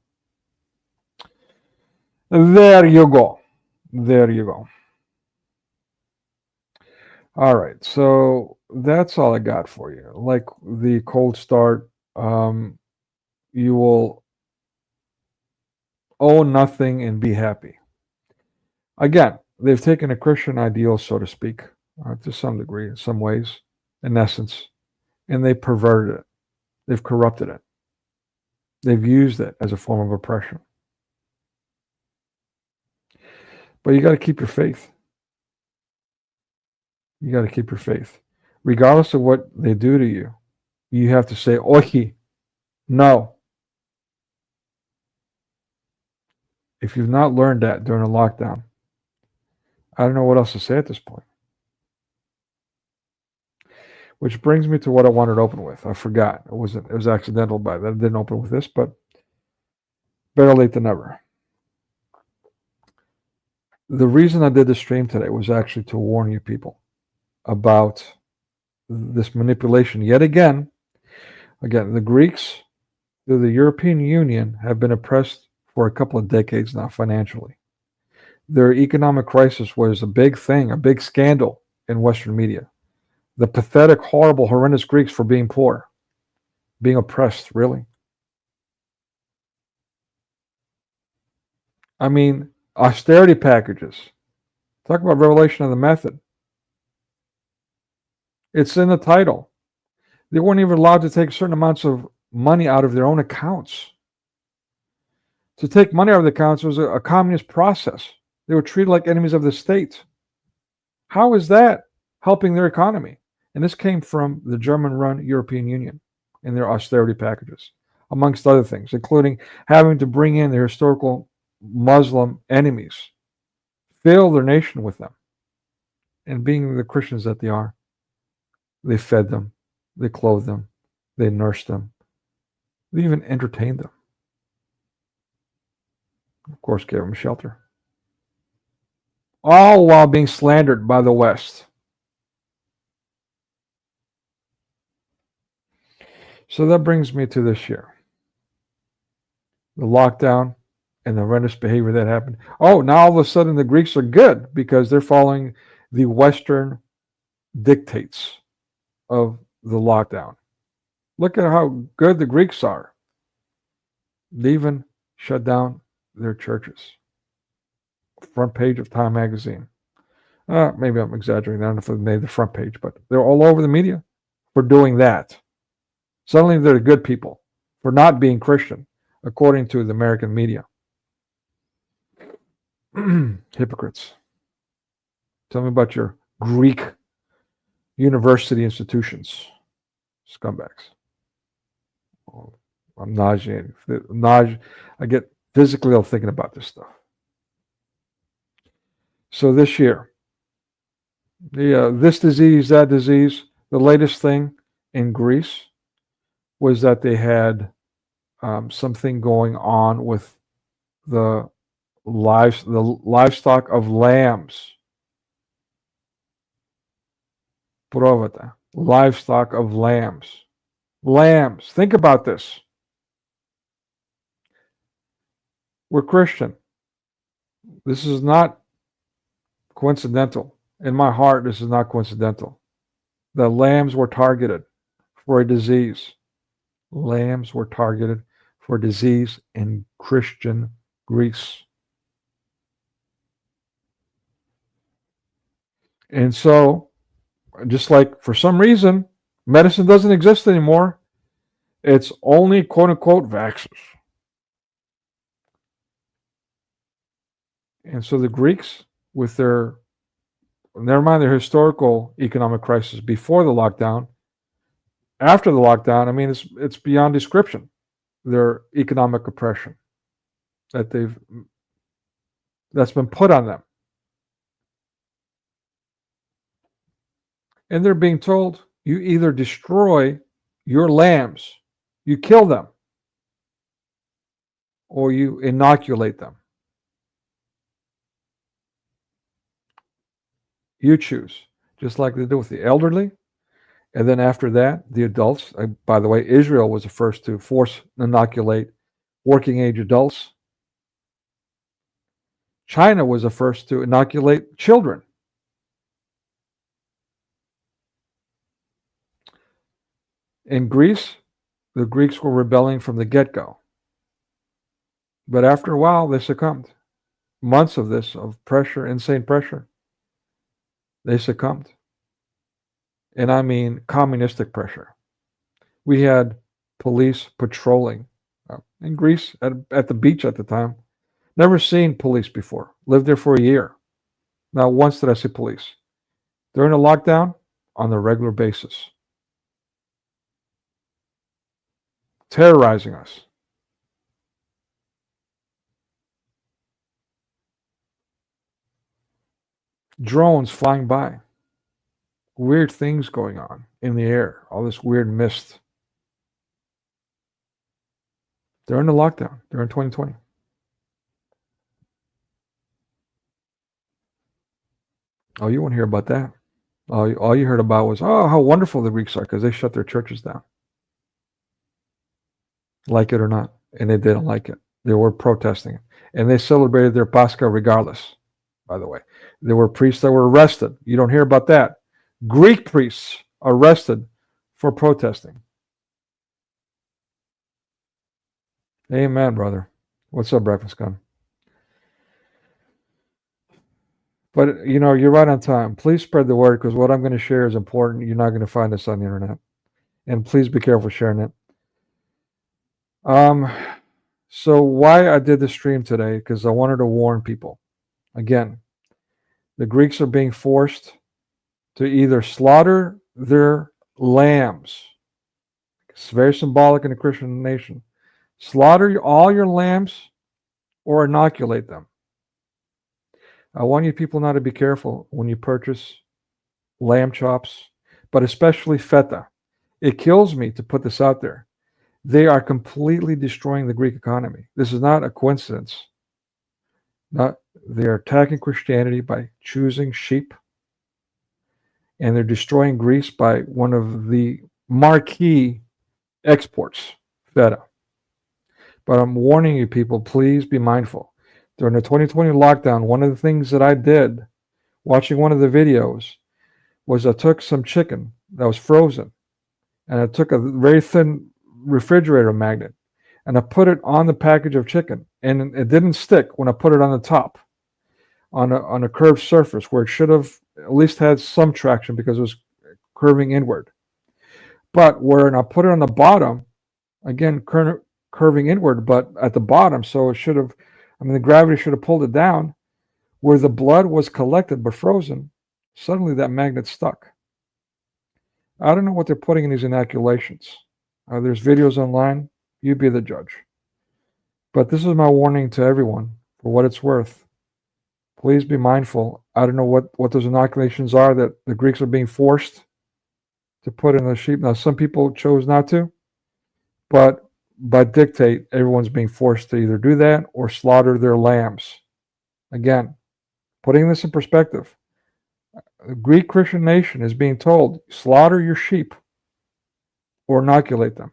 There you go. There you go. All right, so that's all I got for you. Like the cold start, you will owe nothing and be happy. Again, they've taken a Christian ideal, so to speak, to some degree, in some ways, in essence, and they perverted it. They've corrupted it. They've used it as a form of oppression. But you got to keep your faith. You got to keep your faith. Regardless of what they do to you, you have to say, OXI, no. If you've not learned that during a lockdown, I don't know what else to say at this point. Which brings me to what I wanted to open with. I forgot. It was accidental by that. I didn't open with this, but better late than never. The reason I did this stream today was actually to warn you people about this manipulation. Yet again, the Greeks through the European Union have been oppressed for a couple of decades now financially. Their economic crisis was a big thing, a big scandal in Western media. The pathetic, horrible, horrendous Greeks for being poor, being oppressed, really. I mean, austerity packages. Talk about revelation of the method. It's in the title. They weren't even allowed to take certain amounts of money out of their own accounts. To take money out of the accounts was a communist process. They were treated like enemies of the state. How is that helping their economy? And this came from the German-run European Union and their austerity packages, amongst other things, including having to bring in their historical Muslim enemies, fill their nation with them. And being the Christians that they are, they fed them, they clothed them, they nursed them, they even entertained them. Of course, gave them shelter. All while being slandered by the West. So that brings me to this year. The lockdown and the horrendous behavior that happened. Oh, now all of a sudden the Greeks are good because they're following the Western dictates of the lockdown. Look at how good the Greeks are. They even shut down their churches. Front page of Time magazine. Maybe I'm exaggerating. I don't know if they made the front page, but they're all over the media for doing that. Suddenly they're the good people for not being Christian, according to the American media. Hypocrites. Tell me about your Greek university institutions. Scumbags. Oh, I'm nauseated. I get physically ill thinking about this stuff. So this year, this disease, that disease, the latest thing in Greece was that they had something going on with the livestock of lambs. Provata, livestock of lambs. Lambs. Think about this. We're Christian. This is not coincidental. In my heart, this is not coincidental. The lambs were targeted for a disease. Lambs were targeted for disease in Christian Greece. And so, just like for some reason, medicine doesn't exist anymore, it's only quote-unquote vaxxers. And so the Greeks, with their, never mind their historical economic crisis before the lockdown, after the lockdown, I mean, it's beyond description, their economic oppression that's been put on them. And they're being told, you either destroy your lambs, you kill them, or you inoculate them. You choose, just like they do with the elderly. And then after that, the adults. By the way, Israel was the first to force inoculate working age adults. China was the first to inoculate children. In Greece, the Greeks were rebelling from the get-go. But after a while, they succumbed. Months of this, of pressure, insane pressure, they succumbed. And I mean communistic pressure. We had police patrolling in Greece at the beach at the time. Never seen police before. Lived there for a year. Not once did I see police. During the lockdown, on a regular basis. Terrorizing us. Drones flying by. Weird things going on in the air. All this weird mist. During the lockdown, during 2020. Oh, you won't hear about that. All you heard about was, oh, how wonderful the Greeks are because they shut their churches down. Like it or not. And they didn't like it. They were protesting it. And they celebrated their Pascha regardless, by the way. There were priests that were arrested. You don't hear about that. Greek priests arrested for protesting. Amen, brother. What's up, Breakfast Gun? But, you know, you're right on time. Please spread the word because what I'm going to share is important. You're not going to find this on the internet. And please be careful sharing it. So why I did the stream today, because I wanted to warn people. Again, the Greeks are being forced to either slaughter their lambs. It's very symbolic in the Christian nation. Slaughter all your lambs or inoculate them. I want you people now to be careful when you purchase lamb chops, but especially feta. It kills me to put this out there. They are completely destroying the Greek economy. This is not a coincidence. They're attacking Christianity by choosing sheep, and they're destroying Greece by one of the marquee exports, feta. But I'm warning you people, please be mindful. During the 2020 lockdown, one of the things that I did, watching one of the videos, was I took some chicken that was frozen, and I took a very thin refrigerator magnet, and I put it on the package of chicken, and it didn't stick when I put it on the top, on a curved surface where it should have at least had some traction because it was curving inward. But when I put it on the bottom, again curving inward, but at the bottom, so it should have, the gravity should have pulled it down, where the blood was collected but frozen, suddenly that magnet stuck. I don't know what they're putting in these inoculations. There's videos online. You be the judge. But this is my warning to everyone, for what it's worth. Please be mindful. I don't know what those inoculations are that the Greeks are being forced to put in the sheep. Now, some people chose not to, but by dictate, everyone's being forced to either do that or slaughter their lambs. Again, putting this in perspective, the Greek Christian nation is being told, slaughter your sheep or inoculate them.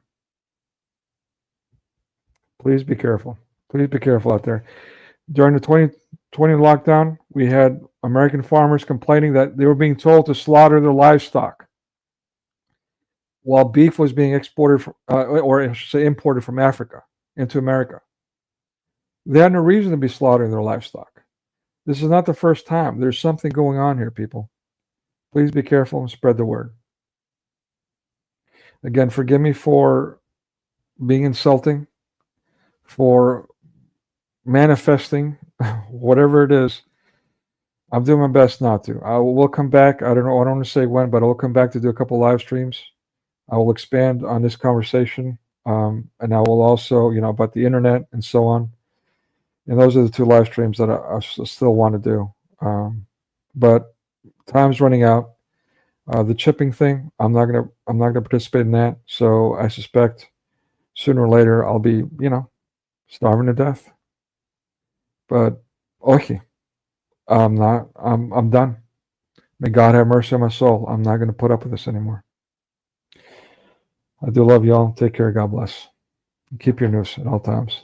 Please be careful. Please be careful out there. During the 2020 lockdown, we had American farmers complaining that they were being told to slaughter their livestock while beef was being exported from, or I should say imported from Africa into America. They had no reason to be slaughtering their livestock. This is not the first time. There's something going on here, people. Please be careful and spread the word. Again, forgive me for being insulting, for manifesting, whatever it is. I'm doing my best not to. I will come back. I don't want to say when, but I'll come back to do a couple live streams. I will expand on this conversation, and I will also, about the internet and so on. And those are the 2 live streams that I still want to do. But time's running out. The chipping thing, I'm not gonna participate in that. So I suspect sooner or later I'll be, starving to death. But okay, I'm done. May God have mercy on my soul. I'm not gonna put up with this anymore. I do love y'all. Take care. God bless. Keep your news at all times.